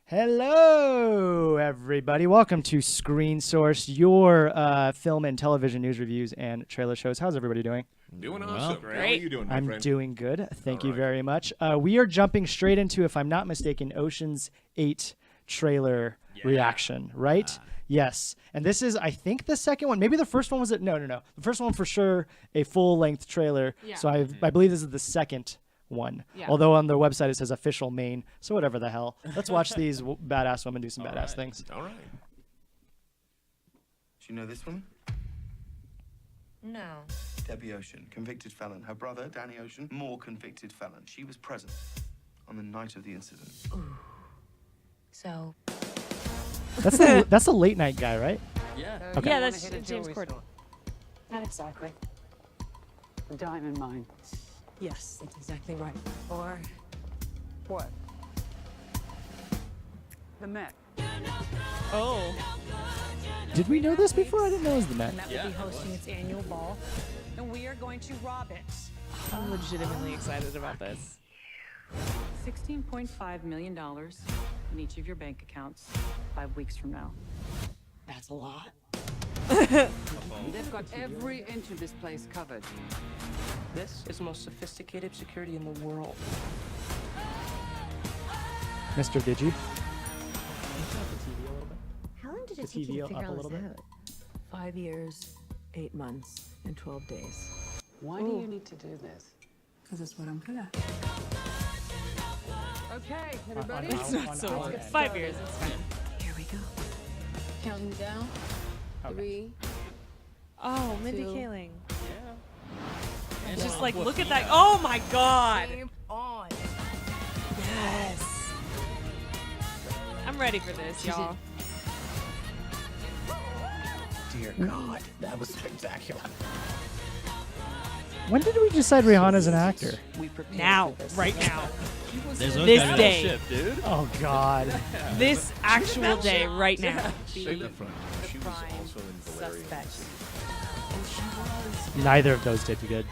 Hello, everybody. Welcome to Screen Source, your film and television news reviews and trailer shows. How's everybody doing? Doing awesome. Great. How are you doing, my friend? I'm doing good. Thank you very much. We are jumping straight into, if I'm not mistaken, Ocean's 8 trailer reaction, right? Yes. And this is, I think, the second one. Maybe the first one was it? No. The first one for sure, a full-length trailer. Yeah. So I believe this is the second one. Yeah. Although on their website it says official main. So whatever the hell. Let's watch these badass women do some badass things. All right. Do you know this one? No. Debbie Ocean, convicted felon. Her brother, Danny Ocean, more convicted felon. She was present on the night of the incident. Ooh. So. That's the late night guy, right? Yeah. Okay. Yeah, that's James Corden. Not exactly. The diamond mine. Yes, that's exactly right. Or. What? The Met. Oh. Did we know this before? I didn't know it was the Met. Met will be hosting its annual ball, and we are going to rob it. I'm legitimately excited about this. $16.5 million in each of your bank accounts 5 weeks from now. That's a lot. They've got every inch of this place covered. This is the most sophisticated security in the world. Mr. Digi. How long did The it take TV you to up figure a all little this bit. out? 5 years, 8 months, and 12 days. Why do you need to do this? Because it's what I'm good at. Okay, everybody. It's not so long. 5 years. It's fine. Here we go. Counting down. Okay. 3. Oh, Mindy Two. Kaling. Yeah. It's just like, look at that. Oh my God. Game on. Yes. I'm ready for this, y'all. Dear God, that was spectacular. When did we decide Rihanna's an actor? We prepared Now, for this. right now. There's This no day. ship, dude. Oh God. This actual day, right now. Say the front. She was also in Valerian. Neither of those did good.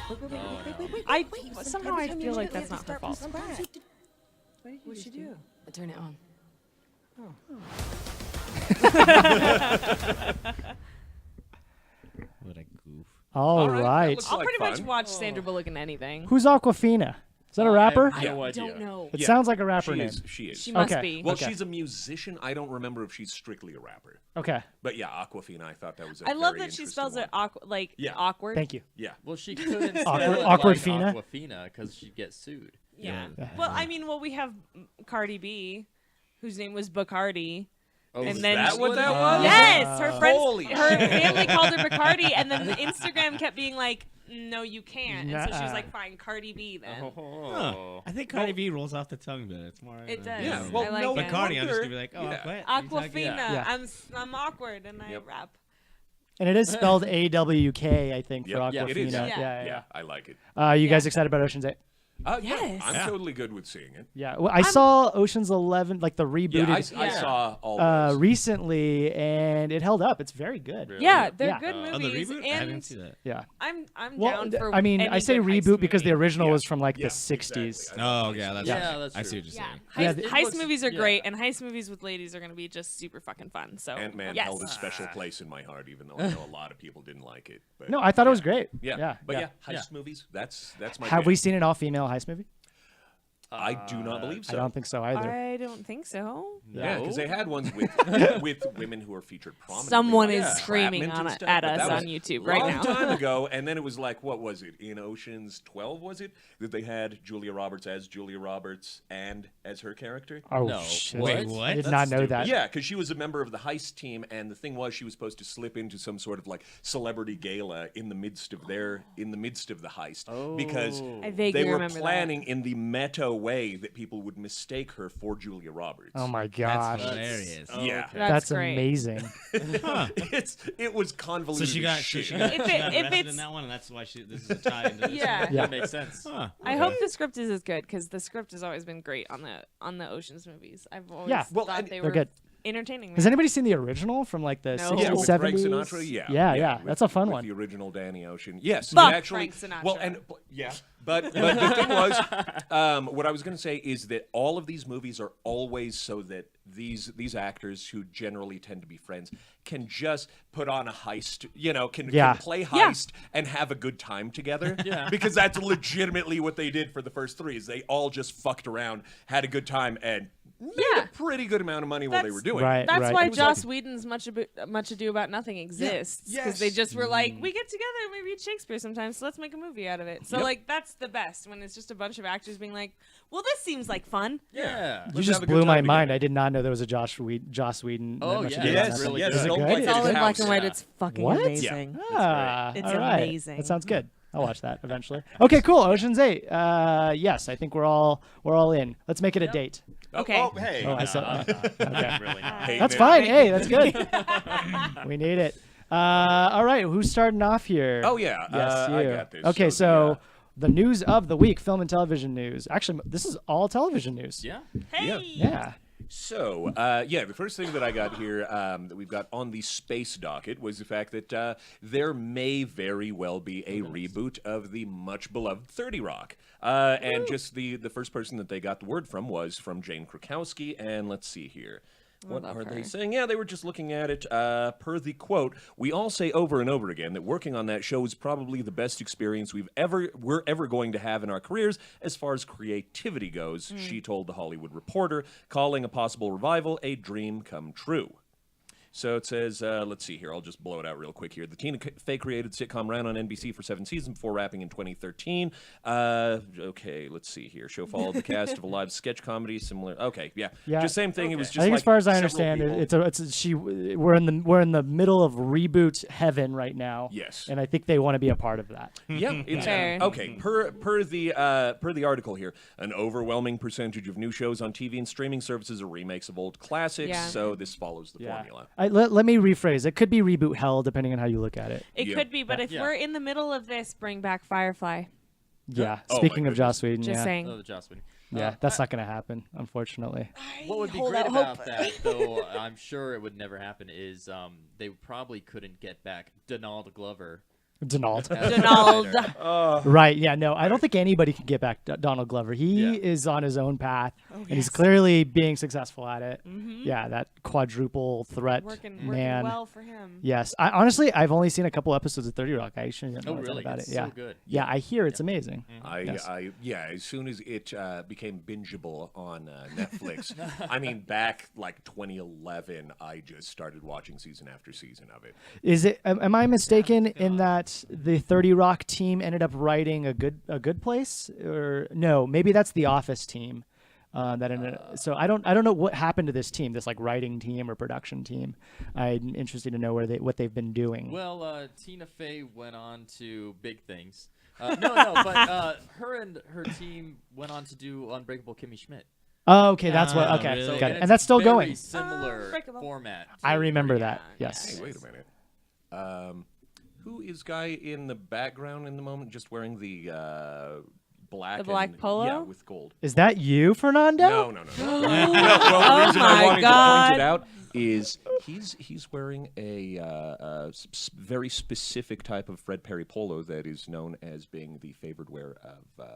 Somehow I feel like that's not her fault. What'd she do? I turn it on. What a goof. All right, right. that looks I'll like pretty much fun. watch Sandra Bullock in anything. Who's Aquafina? Is that a rapper? I No idea. don't know. It sounds like a rapper She name. is. She is. She must Okay. be. Well, Okay. she's a musician. I don't remember if she's strictly a rapper. Okay. But yeah, Aquafina, I thought that was a I love very that she interesting spells it one. like awkward. Thank you. Yeah. Well, she couldn't spell Awkward- it awkward like Fina? Aquafina because she'd get sued. Yeah. Yeah. Well, we have Cardi B, whose name was Bacardi. Oh, And is then that she- what that was? Yes, her friends, Holy her shit. family called her Bacardi, and then the Instagram kept being like, "No, you can't." And so she was Nuh-uh. like, "Fine, Cardi B then." Oh. I think Cardi B rolls off the tongue, but it's more. It does. Yeah. I Well, like no it. But Cardi, I'm just wonder- gonna be like, oh, Yeah. what? Aquafina. Yeah. I'm awkward and I Yep. rap. And it is spelled AWK, I think, for Yep. Aquafina. Yeah, it is. Yeah. Yeah, I like it. You guys excited about Ocean's 8? Yes. I'm Yeah. totally good with seeing it. Yeah. Well, I saw Ocean's 11, like the rebooted, Yeah, I saw all those. recently, and it held up. It's very good. Really? Yeah, they're Yeah. good Oh, the movies, reboot? I and didn't see that. Yeah. I'm Well, down for. I mean, any I say good heist reboot because the movie. original Yeah. was from like Yeah, the 60s. exactly. I Oh, love yeah, those. that's Yeah, that's I see true. what you're Yeah, saying. Yeah, heist, it heist looks- movies are yeah. great, and heist movies with ladies are going to be just super fucking fun. So Ant-Man yes. held a special place in my heart, even though I know a lot of people didn't like it. But No, I thought it was great. yeah, but yeah. heist movies. That's my. Have jam. we seen an all-female heist movie? I do not believe so. I don't think so either. I don't think so. Yeah, because they had ones with with women who are featured prominently. Someone like is Entrapment screaming and on stuff, at but us that was on YouTube right long now. time ago, and then it was like, what was it in Ocean's 12? Was it that they had Julia Roberts as Julia Roberts and as her character? Oh, No. shit. Wait, what? I did That's not know stupid. that. Yeah, because she was a member of the heist team, and the thing was, she was supposed to slip into some sort of like celebrity gala in the midst of the heist, because I vaguely they were remember planning in the meta way that people would mistake her for Julia Roberts. Oh my That's gosh. hilarious. Yeah, That's great. amazing. it was So convoluted. she got, as so shit. she got, If she it- got if arrested it's- in that one, and that's why this is a tie into this Yeah. one. Yeah. That makes sense. Huh. I hope the script is as good because the script has always been great on the Ocean's movies. I've always Yeah. Well, thought and they they're were good. entertaining. Has man. anybody seen the original from like the No. 60s, Yeah, with 70s? Frank Sinatra. Yeah, Yeah. with- That's a fun with one. The original Danny Ocean. Yes, Fuck it actually. Frank Sinatra. Well, and yeah, but the thing was, what I was going to say is that all of these movies are always so that these actors who generally tend to be friends can just put on a heist, can play heist and have a good time together. Yeah. Because that's legitimately what they did for the first three. Is they all just fucked around, had a good time, and made a pretty good amount of money while they were doing it. Right. That's why It was Joss like- Whedon's Much Ado About Nothing exists. Because they Yes. just were like, we get together and we read Shakespeare sometimes, so let's make a movie out of it. So, Yep. like, that's the best, when it's just a bunch of actors being like, well, this seems like fun. Yeah. You Let's just have a good blew my time mind. together. I did not know there was a Joss Whedon. Oh, Much yeah. Ado About Yes, Nothing. really yes, good. Is it it's good? like It's all in house. black and white. Yeah. It's fucking What? amazing. Ah, It's all right. amazing. That sounds good. I'll watch that eventually. Okay, cool. Ocean's 8. Yes, I think we're all in. Let's make it a date. Okay. Oh, hey. Oh, I said okay. Really not. Hey, That's man. fine. Hey, that's good. We need it. All right, who's starting off here? Oh, yeah. Yes, I you. got this. Okay, So so the news of the week, film and television news. Actually, this is all television news. Yeah. Hey! Yeah. So, the first thing that I got here that we've got on the space docket was the fact that there may very well be a reboot of the much beloved 30 Rock. And just the first person that they got the word from was from Jane Krakowski. And let's see here. What are they saying? Yeah, they were just looking at it. Per the quote, we all say over and over again that working on that show is probably the best experience we're ever going to have in our careers as far as creativity goes, she told The Hollywood Reporter, calling a possible revival a dream come true. So it says, let's see here. I'll just blow it out real quick here. The Tina Fey created sitcom ran on NBC for 7 seasons before wrapping in 2013. Okay, let's see here. Show followed the cast of a live sketch comedy similar. Okay, yeah. Just same thing. It was just I think, like as far as I several understand, people. we're in the middle of reboot heaven right now. Yes. And I think they want to be a part of that. Yeah, it's Fair. okay. Per the article here, an overwhelming percentage of new shows on TV and streaming services are remakes of old classics. Yeah. So this follows the formula. Let me rephrase. It could be reboot hell, depending on how you look at it. It Yeah. could be, but if we're in the middle of this, bring back Firefly. Yeah. Oh, my Speaking of goodness. Joss Whedon, Just yeah. saying. Oh, the Joss Whedon. Yeah, that's not going to happen, unfortunately. What would be hold great out about hope. that, though, I'm sure it would never happen, is they probably couldn't get back Donald Glover. Donald. as Donald. narrator. Right. Yeah. No, I don't think anybody can get back Donald Glover. He Yeah. is on his own path, and he's clearly being successful at it. Yeah, that quadruple threat Working man. well for him. Yes. Honestly, I've only seen a couple episodes of 30 Rock. I actually didn't know Oh, a ton really? about It's it. Yeah. so good. Yeah, I hear it's amazing. Yes. As soon as it became bingeable on Netflix, I mean, back like 2011, I just started watching season after season of it. Is it? Am I mistaken in that the 30 Rock team ended up writing a good place, or no? Maybe that's the Office team. That ended, so I don't know what happened to this team, this like writing team or production team. I'm interested to know what they've been doing. Well, Tina Fey went on to big things. But her and her team went on to do Unbreakable Kimmy Schmidt. Oh, okay, that's what. Ah, Okay, really? got it. it's and that's still very going. Similar Unbreakable. format. I to remember her. that. Yes. Hey, wait a minute. Who is guy in the background in the moment just wearing the black? The black and, polo? Yeah, with gold. Is that you, Fernando? No. Well, the reason I my wanted to point God. it out is he's wearing a very specific type of Fred Perry polo that is known as being the favored wear of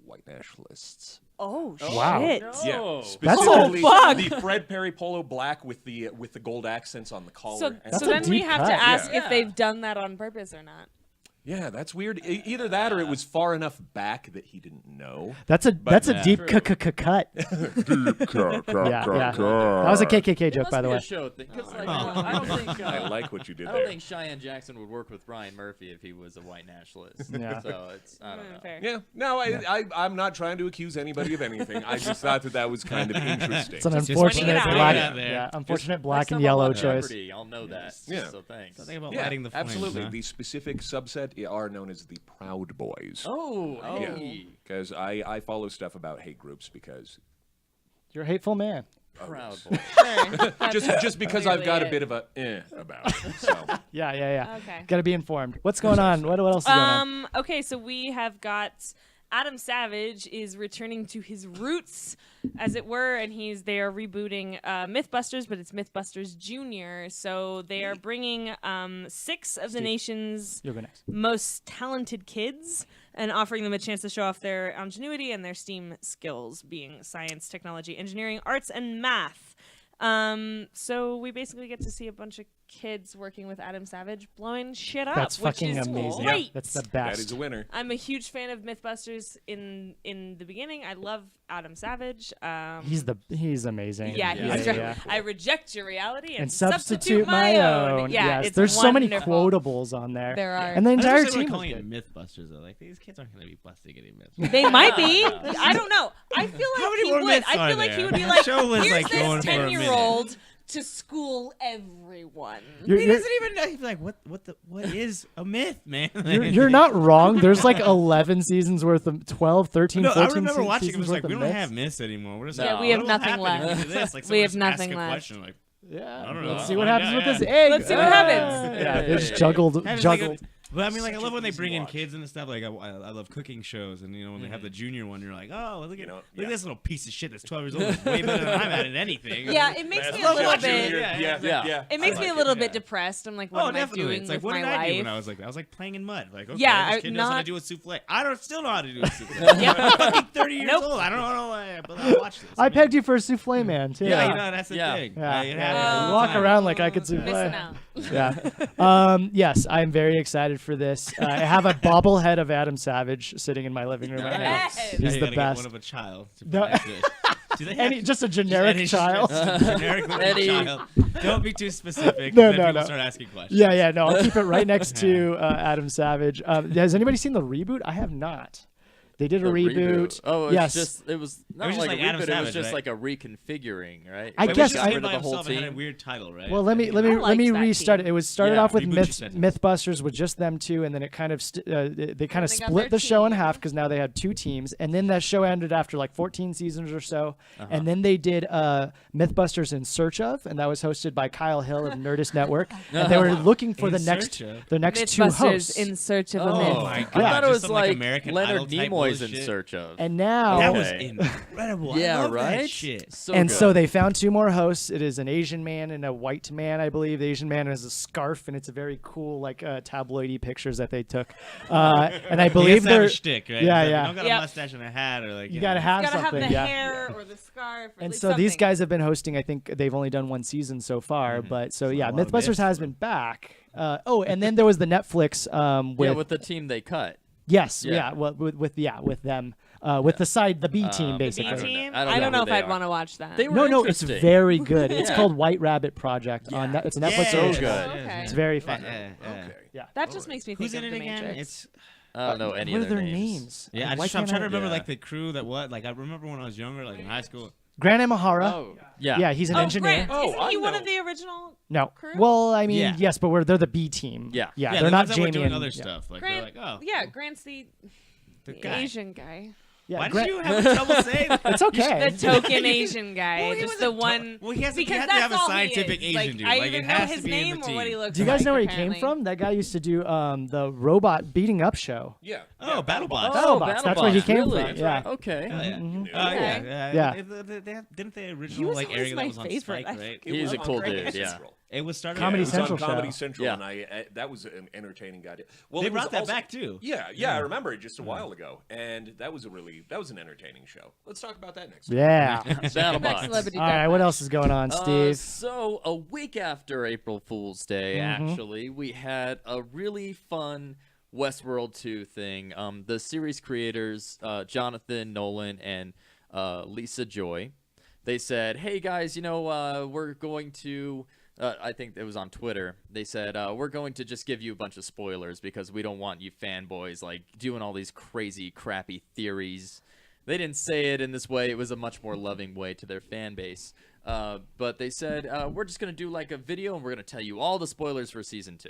white nationalists. Oh, Wow. shit. Yeah, Oh. specifically fuck. the Fred Perry polo black with the gold accents on the collar. So, and- That's so a then we deep have cut. to ask Yeah. if they've done that on purpose or not. yeah, that's weird. Either that or it was far enough back that he didn't know. That's a yeah. deep True. cut. Yeah. That was a KKK It joke, must by the be way. a show thing. 'Cause, like, I don't think I like what you did I don't there. think Cheyenne Jackson would work with Ryan Murphy if he was a white nationalist. Yeah. So it's I don't know. Fair. Yeah, no, I'm not trying to accuse anybody of anything. I just thought that was kind of interesting. It's an Just unfortunate pointing it out. black, Out there. yeah, unfortunate Next black time and I'm yellow on choice. Jeopardy, I'll know that. Yeah. So thanks. Something about Yeah, lighting the flames, absolutely. huh? The specific subset are known as the Proud Boys. Oh, Yeah. hey. Because I follow stuff about hate groups because You're a hateful man. Proud boy. just because I've got a clearly bit of a about it. So Yeah. Okay. Got to be informed. What's going on? What else is going on? Okay, so we have got Adam Savage is returning to his roots, as it were, and they are rebooting Mythbusters, but it's Mythbusters Junior. So they are bringing 6 of the nation's You'll go next. most talented kids and offering them a chance to show off their ingenuity and their STEAM skills, being science, technology, engineering, arts, and math. So we basically get to see a bunch of kids working with Adam Savage blowing shit up. That's which fucking is amazing. Great. That's the best. That is a winner. I'm a huge fan of Mythbusters in the beginning. I love Adam Savage. He's amazing. Yeah. I reject your reality and substitute my own. Yeah, yes. it's There's so many wonderful. quotables on there. There are. And the entire Especially team. calling is it good. Mythbusters. Though. Like these kids aren't gonna be busting any myths. They might be. I don't know. I feel How like many he more would. myths I are feel like he there? would be The like, show was, here's like, going this for a minute. 10-year-old to school everyone. He doesn't even know. He's like, what is a myth, man? You're not wrong. There's like 11 seasons worth of 12, 13, No, 14 I remember watching it. It seasons was like, worth we of don't myths. have myths anymore. We're just Yeah, like, we have what will nothing happen if we left. do this? Like, We someone have just nothing ask a left. question, like, Yeah. I don't know. Let's see what happens with Yeah. this egg. Let's see what happens. Yeah, they just juggled. And it's like juggled. but I mean, like, I Such love a when they easy bring in watch. kids and stuff. Like, I love cooking shows, and when they have the junior one, you're like, oh, look at know, look yeah. at this little piece of shit that's 12 years old. It's way better than I'm at anything. Yeah, it makes me a love little watching bit. it. Yeah. It makes I me like a little it, bit yeah. depressed. I'm like, what am I Definitely. doing It's like, with what my did I do life? when I was like, I was like playing in mud. Like, okay, Yeah, this kid knows how to do a souffle. I don't still know how to do a souffle. Yep. I'm fucking 30 years Nope. old. I don't know why, but I watch this. I mean, pegged you for a souffle man too. Yeah, you know that's the Yeah. thing. Yeah, It yeah, happens yeah. all You the walk time. around like I could Missing souffle. out. Yeah. Yes, I'm very excited for this. I have a bobblehead of Adam Savage sitting in my living room right now. Yes. Now He's you the gotta get best. one of a child. To No. put into it. Do they have Just a generic any- child. just a generic looking Any- child. Don't be too specific. No, then no, people no. start asking questions. Yeah. No, I'll keep it right next to Adam Savage. Has anybody seen the reboot? I have not. They did a The reboot. Oh, it yes. it was not was just like like a Adam reboot. It was Savage, just right? like a reconfiguring, right? I Where guess they I- got rid of by the whole himself and had a team. weird title, right? Well, let me I let liked me that restart team. it. It was started Yeah, off with reboot your sentence. Mythbusters with just them two, and then it kind of they kind of they got split their the show in team. half because now they had 2 teams, and then that show ended after like 14 seasons or so, and then they did Mythbusters in Search of, and that was hosted by Kyle Hill of Nerdist Network, and they were looking for In the Search of? next 2 Mythbusters hosts, in search of a Oh myth. my I God, thought it just was some, like, like American Leonard Idol type Nimoy's in bullshit. search of. and now That was Okay. incredible. Yeah, I love right. That shit. So and good. so they found 2 more hosts. It is an Asian man and a white man, I believe. The Asian man has a scarf, and it's a very cool, like tabloidy pictures that they took. And I He believe has to have they're a shtick, right? Yeah, He's like, yeah. You don't got Yep. a mustache and a hat, or like you gotta have Gotta have something. the yeah. hair or the scarf. Or And at so least these something. guys have been hosting. I think they've only done 1 season so far, but so yeah, a lot of Mythbusters myths, has been back. And then there was the Netflix with the team they cut. yes, yeah. yeah, well, with them, with the B team basically. B team. I don't I don't know know who if they I'd are. want to watch that. They were No, it's interesting. very good. It's Yeah. called White Rabbit Project on it's a Netflix So original. good. Okay. It's very fun. Okay. That just makes me think Who's in of it the again? Matrix. It's I don't know any What of are their their names. names? I'm Why trying can't to remember Yeah. like the crew that what. Like I remember when I was younger, like in high school. Grant Imahara. Oh, yeah. Yeah, he's an Oh, engineer. Grant. Oh, Isn't I he one know. of the original? No. Crew? Well, I mean, Yeah. yes, but they're the B team. Yeah. Yeah, the they're not ones that were Jamie doing and other yeah. stuff. Like Grant. they're like, oh, Yeah, Grant's the the guy. Asian guy. Yeah, Why Grant- did you have trouble saying that? It's okay. The token Asian guy. Well, he just was the a one. Well, he has to, you because have to that's have a all he scientific is. Asian like, dude. I Like either it know has his to be name in the or team. what he looks Do you guys like, know where he apparently. came from? That guy used to do the robot beating up show. Yeah. Oh, BattleBots. Oh, BattleBots. That's where he came really? from. Yeah. Okay. Oh, yeah. Mhm. Okay. Yeah. Didn't they He original was like always area my that was on favorite. Spike, right? It He's was a on cool Comedy dude, yeah. Central. It was started. Comedy It was Central on Comedy show. Central, Yeah. and that was an entertaining goddamn. Well, They it was brought that also- back too. Yeah, I remember it just a while ago, and that was an entertaining show. Let's talk about that next. Yeah. Next BattleBots. Celebrity All right, what Deathmatch. else is going on, Steve? So a week after April Fool's Day, actually, we had a really fun Westworld 2 thing. The series creators, Jonathan Nolan and Lisa Joy, they said, "Hey guys, we're going to." I think it was on Twitter. They said, we're going to just give you a bunch of spoilers because we don't want you fanboys like doing all these crazy, crappy theories. They didn't say it in this way. It was a much more loving way to their fan base. But they said, we're just going to do like a video and we're going to tell you all the spoilers for season 2.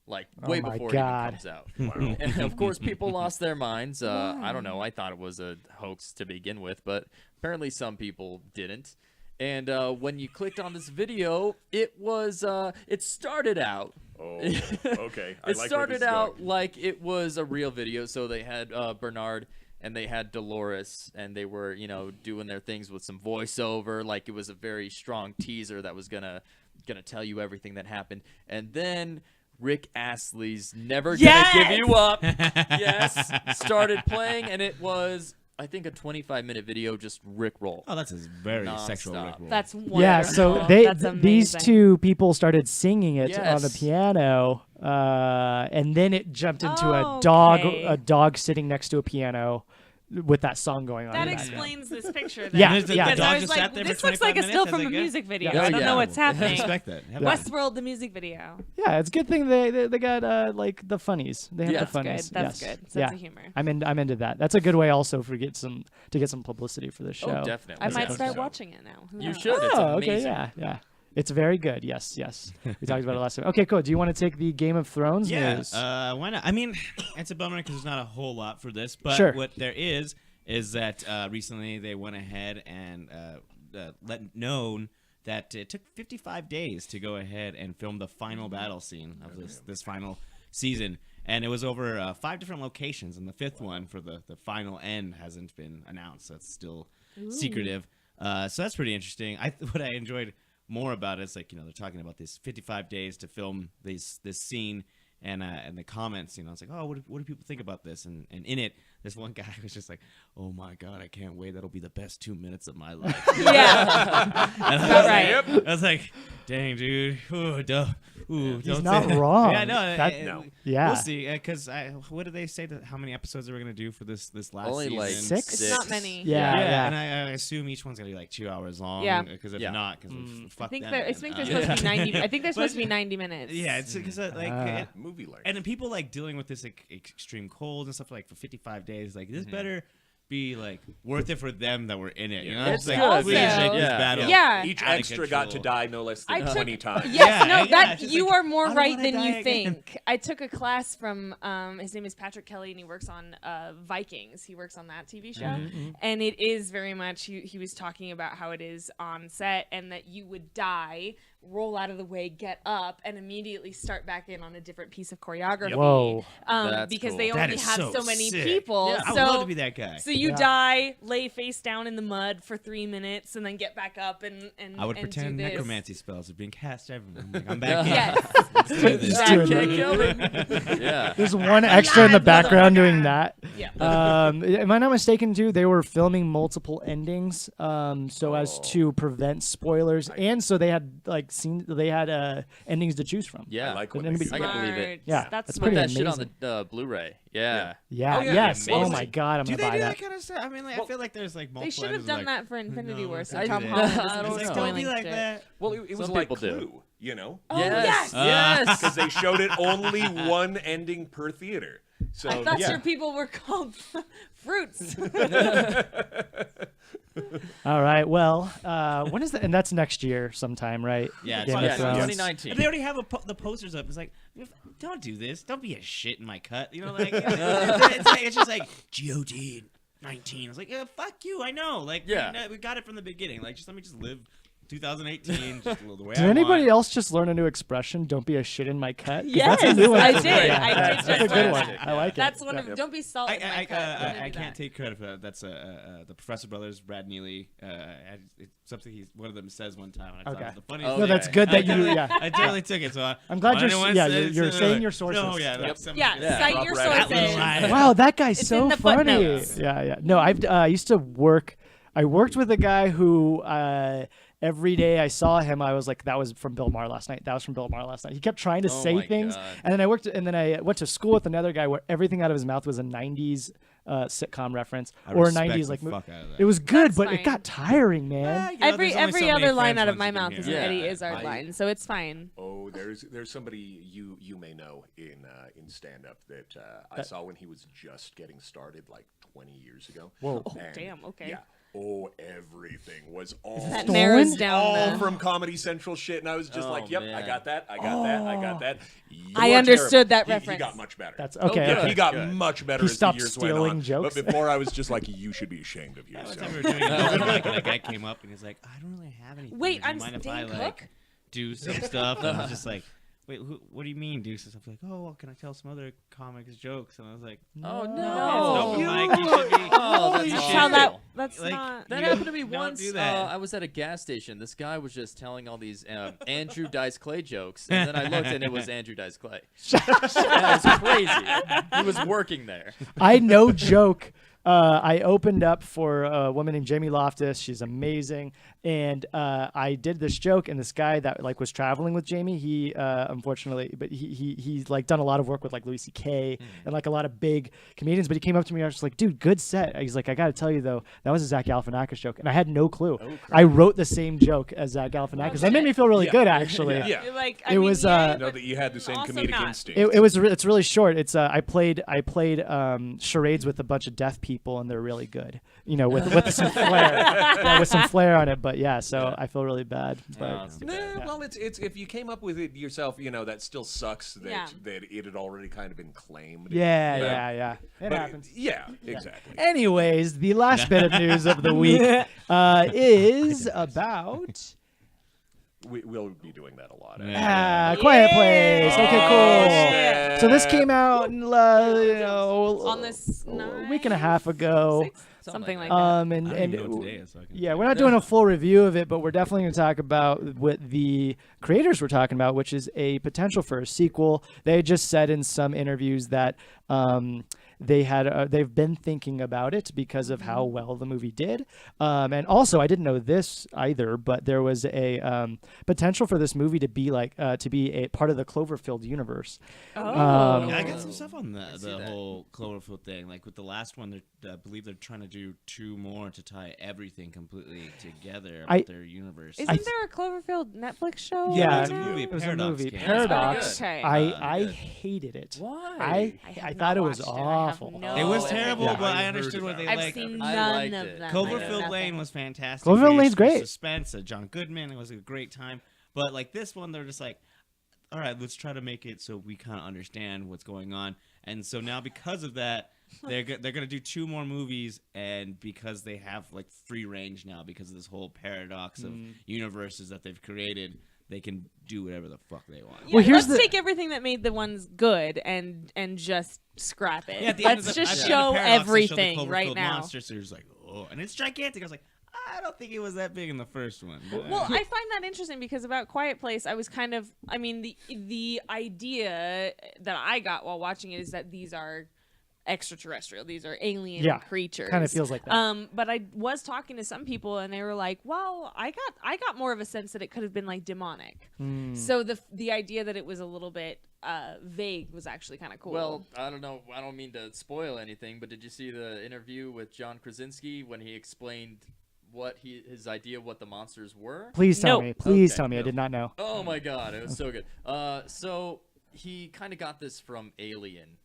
Like way my before God. it even comes out. And of course, people lost their minds. I don't know. I thought it was a hoax to begin with, but apparently some people didn't. And when you clicked on this video, it was it started out. Oh, okay. It started out like it was a real video. So they had Bernard and they had Dolores, and they were, doing their things with some voiceover. Like, it was a very strong teaser that was gonna tell you everything that happened. And then Rick Astley's Never Gonna Give You Up started playing, and it was, I think, a 25-minute video, just Rick roll. Oh, that's a very sexual Rick roll. That's wonderful. Yeah, so these two people started singing it on the piano, and then it jumped into a dog sitting next to a piano with that song going on. That in the background. explains this picture. Then. Yeah, The Because dog I was just like, sat there for this looks 25 like a still minutes. from a That's like, music video. Yeah. I don't know what's I happening. respect that. Westworld, the music video. Yeah, it's a good thing they got like the funnies. They have the funnies. That's yes. good. Sense of humor. I'm into that. That's a good way also to get some publicity for the show. Oh, definitely. I might Yeah. start watching it now. Who You knows? should. It's Oh, okay, amazing. yeah. It's very good. Yes. We talked about it last time. Okay, cool. Do you want to take the Game of Thrones news? Why not? I mean, it's a bummer because there's not a whole lot for this, but Sure. what there is that recently they went ahead and let known that it took 55 days to go ahead and film the final battle scene of this final season. And it was over 5 different locations, and the 5th one for the final end hasn't been announced, so it's still secretive. So that's pretty interesting. What I enjoyed more about it is, like, they're talking about this 55 days to film this scene, and the comments, it's like, oh, what do people think about this? And in it, this one guy was just like, oh my God, I can't wait. That'll be the best 2 minutes of my life. Yeah. That's right. I was like, dang, dude. He's not wrong. Yeah, no. No. Yeah. We'll see. Because what did they say that how many episodes they were going to do for this last Only season? like 6? It's not many. Yeah. And I assume each one's going to be like 2 hours long. Yeah. Because if Yeah. not, because I think them. they're supposed to be 90. I think they're supposed to be 90 minutes. Yeah, it's because Movie length. and then people like dealing with this extreme cold and stuff like for 55 days. Like this better be like worth it for them that were in it. You know, It's like, good. please Also- make this Yeah. battle. Yeah. Each Out of extra got to control. die no less I than took- 20 times. Yes, Yeah, no, yeah, that it's just you like, are more I don't right wanna than die you again. think. I took a class from his name is Patrick Kelly, and he works on Vikings. He works on that TV show, and it is very much. He was talking about how it is on set, and that you would die, roll out of the way, get up, and immediately start back in on a different piece of choreography. Whoa. That's because cool. they That only is have so so many sick. people. Yeah, I so would love to be that guy. So you Yeah. die, lay face down in the mud for 3 minutes, and then get back up and I would and pretend do this. necromancy spells are being cast everywhere. Like, I'm back in. Yes. Let's do this. Exactly. Yeah. There's one extra in the Alive, background motherfucker. doing that. Yeah. Am I not mistaken too? They were filming multiple endings, so as to prevent spoilers, and so they had endings to choose from. Yeah. I like But when they anybody- do I can that. believe it. Yeah, That's that's smart. Put pretty that shit on amazing. the Blu-ray. Yeah. Yeah. Oh, yeah, Yes. Oh amazing. my God, I'm Do gonna they buy do that. that kind of stuff? I mean, like, I feel like there's like multiple. They should have endings, done like, that for Infinity no, War, so I Tom do that. Holland I isn't don't It's like, know. don't spoiling be like shit. that. Well, it was Some like people do. Clue, you know? Yes. yes. Yes. Because they showed it only one ending per theater. So, I thought yeah. your people were called fruits. All right. Well, when is that? And that's next year sometime, right? Yeah, Game it's of yeah, Thrones. 2019. And they already have the posters up. It's like, don't do this. Don't be a shit in my cut. You know, like it's just like GOD 19. I was like, yeah, fuck you. I know. Like, Yeah. we got it from the beginning. Like, just let me just live 2018 just a little the way Did I anybody want. else just learn a new expression? Don't be a shit in my cut. 'Cause Yes, that's a new one. I for me. did. Yeah, I did that's a just good learn one. that. I like it. That's one Yeah. of. Don't be salt in my cut. I'm gonna I do can't that. take credit for that. That's the Professor Brothers, Brad Neely. It's something one of them says one time. And I thought it was the funniest. Oh, No, thing. that's good that you. Yeah. I totally took it. So I'm glad you're. anyone Yeah, says, you're saying your no, sources. yeah, Yeah. that's Yeah, Yeah. cite your Proper sources. line. Wow, that guy's It's so in the funny. footnotes. Yeah. No, I used to work. I worked with a guy who every day I saw him, I was like, "That was from Bill Maher last night. That was from Bill Maher last night." He kept trying to Oh say my things, God. and then I went to school with another guy where everything out of his mouth was a '90s sitcom reference I or a respect '90s the like movie. fuck out of that. It was good, That's but fine. it got tiring, man. You know, Every there's only so other many line French out of ones my you can mouth is hear. an Yeah. Eddie Izzard I- line, so it's fine. Oh, there's somebody you may know in stand up that I saw when he was just getting started like 20 years ago. Whoa. Oh, And, damn, okay. Yeah. Oh, everything was all That Stolen? narrows down all the. from Comedy Central shit, and I was just Oh, like, "Yep, I man. got that, I got that, I got that." I You're understood terrible. that He reference. got much better. That's okay. good. okay. He got Good. much better He as the stopped years went stealing on. jokes? But before, I was just like, "You should be ashamed of One yourself." time we were doing it, and a guy came up and he's like, "I don't really have anything. Wait, Would you I'm mind if Dane I Cook? like do some stuff?" And I was just like, wait, what do you mean do some stuff? Like, oh, well, can I tell some other comics jokes? And I was like, Oh No. no! Mike, you should be. Oh, that's How awful. that's Like, not. That You happened to me don't once. do that. I was at a gas station. This guy was just telling all these Andrew Dice Clay jokes, and then I looked, and it was Andrew Dice Clay. That was crazy. He was working there. I no joke. I opened up for a woman named Jamie Loftus. She's amazing, and I did this joke. And this guy that like was traveling with Jamie, he unfortunately, but he's like done a lot of work with like Louis C.K. and like a lot of big comedians. But he came up to me and I was just like, "Dude, good set." He's like, "I got to tell you though, that was a Zach Galifianakis joke," and I had no clue. I wrote the same joke as Zach Galifianakis. That made me feel really good, actually. Yeah. You're like, It was, You know that you had the same also comedic not. instinct. It's really short. It's I played charades with a bunch of deaf people, and they're really good. You know, with some flair, with some flair on it. But yeah, so I feel really bad. But Well, it's if you came up with it yourself, you know, that still sucks that Yeah. that it had already kind of been claimed. yeah, it But happens. yeah, exactly. Anyways, the last bit of news of the week is about We'll be doing that a lot. Quiet Place. Okay, cool. Yeah. So this came out on this a week and a half ago. something like that. And I don't even know what today is. So I can yeah, we're not doing a full review of it, but we're definitely going to talk about what the creators were talking about, which is a potential for a sequel. They just said in some interviews that they've been thinking about it because of how well the movie did. And also, I didn't know this either, but there was a potential for this movie to be a part of the Cloverfield universe. Oh. Yeah, I got some stuff on the that. whole Cloverfield thing. Like with the last one, I believe they're trying to do 2 more to tie everything completely together with their universe. Isn't there a Cloverfield Netflix show? Yeah, right it's a now? movie. It was a Paradox movie. came out. Paradox. Okay. I hated it. Why? I thought it was watched it. I have awful. no It was idea. terrible, Yeah. but I I heard understood what about they it. I've liked. seen I none liked of it. them. Cloverfield Lane was fantastic. Cloverfield Very Lane's great. Suspense. John Goodman. It was a great time. But like this one, they're just like, all right, let's try to make it so we kind of understand what's going on. And so now because of that, they're gonna do 2 more movies, and because they have like free range now because of this whole paradox of universes that they've created, they can do whatever the fuck they want. Yeah, Well, here's let's the- take everything that made the ones good and just scrap it. Yeah, at the end Let's of the, just at the end of show Paradox, they showed the everything right Cloverfield now. monster, so you're just like, oh, and it's gigantic. I was like, I don't think it was that big in the first one. But, Well, I find that interesting because about Quiet Place, I was kind of, I mean, the idea that I got while watching it is that these are extraterrestrial. These are alien creatures. Kind of feels like that. But I was talking to some people and they were like, "Well, I got more of a sense that it could have been like demonic." So the idea that it was a little bit vague was actually kind of cool. Well, I don't know. I don't mean to spoil anything, but did you see the interview with John Krasinski when he explained what his idea of what the monsters were? Please tell No. me. Please Okay, tell me. I no. did not know. Oh my god, it was so good. So he kind of got this from Alien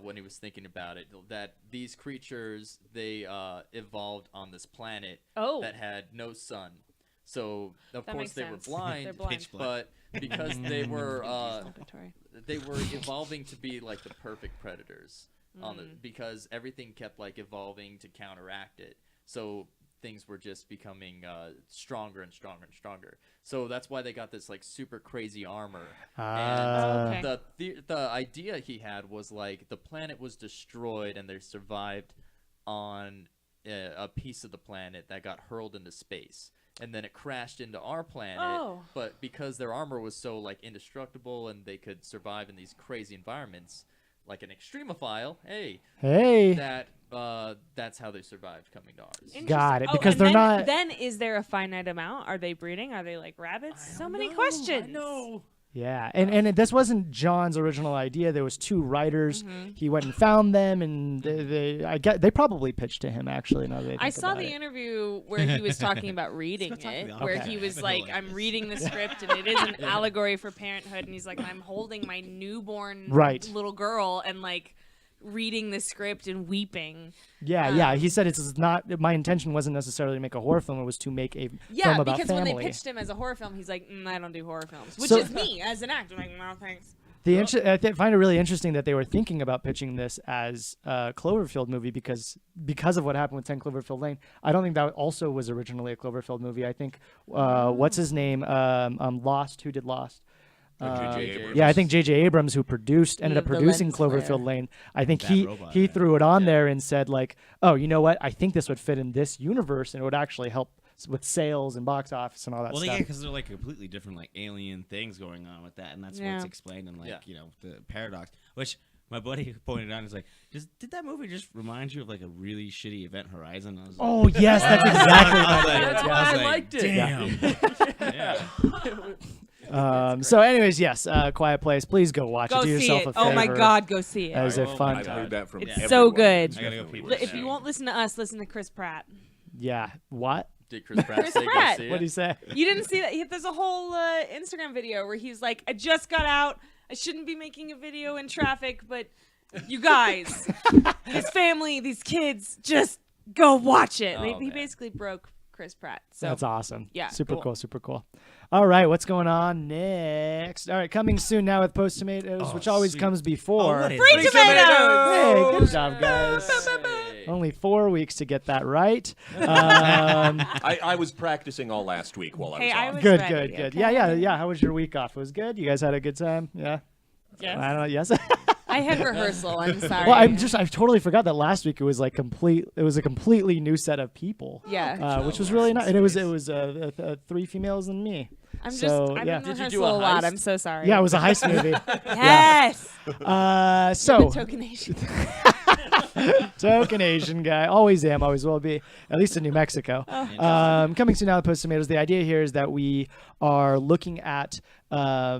when he was thinking about it. That these creatures they evolved on this planet that had no sun. So of That course makes they sense. were blind, They're blind. Pitch black. but because they were Self-explanatory. they were evolving to be like the perfect predators because everything kept like evolving to counteract it. So things were just becoming stronger and stronger and stronger. So that's why they got this like super crazy armor. And Okay. the idea he had was like the planet was destroyed and they survived on a piece of the planet that got hurled into space. And then it crashed into our planet. Oh. But because their armor was so like indestructible and they could survive in these crazy environments, like an extremophile, hey, that's how they survived coming to ours. Got it. Oh, Because and they're then, not. Then is there a finite amount? Are they breeding? Are they like rabbits? So many questions. No. Yeah, and this wasn't John's original idea. There was 2 writers. He went and found them, and they probably pitched to him actually. Now that I saw the interview where he was talking about reading talk it, about where Okay. he was I like, like "I'm this. reading the script, and it is an allegory for parenthood." And he's like, "I'm holding my newborn Right. little girl and like reading the script and weeping." Yeah. He said it's not. My intention wasn't necessarily to make a horror film. It was to make a Yeah, film about because family. when they pitched him as a horror film, he's like, "I don't do horror films," which So- is me as an actor. Like, no thanks. I find it really interesting that they were thinking about pitching this as a Cloverfield movie because of what happened with 10 Cloverfield Lane. I don't think that also was originally a Cloverfield movie. I think what's his name? Lost. Who did Lost? J.J. Abrams. Yeah, I think J.J. Abrams, who ended up of the producing lens flare. Cloverfield Lane, I think That he robot, he yeah. threw it on there and said like, oh, you know what? I think this would fit in this universe, and it would actually help with sales and box office and all that Well, stuff. yeah, because they're like completely different, like alien things going on with that, and that's Yeah. what's explained in like the paradox. Which my buddy pointed out is like, did that movie just remind you of like a really shitty Event Horizon? I was like, Oh yes, that's exactly I was what like, That's it why I is. liked it. Damn. Yeah. So, anyways, yes, Quiet Place. Please go watch Go it. Do see yourself it. a favor. Oh my God, go see it. That was a Oh fun my I've time. heard that from It's everyone. so good. It's I gotta go definitely peep worth If you seeing. won't listen to us, listen to Chris Pratt. Yeah. What? Did Chris Pratt Chris say go Pratt. see it? What do you say? You didn't see that? There's a whole Instagram video where he's like, I just got out. I shouldn't be making a video in traffic, but you guys, this family, these kids, just go watch it. Oh, He man. basically broke Chris Pratt. So That's awesome. yeah, Super cool. cool. Super cool. All right, what's going on next? All right, coming soon now with Post Tomatoes, Oh, which always sweet. comes before. what is Free it? tomatoes! Hey, good job, guys. Hey. Only 4 weeks to get that right. I was practicing all last week while I was Hey, I off. was Good, ready, good, good. okay? Yeah. How was your week off? It was good. You guys had a good time. Yeah. Yes. I don't know. Yes. I had rehearsal. I'm sorry. Well, I totally forgot that last week it was like It was a completely new set of people. Yeah. Which was really nice. And it was 3 females and me. I'm just. so, I'm yeah. in Did you rehearsal do a a lot. heist? I'm so sorry. Yeah, it was a heist movie. Yes. So Token Asian. token Asian guy, always am, always will be. At least in New Mexico. Coming soon now with Post Tomatoes. The idea here is that we are looking at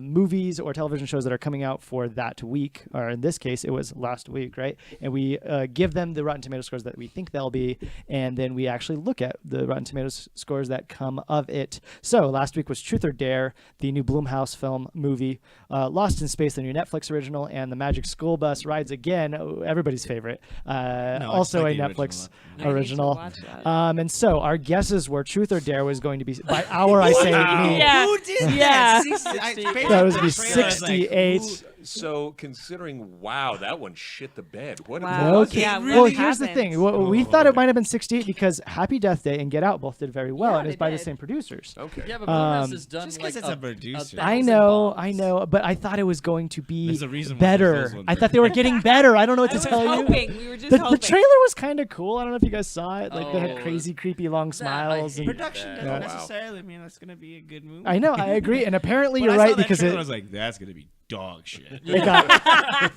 movies or television shows that are coming out for that week, or in this case, it was last week, right? And we give them the Rotten Tomatoes scores that we think they'll be, and then we actually look at the Rotten Tomatoes scores that come of it. So last week was Truth or Dare, the new Blumhouse film movie, Lost in Space, the new Netflix original, and The Magic School Bus Rides Again, everybody's favorite. Also like a the Netflix I need original. to watch that. And so our guesses were Truth or Dare was going to be, by our I say me, Yeah. Who did Yeah. that was be 68. So considering, wow, that one shit the bed. What? Wow. what was Okay. it? Yeah, well, really here's the happened. thing. We thought it might have been 68 because Happy Death Day and Get Out both did very well, Yeah, and it's they by the did. same producers. Okay. Yeah, but Blumhouse Um, has done just 'cause like it's a producer. I 1,000 know, bombs. but I thought it was going to be There's a reason why better. those ones I are- thought they were getting better. I don't know what I to was tell you. hoping. We were just The hoping. trailer was kind of cool. I don't know if you guys saw it. Like they had Oh, crazy, creepy, long I smiles. hate And Production that. doesn't Oh, wow. necessarily mean that's gonna be a good movie. I know, I agree. And apparently When you're I saw right that because trailer, I it was like, that's gonna be dog shit. it got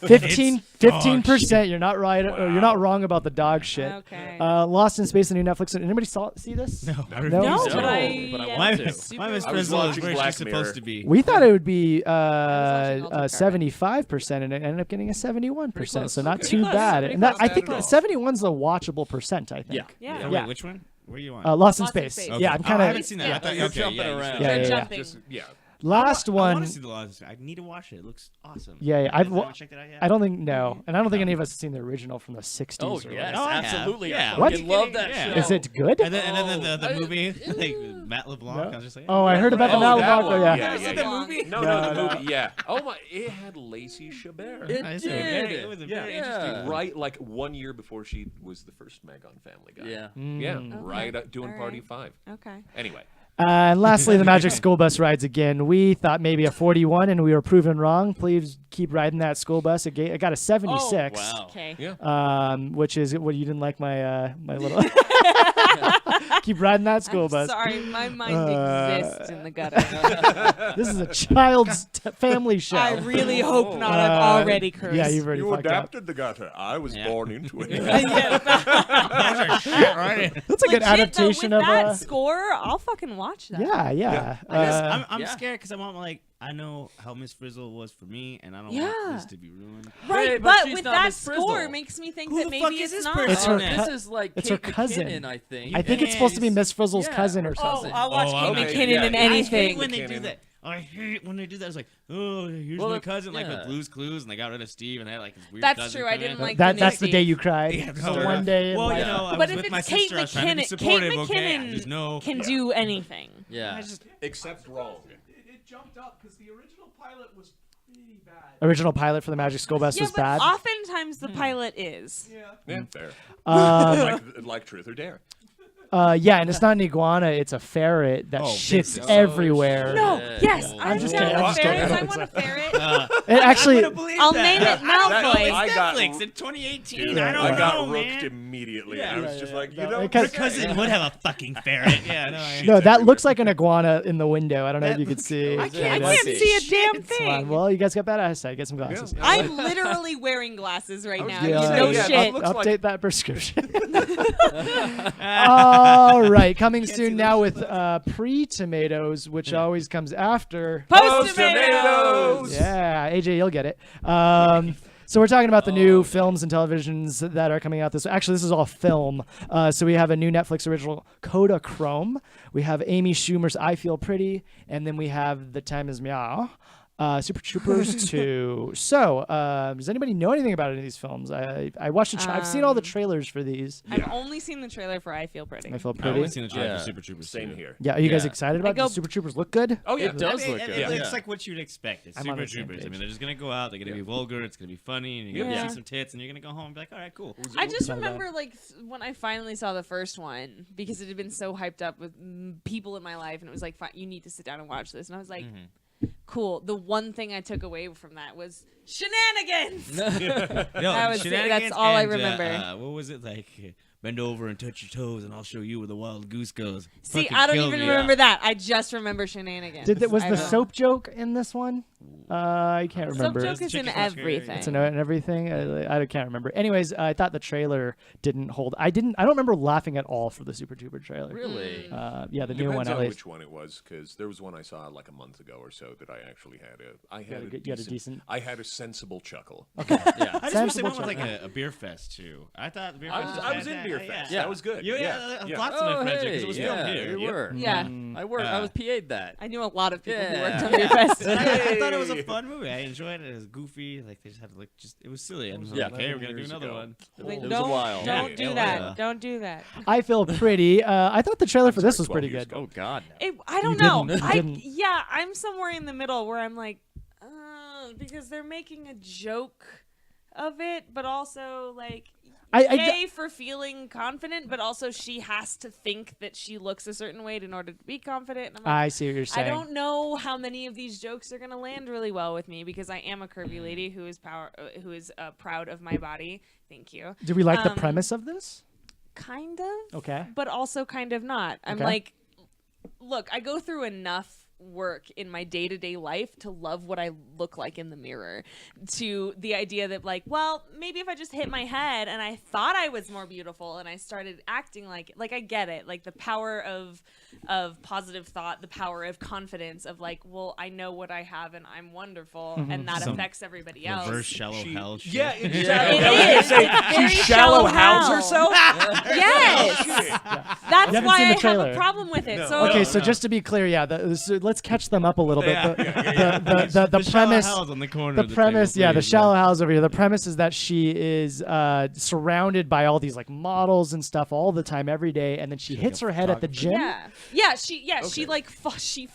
15%. You're not right. Or you're not Wow. wrong about the dog shit. Okay. Lost in Space, the new Netflix. Anybody see this? No, I No? No, So- but I yeah, want My to. super- my Miss I was Frizzle is watching where Black she's supposed Mirror. to be. We thought it would be watching Altered 75%, and it ended up getting a 71%. close. So not Okay. too Pretty bad. close. And that, I Pretty think close. 71's a watchable percent. I think. Yeah. Yeah. Yeah. Wait, which one? Where you on? Lost in Lost in Space. Space. Okay. Yeah, I'm Oh, kind I of. haven't seen that. Yeah. I thought You're okay, jumping yeah, around. Yeah, They're yeah, yeah. jumping. Just, yeah. Last I one. want to see the Lost. I need to watch it. It looks awesome. Yeah, yeah. You guys haven't checked it out yet? I don't think no, and I don't think any of us have seen the original from the 60s. Oh or yes, whatever. Oh, I have. absolutely. Yeah. I What? fucking love that Yeah. show. Is it good? And then the I- movie, like Matt LeBlanc. No? I was just like, Oh, I heard about the Oh, Matt that LeBlanc. one. Yeah. Yeah, Was yeah, it yeah. the movie? No, the movie. Yeah. Oh my! It had Lacey Chabert. It I did. said, very- it was a very Yeah. interesting. Right, like 1 year before she was the first Meg on Family Guy. Yeah. Yeah, Mm. right. Doing All Party right. 5. Okay. Anyway. And lastly, the Magic School Bus Rides Again. We thought maybe a 41, and we were proven wrong. Please keep riding that school bus. It got a 76. Wow. Okay. Yeah. Which is what you didn't like my my little. Keep riding that school I'm bus. sorry, my mind Uh, exists in the gutter. This is a child's family show. I really hope not. I've already cursed. Yeah, you've already You fucked up. adapted the gutter. I was Yeah. born into it. That's a good Legit, adaptation though, of with that score. I'll fucking watch that. Yeah, yeah. I'm Yeah. scared because I'm like, I know how Miss Frizzle was for me, and I don't Yeah. want this to be ruined. Right, Hey, but but she's with not that Miss Frizzle. score makes me think Who that the maybe fuck is it's this not. person? It's her then? This is like it's Kate her cousin. McKinnon, I think. I think it's supposed to be Miss Frizzle's Yeah, cousin or her something. cousin. I'll watch Oh, Kate okay. McKinnon Yeah, in yeah. I hate anything. when they McKinnon. do that. I hate when they do that. It's like, oh, here's Well, my it- cousin, like yeah. with Blue's Clues, and they got rid of Steve, and they had like his weird That's cousin true, I come didn't in. like That's the Nick day Steve. you cried. Yeah, So one day. in Well, life. you know, I But was if with it's my Kate sister. I was trying to be McKinnon, supportive. Kate Okay, I McKinnon just know. can do anything. Yeah. Except wrong. It jumped up because the original pilot was pretty bad. Original pilot for the Magic School Bus Yeah, was but bad. oftentimes the pilot is. Yeah. Yeah, fair. Um, like Truth or Dare. Yeah, and it's not an iguana; it's a ferret that shits everywhere. No, yes, I'm just down kidding. with ferrets. I want a ferret. It actually, I'll name it Malfoy. I got Netflix in 2018. Dude, I don't I got know, rooked man. immediately. Yeah. And I was just like, you no, know, because- Your cousin would have a fucking ferret. Yeah, no, that looks like an iguana in the window. I don't know if you can see. I can't see a damn Come thing. on, well, you guys got bad eyesight. Get some glasses. I'm literally wearing glasses right now. Yeah, No yeah, shit. looks Update like- that prescription. All right, coming soon now with pre-tomatoes, which always comes after. Post tomatoes. Yeah, AJ, you'll get it. So we're talking about the new films and televisions that are coming out this. Actually, this is all film. So we have a new Netflix original, Kodachrome. We have Amy Schumer's "I Feel Pretty," and then we have "The Time Is Meow." Super Troopers 2. So, does anybody know anything about any of these films? I watched. I've seen all the trailers for these. I've only seen the trailer for I Feel Pretty. I feel I've pretty. only seen the trailer Yeah. for Super Troopers. Same too. here. Yeah, are you guys Yeah. excited about go- the Super Troopers? Look good. Oh yeah, It does look It good. looks Yeah. like what you'd expect. It's I'm on Super the same Troopers. I page. mean, they're just gonna go out. They're gonna be vulgar. It's gonna be funny, and you're gonna Yeah. see some tits, and you're gonna go home and be like, all right, cool. I just Not bad. remember like when I finally saw the first one because it had been so hyped up with people in my life, and it was like, you need to sit down and watch this, and I was like, cool. The one thing I took away from that was shenanigans. No, That was it. shenanigans That's all I and, remember. What was it like? Bend over and touch your toes, and I'll show you where the wild goose goes. See, Fucking I don't kill even me. remember that. I just remember shenanigans. Was I the don't know. soap joke in this one? I can't remember. Soap joke is in Chicken scratch, everything. It's in everything. I can't remember. Anyways, I thought the trailer didn't hold. I don't remember laughing at all for the Super Trooper trailer. Really? Yeah, the new one Depends at on least. which one it was, because there was one I saw like a month ago or so that I actually had a decent- I had a sensible chuckle. Yeah. I just wish they Sensible went with like choice. a beer fest too. I thought the beer I fest was, I was in fantastic. Beer Yeah. Fest. That was good. You, yeah. yeah. lots of my Oh, friends hey, because it was yeah, filmed here. we Yep. were. Yeah. I worked. I was PA'd that. I knew a lot of people who Yeah. worked on Beer Fest. I thought it was a fun movie. I enjoyed it. It was goofy. Like they just had to it was silly. And Yeah. like, hey, we're gonna do years another ago. one. Like, It was a don't while. don't do Yeah. that. Yeah. Don't do that. I feel pretty. I thought the trailer for this was 12 pretty years good. ago. Oh God. No. I don't You know. didn't. Yeah, I'm somewhere in the middle where I'm like, because they're making a joke of it, but also like, yay for feeling confident, but also she has to think that she looks a certain way in order to be confident. And I'm like, I see what you're saying. I don't know how many of these jokes are gonna land really well with me because I am a curvy lady who is proud of my body. Thank you. Do we like the Um, premise of this? Kind of. Okay. But also kind of not. I'm Okay. like, look, I go through enough work in my day-to-day life to love what I look like in the mirror, to the idea that like, well, maybe if I just hit my head and I thought I was more beautiful and I started acting like I get it, like the power of positive thought, the power of confidence of like, well, I know what I have and I'm wonderful, and that Some affects everybody else. Reverse shallow hell shit. Yeah, It exactly. is. It's very shallow house hell. herself. Yes. That's You haven't why seen the I have trailer. a problem with it. So Okay, so just to be clear, let's catch them up a little bit. The The shallow premise. hell's on the corner. The of the premise, table, yeah, the please, shallow house over here. The premise is that she is surrounded by all these like models and stuff all the time, every day, and then she hits her head at the gym, she like she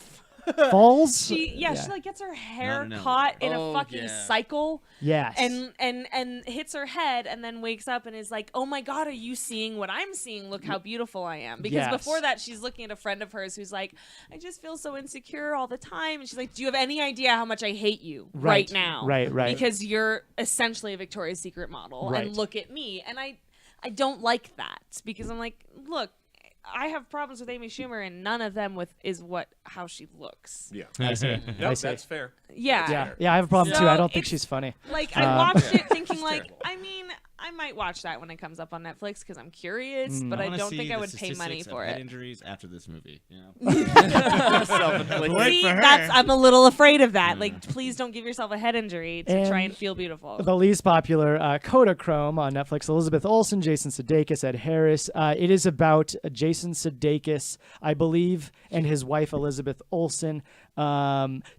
falls. she like gets her hair No. caught in a Oh, fucking yeah. cycle Yes. and hits her head and then wakes up and is like, oh my god, are you seeing what I'm seeing? Look how beautiful I am. Because Yes. before that she's looking at a friend of hers who's like, I just feel so insecure all the time, and she's like, do you have any idea how much I hate you right now? Right. Because you're essentially a Victoria's Secret model, Right. and look at me. And I don't like that because I'm like, look, I have problems with Amy Schumer, and none of them is how she looks. Yeah. I see. No, I see. that's fair. Yeah. Yeah, I have a problem So too. I don't think it's- she's funny. Like I watched it thinking like, I mean, I might watch that when it comes up on Netflix because I'm curious, but I wanna don't see think I the would pay money statistics of for head it. Injuries after this movie. You know? Self-inflicted. See, for her. I'm a little afraid of that. Like, please don't give yourself a head injury to try And and feel beautiful. The least popular, Kodachrome on Netflix. Elizabeth Olsen, Jason Sudeikis, Ed Harris. It is about Jason Sudeikis, I believe, and his wife Elizabeth Olsen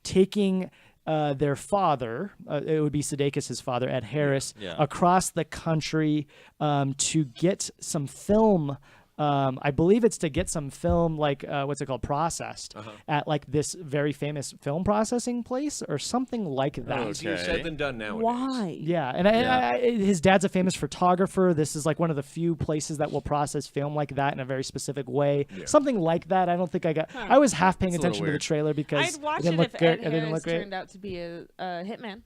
taking their father, it would be Sudeikis' father, Ed Harris, Yeah. across the country to get some film I believe it's to get some film, like what's it called, processed at like this very famous film processing place or something like that. Easier said than done nowadays. Why? Yeah, and his dad's a famous photographer. This is like one of the few places that will process film like that in a very specific way. Yeah. Something like that. I don't think I got. I was half paying That's a little attention to the weird. trailer because I'd watch it didn't it look if good. Ed It didn't look Harris great. turned out to be a hitman.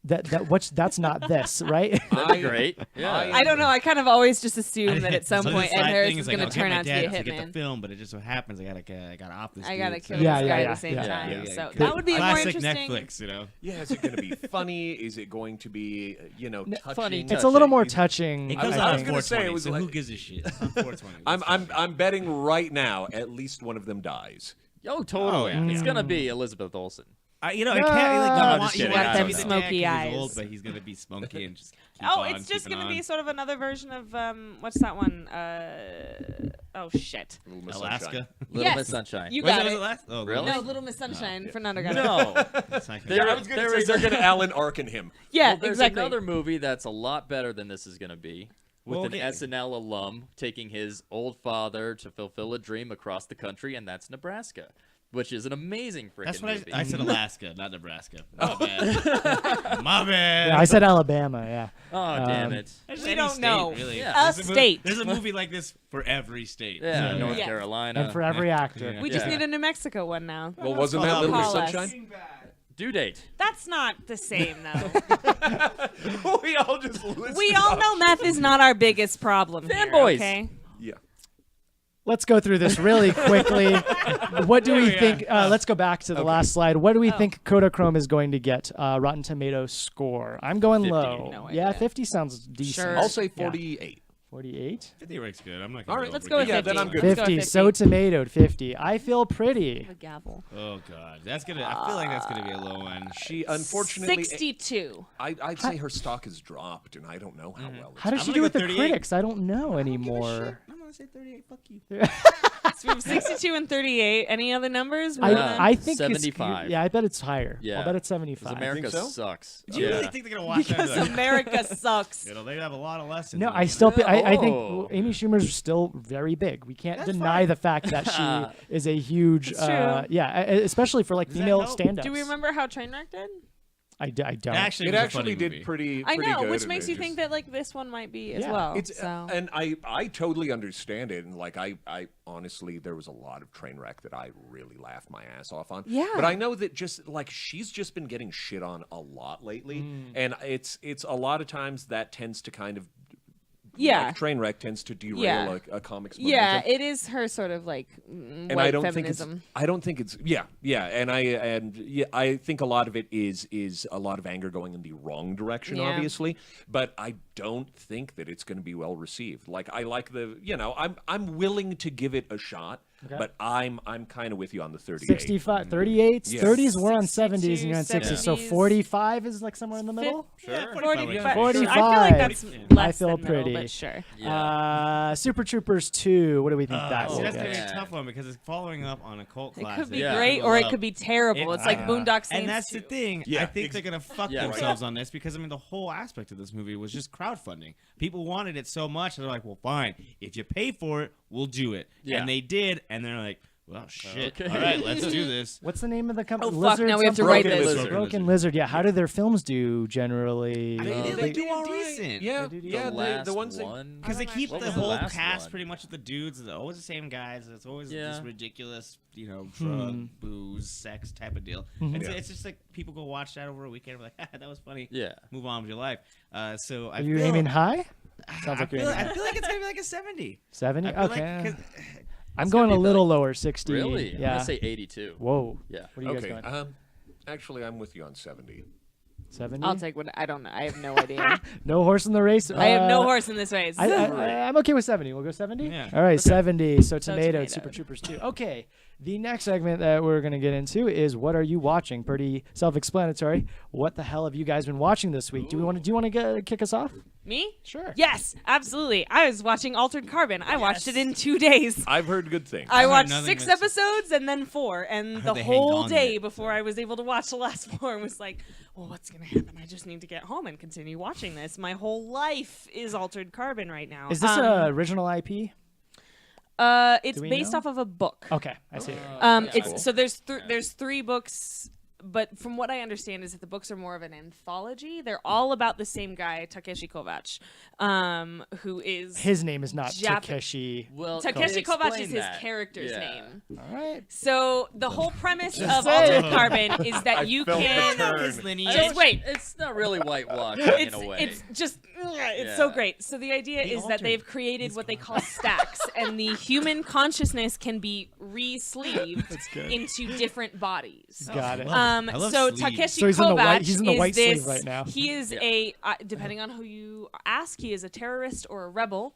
That's not this, right? That'd be great. Yeah. I don't know. I kind of always just assume that at some So the point Ed side Harris thing is like, going I'll to get turn my out to be dad a to get the hitman. film, but it just so happens I gotta off this. I gotta dude, kill so- Yeah, this guy yeah, at the same yeah. time. Yeah, yeah. So Good. that would be more Classic interesting. Netflix, you know. Yeah, is it going to be funny? Is it going to be, touching? funny, It's a little more Is- touching. It I goes was out on gonna 420, say, it was so who like- gives a shit? It's on 420. I'm betting right now at least one of them dies. Oh, totally. Oh, yeah. It's gonna be Elizabeth Olsen. I can't. Like, No, you I'm want, just you kidding. want I him don't to be know. the dad 'cause Smoky he's eyes. old, but he's gonna be spunky and just. Keep Oh, on it's just keeping going to on. be sort of another version of what's that one? Oh shit. Little Miss Alaska. Sunshine. Little Yes. Miss Sunshine. You Was got was it. last? Oh, Really? No, Little Miss Sunshine. Fernando got it. No. It's not There- gonna- I was going there to say is they're a- going to Alan Arkin him. Yeah, Well, there's exactly. another movie that's a lot better than this is going to be, with Well, an okay. SNL alum taking his old father to fulfill a dream across the country, and that's Nebraska, which is an amazing freaking That's what movie. I said. Alaska, not Nebraska. My bad. My bad. Yeah, I said Alabama. Yeah. Oh, damn it. There's We any don't state, know. Really. Yeah. A There's state. There's a movie like this for every state. Yeah, So, North Yeah. Carolina. And for every actor. Yeah. We just Yeah. need a New Mexico one now. Well, wasn't called that Little Miss Call us. Sunshine? Due date. That's not the same, though. We all just listened We all know meth is not our biggest problem here, Fanboys. okay? Yeah. Let's go through this really quickly. What do we Yeah. think? Let's go back to the last slide. What do we Oh. think Kodachrome is going to get? Rotten Tomatoes score. I'm going 50. low. No Yeah, idea. 50 sounds decent. Sure. I'll say Yeah. 48. 48? 50 works good. I'm not. All right, Let's go with Yeah, 50. then I'm good. Let's go 50. with So tomatoed. 50. I feel pretty. The gavel. Oh god, that's gonna. I feel like that's gonna be a low one. She unfortunately, 62. I'd say her stock has dropped, and I don't know how well. How does I'm she gonna do go with the 38. critics? I don't know anymore. I'm gonna say 38. Fuck you. So we have 62 and 38. Any other numbers? I think 75. It's, yeah, I bet it's higher. Yeah. I'll bet it's Because 75. America so? sucks. Do you yeah. really think they're gonna watch that? and be because like, America sucks. you know, they have a lot of lessons. No, in I it. still. I think Oh. Amy Schumer's still very big. We can't That's deny fine. the fact that she is a huge. It's true. Yeah, especially for like Does that female help? stand-ups. Do we remember how Trainwreck did? I don't. It actually, It was a actually funny did movie. pretty. I know, good, which and makes it you think that like this one might be as Yeah. well. It's so. and I totally understand it, and like I honestly there was a lot of Trainwreck that I really laughed my ass off on. Yeah. But I know that just like she's just been getting shit on a lot lately, and it's a lot of times that tends to kind of Yeah. like Trainwreck tends to derail Yeah. a comic's Yeah, momentum. it is her sort of like And white I don't feminism. think it's. I don't think it's. Yeah, and I think a lot of it is a lot of anger going in the wrong direction, Yeah. obviously. But I don't think that it's going to be well received. Like I like the, I'm willing to give it a shot, but I'm kind of with you on the 38. 65, 38s, Yeah. 30s. We're on 70s, and you're on 60s. So 70s. 45 is like somewhere in the middle. Yeah, 45. 45. I feel like that's I less feel than middle, pretty. but sure. Super Troopers 2. What do we think that See, will that's get? gonna be a tough one because it's following up on a cult It classic. could be Yeah. great People or it love. could be terrible. It's like Boondock Saints. And that's 2. the thing. Yeah, I think they're gonna fuck Yeah, right. themselves on this because I mean the whole aspect of this movie was just crowdfunding. People wanted it so much, they're like, "Well, fine. If you pay for it, we'll do it." Yeah. And they did, and they're like, "Well, shit. Okay. All right, let's do this." What's the name of the company? Oh, fuck, now we have to something? write Broken this. Lizard. Broken Lizard. Yeah. How do their films do generally? They do all decent. Yeah, The yeah. last The ones that. one. Because they keep What the was the whole last cast one? pretty much with the dudes. They're always the same guys. It's always Yeah. this ridiculous, drug, booze, sex type of deal. It's just like people go watch that over a weekend. And we're like, that was funny. Yeah. Move on with your life. So I Are you feel, aiming high? I Sounds like you're feel, aiming I feel like it's gonna be like a 70. 70? I feel Okay. like, I'm it's going gonna a be little like- lower, 60. Really? I'm Yeah. gonna say 82. Whoa. Yeah. What are you Okay. guys going? Actually, I'm with you on 70. 70? I'll take what I don't know. I have no idea. No horse in the race? I have no horse in this race. I'm okay with 70. We'll go 70? Yeah. All right, 70. So tomatoed, tomatoed. Super Troopers 2. Okay. The next segment that we're going to get into is what are you watching? Pretty self-explanatory. What the hell have you guys been watching this week? Do you want to kick us off? Me? Sure. Yes, absolutely. I was watching Altered Carbon. I watched it in 2 days. I've heard good things. I heard watched nothing 6 but- episodes and then 4, and the they hanged whole on day it. before I was able to watch the last 4 was like, well, what's gonna happen? I just need to get home and continue watching this. My whole life is Altered Carbon right now. Is this a original IP? It's we based know? off of a book. Okay, I see. It's cool. so there's 3 books, but from what I understand is that the books are more of an anthology. They're all about the same guy, Takeshi Kovacs, who is His name is not Jap- Takeshi. Well, Takeshi Kovacs explain is his that. character's Yeah. name. All right. So the whole premise of saying. Altered Carbon is that you felt the can turn. His lineage. just wait. It's not really whitewashed in a way. It's just it's so Yeah. great. So the idea is that altered they've created what they call stacks, and the human consciousness can be re-sleeved good. into different bodies. Got it. I love So sleeves. Takeshi So he's in the white- Kovacs he's in the is white sleeve this, right now. He is depending on who you ask, he is a terrorist or a rebel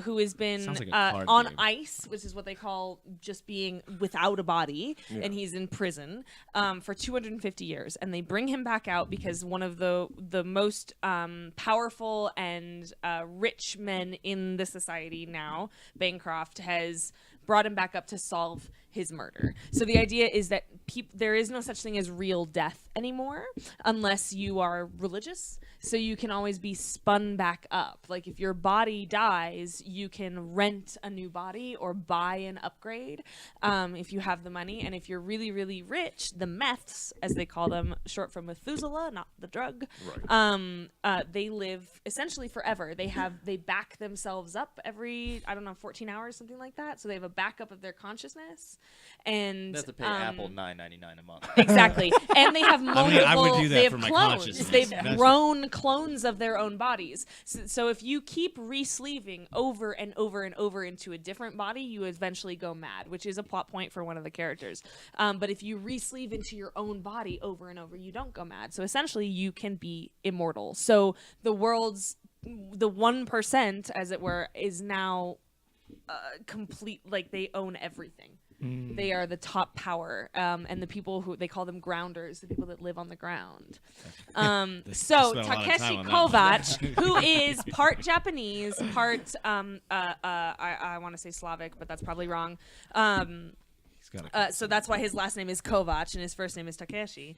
who has been Sounds like a card on game. ice, which is what they call just being without a body, and he's in prison for 250 years. And they bring him back out because one of the most powerful and rich men in the society now, Bancroft, has brought him back up to solve his murder. So the idea is that there is no such thing as real death anymore unless you are religious. So you can always be spun back up. Like if your body dies, you can rent a new body or buy an upgrade if you have the money. And if you're really, really rich, the meths, as they call them, short for Methuselah, not the drug, they live essentially forever. They back themselves up every, 14 hours, something like that. So they have a backup of their consciousness. And They have to pay Apple $9.99 a month. Exactly. And they have multiple, I would do that they have for my clones. consciousness. They've That's- grown clones of their own bodies. So if you keep re-sleeving over and over and over into a different body, you eventually go mad, which is a plot point for one of the characters. But if you re-sleeve into your own body over and over, you don't go mad. So essentially you can be immortal. So the 1%, as it were, is now complete, like they own everything. They are the top power, and the people who they call them grounders, the people that live on the ground. So spent a lot of Takeshi time on that Kovacs, who is part Japanese, part I want to say Slavic, but that's probably wrong. So that's why his last name is Kovacs and his first name is Takeshi.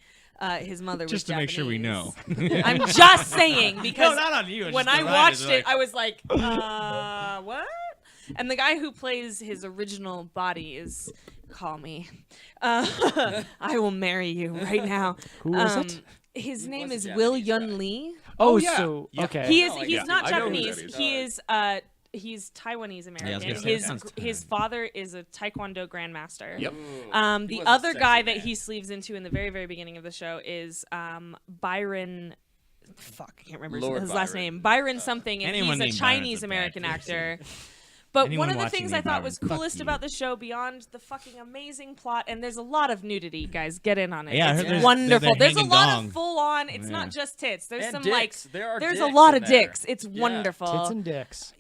His mother was Just to make sure we know. I'm just saying because No, not on you. it's when just I the watched writers are it, I was like, what? And the guy who plays his original body is, call me. I will marry you right now. Who is it? His name is Japanese Will guy. Yun Lee. Oh, yeah. so okay. He's yeah. not I know who Japanese. that is. He's Taiwanese I was American. gonna say, that sounds His father is a Taekwondo grandmaster. Yep. The was a other sexy guy man. that he sleeves into in the very, very beginning of the show is Byron. Fuck, I can't remember Lord his last Byron. name. Byron something, and anyone he's a named Byron's Chinese a bad American person. actor. But Anyone one of the watching things me, I thought Byron, was fuck coolest you. about the show, beyond the fucking amazing plot, and there's a lot of nudity, guys. Get in on it. Yeah, I it's heard there's- wonderful. there's a There's a lot hanging of full on. It's Yeah. not just tits. There's And some dicks. like There are there's a dicks lot in of there. dicks. It's wonderful. Tits and dicks.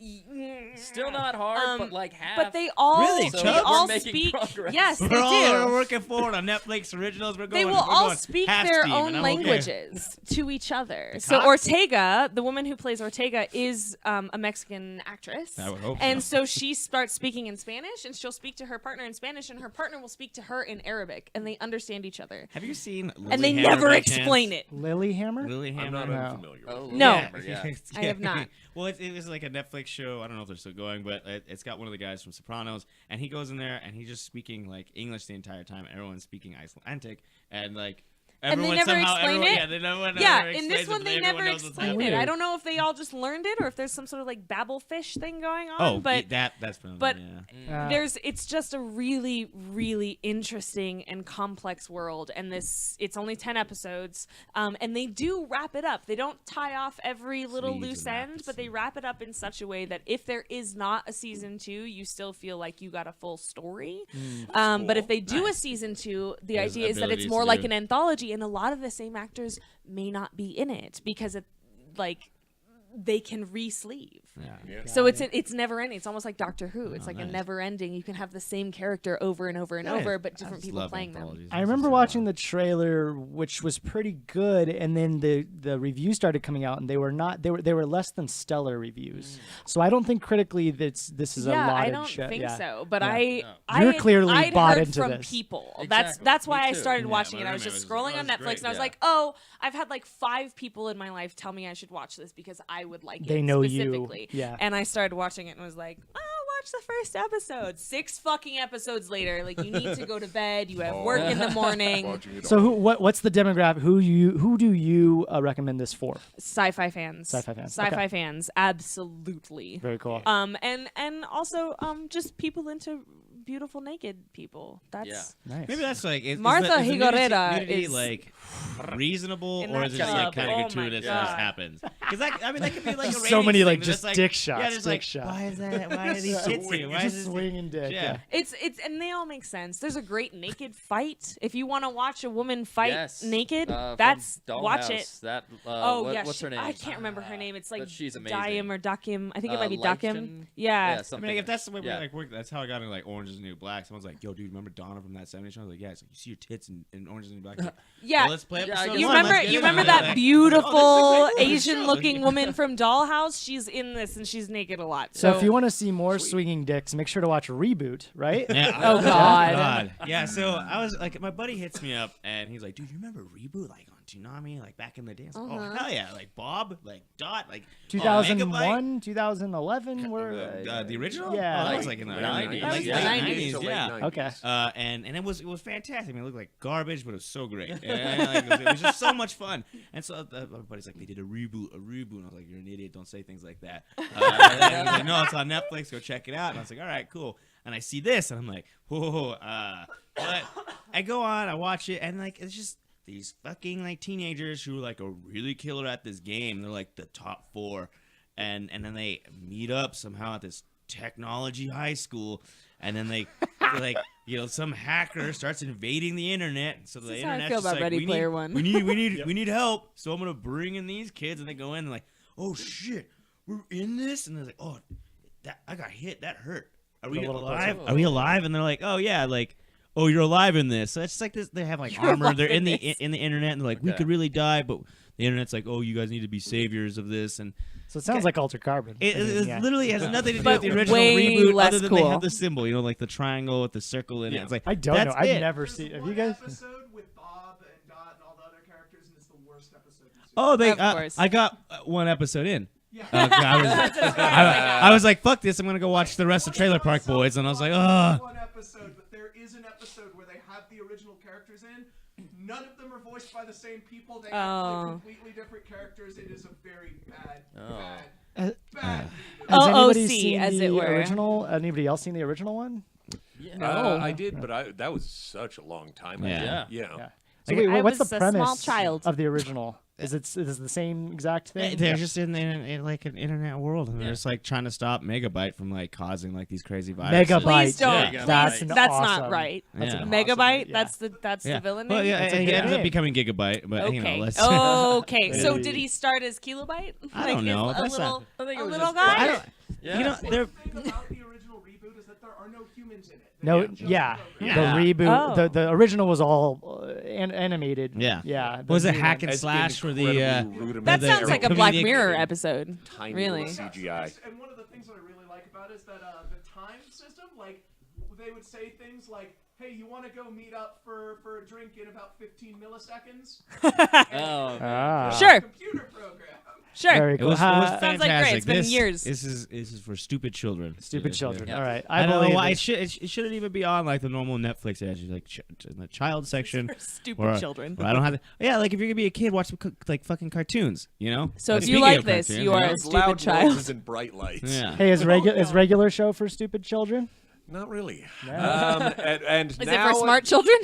Still not hard, but like half. But they all Really, they Chubbs? all We're making speak. progress. Yes, they We're all do. working forward on Netflix originals. We're going. They will we're all going speak half their steam, own and I'm okay. languages to each other. So cops? Ortega, the woman who plays Ortega, is a Mexican actress. I would hope and so. so she starts speaking in Spanish, and she'll speak to her partner in Spanish, and her partner will speak to her in Arabic, and they understand each other. Have you seen? And they Lilyhammer never by explain chance? it. Lilyhammer? Lilyhammer. I'm not No. unfamiliar. Oh, No. yeah. I have not. Well, it was like a Netflix show. I don't know if they're still going, but it's got one of the guys from Sopranos, and he goes in there and he's just speaking like English the entire time. Everyone's speaking Icelandic, and like And they everyone never somehow, explain everyone, it? yeah, they never, Yeah, never in this explains it, one but they everyone never knows what's explained happening. it. I don't know if they all just learned it or if there's some sort of like Babelfish thing going on. Oh, but that's probably, but yeah. it's just a really, really interesting and complex world, and it's only 10 episodes, and they do wrap it up. They don't tie off every little Sleeves loose and end, but they wrap it up in such a way that if there is not a season 2, you still feel like you got a full story. But if they do a season 2, the There's idea is that it's abilities more to like do. an anthology, and a lot of the same actors may not be in it because they can re-sleeve. Yeah. So it's never ending. It's almost like Doctor Who. It's like a nice. never ending. You can have the same character over and over and Yeah, over, but I different just people love playing them. anthologies. I remember watching the trailer, which was pretty good, and then the reviews started coming out, and they were less than stellar reviews. So I don't think critically this is a Yeah, lauded I don't show. think Yeah. so. But Yeah. I You're clearly I'd bought heard into from this. people. Exactly. That's why Me I too. started Yeah, watching my it. I was roommate just was- scrolling that on was Netflix, great, and I was yeah. like, oh, I've had like 5 people in my life tell me I should watch this because I would like it. They know you. specifically. Yeah. And I started watching it and was like, I'll watch the first episode. 6 fucking episodes later, like you need to go to bed. You have work in the morning. So what's the demographic? Who do you recommend this for? Sci-fi fans. Sci-fi fans. Sci-fi Okay. fans. Absolutely. Very cool. And also just people into beautiful naked people. That's Nice. Maybe that's like Martha is the Higoreta nudity is like reasonable, in or that is it just like club. kind of Oh gratuitous my and just God. happens? Because that could be like a So ratings many, thing, like, but just it's dick shots, Yeah, just dick like shots. why is that? Why are these tits here? Why is Just this? swinging dick. Yeah. It's and they all make sense. There's a great naked fight. If you want to watch a woman fight Yes. naked, From that's watch Dollhouse. it. That what's her name? I can't remember her name. It's like but she's amazing. Daim or Dakim. I think it might be Leifchen? Dakim. Yeah. I something mean, like, if that's the way yeah. we like work, that's how I got into like Orange Is the New Black. Someone's like, "Yo, dude, remember Donna from that '70s show?" I was like, "Yeah." It's like, "You see your tits in Orange Is the New Black." Like, Yeah. well, let's play Yeah, I episode guess You one. remember Let's get you into remember it. that Like, beautiful oh, this is a Asian show. looking woman from Dollhouse? She's in this and she's naked a lot. So if you want to see more swinging dicks, make sure to watch Reboot, right? Yeah. Oh, God. Yeah. So I was like, my buddy hits me up and he's like, "Dude, you remember Reboot? Like on Toonami, like back in the day?" I was like, "Oh hell yeah!" Like Bob, like Dot, like 2001, 2011, where the original? Yeah. Oh, that was like in the 90s. That was Like, the late 90s. 90s, yeah. Okay. And it was fantastic. I mean, it looked like garbage, but it was so great. And, like, it was just so much fun. And so everybody's like, they did a reboot. And I was like, you're an idiot. Don't say things like that. And he was like, no, it's on Netflix. Go check it out. And I was like, all right, cool. And I see this, and I'm like, whoa. But I go on, I watch it, and like it's just these fucking like teenagers who are like are really killer at this game. They're like the top 4, and then they meet up somehow at this technology high school, and then they like some hacker starts invading the internet. So the This is how I internet's feel just about like, Ready we Player need, One. we need help. So I'm gonna bring in these kids, and they go in and like, oh shit, we're in this, and they're like, oh, that I got hit, that hurt. Are we alive? Are we alive? And they're like, oh yeah, like, oh, you're alive in this. So it's just like this. They have like armor. They're in the internet, and they're like, we could really die, but the internet's like, oh, you guys need to be saviors of this. And So it sounds like Altered Carbon. it literally has nothing to do But with the original way reboot, less other than they cool. have the symbol, like the triangle with the circle in it. It's like, I don't know. that's I've it. never There's seen. Have one you guys? episode with Bob and Dot and all the other characters, and it's the worst episode you've seen. Oh, Of course. I got one episode in. Yeah. I was like, fuck this. I'm gonna go watch the rest of Trailer Park Boys, and I was like, oh. One episode, but there is an episode where they have the original characters in. None of them are voiced by the same people. They have completely different characters. It is a very bad. Has OOC, anybody seen as the it were. original? Anybody else seen the original one? I did, but that was such a long time ago. Yeah. Yeah. So Like, wait, I what's the was a premise small child. of the original? Is it the same exact thing? They're just in like an internet world, and they're just like trying to stop Megabyte from like causing like these crazy viruses. Megabyte. Please don't. Yeah. Please, That's that's awesome. not right. That's an Megabyte. awesome- That's the villain Well, name. yeah, That's a and he good ends up name. becoming Gigabyte, but Okay. let's. Okay. So Hey. did he start as Kilobyte? I don't know. A That's little, not- I think it a was little just guy. I don't. Yeah. You know, The they're. thing about the original reboot is that there are no humans in it. They No, are just yeah. programs. The reboot, Oh. the original was all animated. Yeah. Yeah. Was the it new hack one- and As slash for the? incredibly That rudimentary sounds like a Black comedic- Mirror episode. tiny Really? little CGI. And one of the things that I really like about it is that the time system, like, they would say things like, hey, you want to go meet up for a drink in about 15 milliseconds? Oh, Ah. Sure. Computer program. Sure. Very It cool. was Sounds like great. fantastic. It's been this, years. This is for stupid children. Stupid children. Yeah. All right. I don't know believe why this. it shouldn't even be on like the normal Netflix edge, like in the child section. Stupid where- children. where I don't have to. Yeah, like if you're gonna be a kid, watch some like fucking cartoons, you know. So Like, if you speaking like of this, cartoons, you are know? a Those stupid loud child. noises and bright lights. Yeah. Hey, is regular show for stupid children? Not really. No. And Is it now for smart children?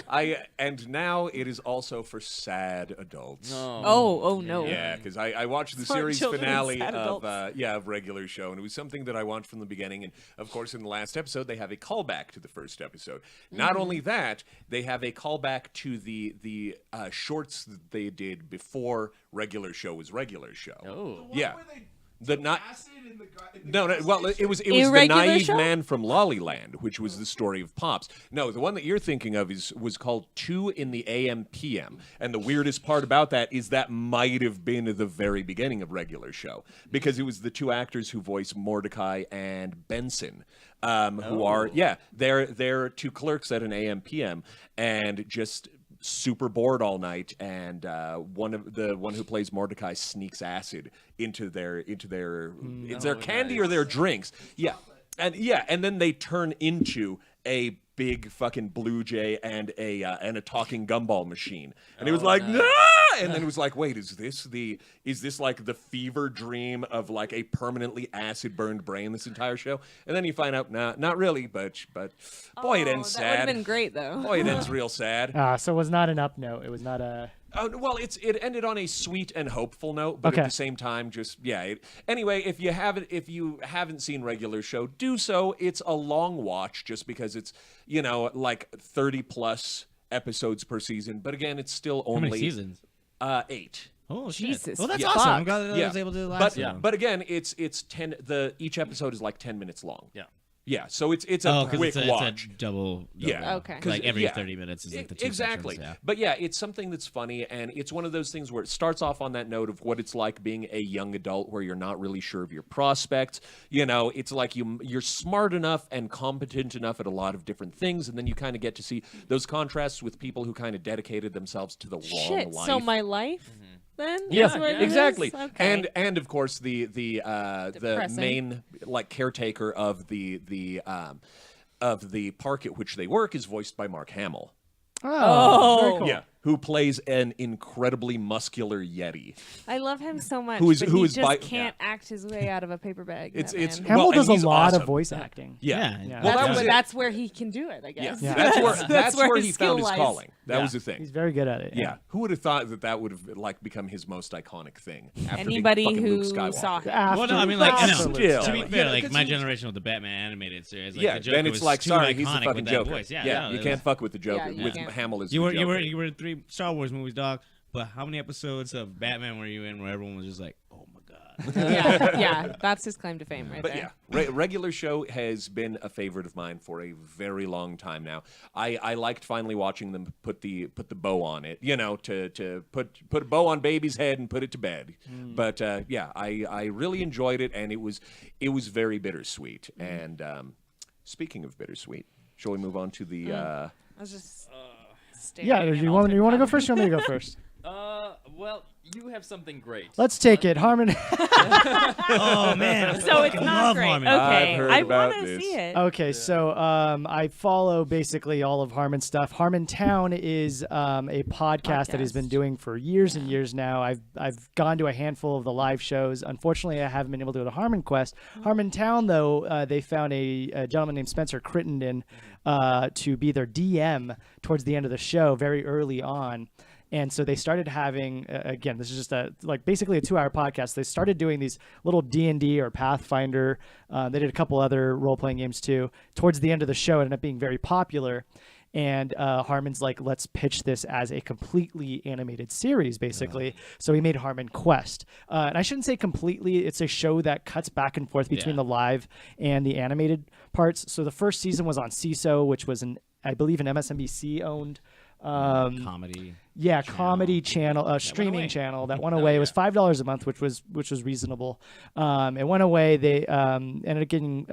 And now it is also for sad adults. no. Oh no. Yeah, because I watched the Smart series children and finale sad of adults. of regular show, and it was something that I watched from the beginning. And of course, in the last episode, they have a callback to the first episode. Not only that, they have a callback to the shorts that they did before regular show was regular show. Oh. Yeah. Where they The not. acid in the No, gas well, station? it was the Irregular naive show? man from Lollyland, which was the story of Pops. No, the one that you're thinking of was called 2 in the AM PM, and the weirdest part about that is that might have been at the very beginning of regular show because it was the two actors who voice Mordecai and Benson, who are they're two clerks at an AM PM and just super bored all night, and one who plays Mordecai sneaks acid into their candy or their drinks. Yeah. and then they turn into a big fucking blue jay and a talking gumball machine, and it was like no. And then it was like, wait, is this like the fever dream of like a permanently acid burned brain? This entire show, and then you find out, nah, not really, but boy, it ends sad. That would have been great though. Boy, it ends real sad. So it was not an up note. It was not a. Well, it ended on a sweet and hopeful note, but at the same time, anyway, if you haven't seen regular show, do so. It's a long watch, just because it's like 30+ episodes per season. But again, it's still only how many seasons? 8. Oh, Jesus! Well, that's awesome. I'm glad that I was able to last. But again, it's 10. Each episode is like 10 minutes long. Yeah. Yeah, so it's a quick watch. It's a double. Yeah, okay. Like every 30 minutes is like the 2 exactly. sections, yeah. But yeah, it's something that's funny, and it's one of those things where it starts off on that note of what it's like being a young adult, where you're not really sure of your prospects. It's like you're smart enough and competent enough at a lot of different things, and then you kind of get to see those contrasts with people who kind of dedicated themselves to the long life. So my life. Then? Yeah, That's what it exactly. is? Okay. And of course the main like caretaker of the park at which they work is voiced by Mark Hamill. Oh, very cool. Yeah, who plays an incredibly muscular Yeti. I love him so much. Who is but he just by- can't act his way out of a paper bag. It's Hamill well, does and a he's lot awesome. of voice acting. Yeah. Yeah. Well, that's where he can do it, I guess. Yeah. Yeah. That's where his he skill found his lies. calling. That was the thing. He's very good at it. Yeah. Who would have thought that would have like become his most iconic thing? After being Anybody fucking who Luke Skywalker. saw him. Well, no, I mean, like, Still. to be fair, Yeah, like 'cause my he- generation with the Batman animated series, like, Yeah, the Joker then it's was like, too sorry, he's the iconic fucking with that Joker. voice. Yeah, you it can't was- fuck with the Joker. you With can't. Hamill as You the were Joker. you were in 3 Star Wars movies, dog. But how many episodes of Batman were you in where everyone was just like, oh my god? yeah, that's his claim to fame right But there. yeah, regular show has been a favorite of mine for a very long time now. I liked finally watching them put the bow on it, to put a bow on baby's head and put it to bed. But I really enjoyed it, and it was very bittersweet. And speaking of bittersweet, shall we move on to the? I was just staring. Yeah. at You all want the to go comments. first? Or you want me to go first? Well, you have something great. Let's take it, Harmon. Oh man, So it's not great. Harmon. Okay, I've heard I about want to this. see it. Okay, so I follow basically all of Harmon's stuff. Harmon Town is a podcast that he's been doing for years and years now. I've gone to a handful of the live shows. Unfortunately, I haven't been able to go to Harmon Quest. Harmon Town, though, they found a gentleman named Spencer Crittenden to be their DM towards the end of the show, very early on. And so they started having, again, this is just basically a 2-hour podcast. They started doing these little D&D or Pathfinder. They did a couple other role-playing games too. Towards the end of the show, it ended up being very popular. And Harmon's like, let's pitch this as a completely animated series, basically. So he made Harmon Quest. And I shouldn't say completely. It's a show that cuts back and forth between the live and the animated parts. So the first season was on CISO, which was, I believe, an MSNBC-owned comedy. Yeah, comedy channel, streaming channel that went away. It was $5 a month, which was reasonable. It went away. They ended up getting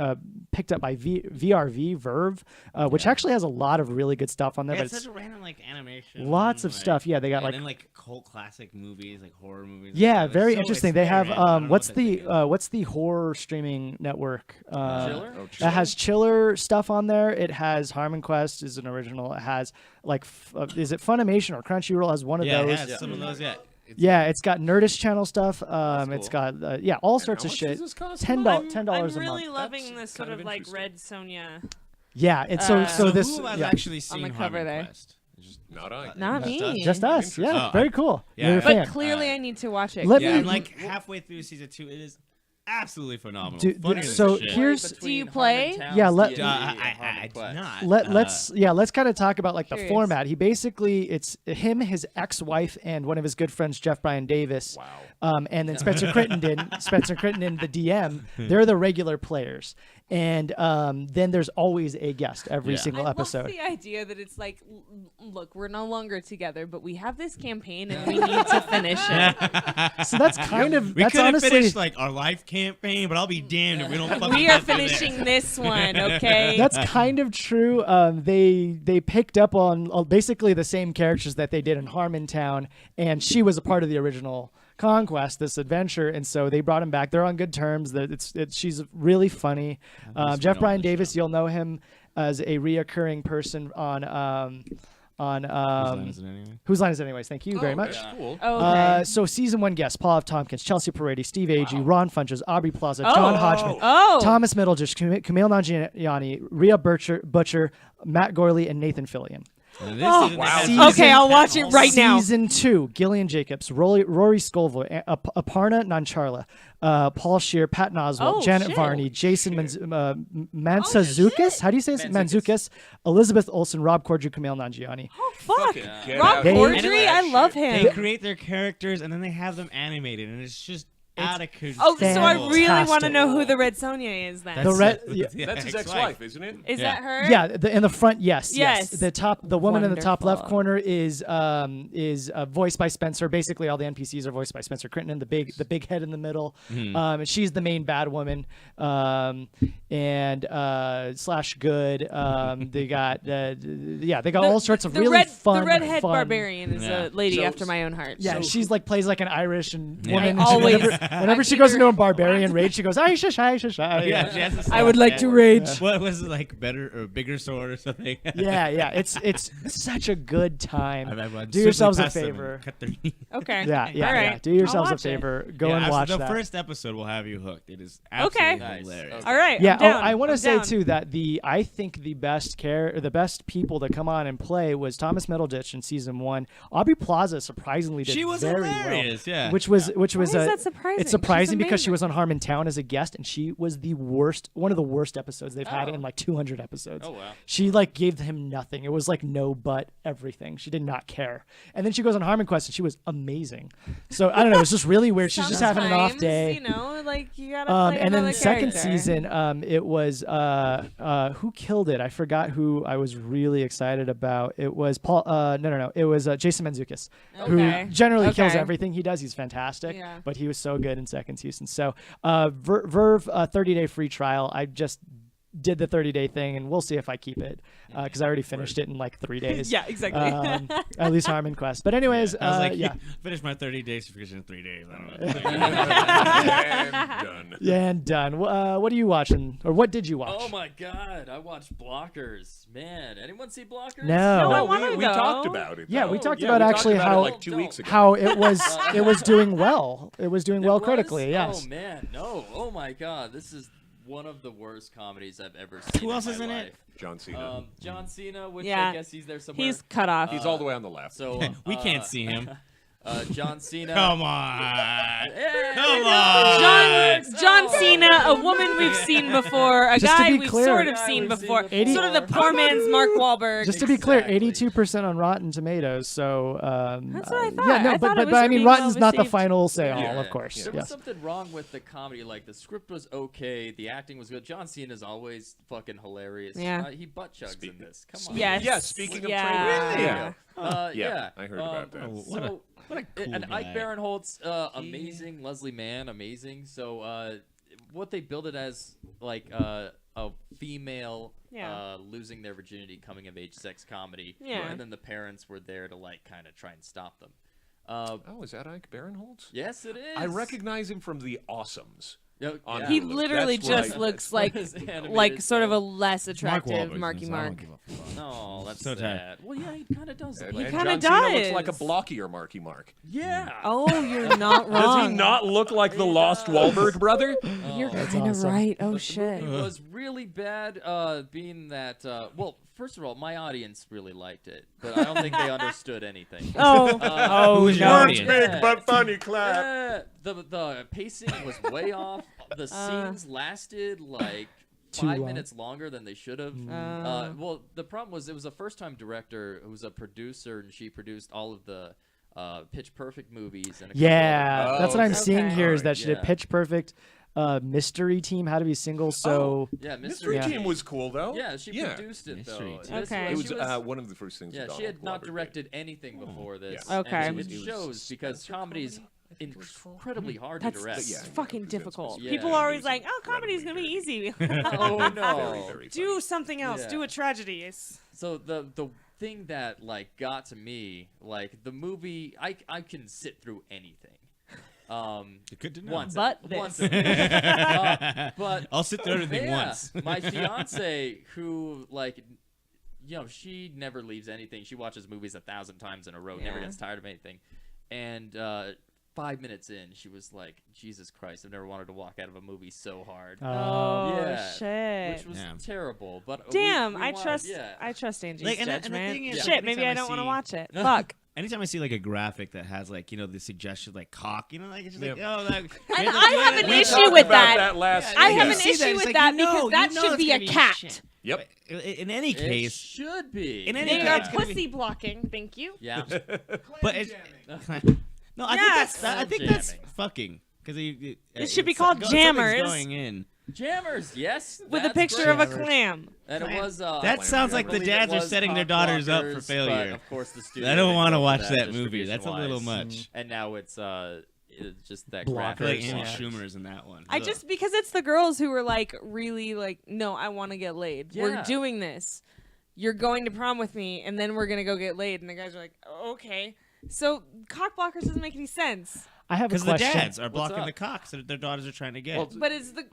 picked up by Verve, which actually has a lot of really good stuff on there. Yeah, but it's it's such a random animation. lots of stuff. Yeah, they got and then cult classic movies, like horror movies. Yeah, It's very so- interesting. it's They very have random. I don't know what's what they do. what's the horror streaming network? Chiller? That has Chiller stuff on there. It has Harmon Quest is an original. It has is it Funimation or Crunchyroll has one of Yeah, those. it has some of those. Yeah. Yeah, it's got Nerdist channel stuff. It's got all sorts of much shit. does this cost? $10 I'm a month. really loving That's this sort kind of of like interesting. Red Sonja. Yeah, it's so this who has yeah. actually seen the cover Harmon there. Quest? Just Not I. Not me. just us. Yeah, Oh, very cool. yeah. You're a But fan. clearly, I need to watch it. Let Yeah, me- and like halfway through season 2, it is absolutely phenomenal. Dude, Funny as so shit. here's- Do you play? Yeah, let- I do not. let's kind of talk about like the Curious. format. He basically it's him, his ex-wife, and one of his good friends, Jeff Brian Davis. Wow. And then Spencer Crittenden, the DM. They're the regular players, and then there's always a guest every single I episode. love the idea that it's like, look, we're no longer together, but we have this campaign and we need to finish it. So that's kind of We that's could have honestly finished like our life campaign, but I'll be damned if we don't fucking We are get through this. finishing this one, okay? that's kind of true. They picked up on basically the same characters that they did in Harmontown, and she was a part of the original conquest, this adventure, and so they brought him back. They're on good terms. She's really funny. Jeff Brian Davis, you'll know him as a reoccurring person on Whose Line Is It Anyways? Thank you very much. Cool. Okay. So season 1 guests: Paul F. Tompkins, Chelsea Peretti, Steve Agee, Ron Funches, Aubrey Plaza, John Hodgman, Thomas Middleditch, Kumail Nanjiani, Rhea Butcher, Matt Gorley, and Nathan Fillion. Okay, I'll watch it right now. Season 2: Gillian Jacobs, Rory Scovel, Aparna Nancharla, Paul Scheer, Pat Oswalt, Janet Varney, Jason Mantzoukas. How do you say this? Mantzoukas, Elizabeth Olsen, Rob Corddry, Kumail Nanjiani. Oh fuck, Get Rob out. Corddry, I love him. They create their characters and then they have them animated, and it's just out of control. Oh, so I really want to fantastic. know who the Red Sonja is then. That's his ex-wife, isn't it? Is that her? Yeah, in the front, yes. Yes. The woman in the top left Wonderful. corner is voiced by Spencer. Basically, all the NPCs are voiced by Spencer Crittenden. The big head in the middle. And she's the main bad woman. And slash good. They got all sorts of really fun. The redhead fun. barbarian is a lady after my own heart. Yeah, she's like plays like an Irish woman. always- Whenever she goes into a barbarian rage, she goes, "Ay, shy." Yeah, she has to I would like to rage. What was it, like, better or bigger sword or something? Yeah. It's such a good time. I've Do yourselves a simply passed them and favor. cut their- Okay. Yeah. All right. Do yourselves I'll a watch it. favor. Go Yeah, and watch the that. first episode will have you hooked. It is Okay. absolutely hilarious. All right. Yeah. I'm down. I want to I'm say down. too that I think the best people to come on and play was Thomas Middleditch in season 1. Aubrey Plaza surprisingly did She was very hilarious, well. yeah. Which was Why is that surprising? It's surprising She's because she amazing. was on Harmontown as a guest, and she was one of the worst episodes they've had in like 200 episodes. Oh, wow. She like gave him nothing. It was like no but everything. She did not care. And then she goes on Harmon Quest, and she was amazing. So I don't know. It's just really weird. She's just having an off Sometimes, day. You know, like you gotta play And then another the second character. season, it was who killed it? I forgot who I was really excited about. It was Paul. No. It was Jason Mantzoukas, Okay. who generally kills Okay. everything he does. He's fantastic, Yeah. but he was so good in second season. So Verve 30-day free trial. I just did the 30-day thing, and we'll see if I keep it because I already finished it in like 3 days. Yeah, exactly. At least Harmon Quest. But anyways, I was like, yeah. finish my 30-day subscription in 3 days. I don't know. And done. Yeah, and done. What are you watching, or what did you watch? Oh my god, I watched Blockers. Man, anyone see Blockers? No. I No, wanna we go. talked about it. Yeah, though. we talked Yeah, about we actually talked about how it like 2 weeks ago. how it was doing well. It was doing It well was? critically. Yes. Oh man, no. Oh my god, this is one of the worst comedies I've ever seen. Who else in is my in it? life. John Cena. John Cena, which Yeah. I guess he's there somewhere. He's cut off. He's all the way on the left. So We can't see him. John Cena. Come on. Hey, Come no, on. John Cena, a woman we've seen before, a Just to guy be we've clear- sort of Guy seen we've seen before, before. sort of the poor man's Mark Wahlberg. Just to be clear, Exactly. 82% on Rotten Tomatoes. So That's what I thought. yeah, no, I but thought it was I mean, being well Rotten's not the received. final say all, Yeah. of course. There was Yes. something wrong with the comedy. Like the script was okay, the acting was good. John Cena's always fucking hilarious. Yeah. He butt chugs in this. Come on. Yes. Yeah, speaking of yeah. trailers. There you Yeah. go. Yeah, I heard about that. Oh, So, what a cool and Ike guy. Barinholtz, amazing. Leslie Mann, amazing. So, what they build it as, like a female Yeah. losing their virginity, coming of age sex comedy. Yeah. And then the parents were there to like kind of try and stop them. Oh, is that Ike Barinholtz? Yes, it is. I recognize him from The Awesomes. Yeah. He Hulu. literally That's what just I- looks that's like what his animated like sort of a show. less Mark attractive Wahlberg's Marky in this. I don't Mark. give a fuck. No, that's So tired. sad. Well, yeah, he kind of does. And, He and kinda John Cena looks like a does. blockier Marky Mark. Yeah. Oh, you're not wrong. Does he not look like the Lost Wahlberg brother? You're That's kind of awesome. right. Oh But shit. The movie was really bad, being that, well, first of all, my audience really liked it, but I don't think they understood anything. Oh, Who's your no. audience? Yeah. but funny clap. Yeah, the pacing was way off. The scenes lasted like Too 5 long. minutes longer than they should have. Well, the problem was it was a first-time director who was a producer, and she produced all of the Pitch Perfect movies. And a couple Yeah, other- that's what I'm okay. seeing here is that she did Yeah. Pitch Perfect, Mystery Team, How to Be Single. So Yeah, Mystery Yeah. Team was cool though. Yeah, she produced it Mystery though. Team. This Okay. It she was one of the first things. Yeah, that she had Donald not Glover did. directed anything before this. Yeah. Okay. And It it was shows because Spencer comedy's Comedy? I think it was called. incredibly hard That's to direct. Yeah, fucking it was difficult. Yeah. People Yeah, are it always was like, "Oh, comedy's gonna be easy." Oh no! Very, very Do funny. something else. Yeah. Do a tragedy. It's- So the thing that like got to me, like the movie, I can sit through anything. Good to know. But once this. but I'll sit through everything yeah, once. my fiance, who she never leaves anything. She watches movies 1,000 times in a row. Never gets tired of anything. And 5 minutes in, she was like, "Jesus Christ, I've never wanted to walk out of a movie so hard." Oh yeah, shit! which was terrible. But damn, we I wanted- trust. Yeah. I trust Angie's Like, and the judgment. thing is, Shit, like, maybe I anytime I don't want to see- watch it. Fuck. Anytime I see like a graphic that has like the suggestion like cock, like it's just like And I have an issue with that. I have an issue with that because that should be a cat. Yep. In any case, should be. In any They case, are it's gonna be- pussy blocking. Thank you. Yeah. But it's, no, I Yes. think that's fucking because It should be called jammers. Going in. Jammers, yes. With a that's picture great. of a clam. And it was. That sounds like the dads are setting their daughters up for failure. But of course, the studio I don't want to watch that movie. That's a little much. And now it's just that I feel like graphic. Amy Schumer's in that one. I just because it's the girls who were like really like, no, I want to get laid. We're Yeah. doing this. You're going to prom with me, and then we're gonna go get laid. And the guys are like, okay. So cock blockers doesn't make any sense. I have a because the question. dads are blocking up? the cocks that their daughters are trying to get. Well, But it's the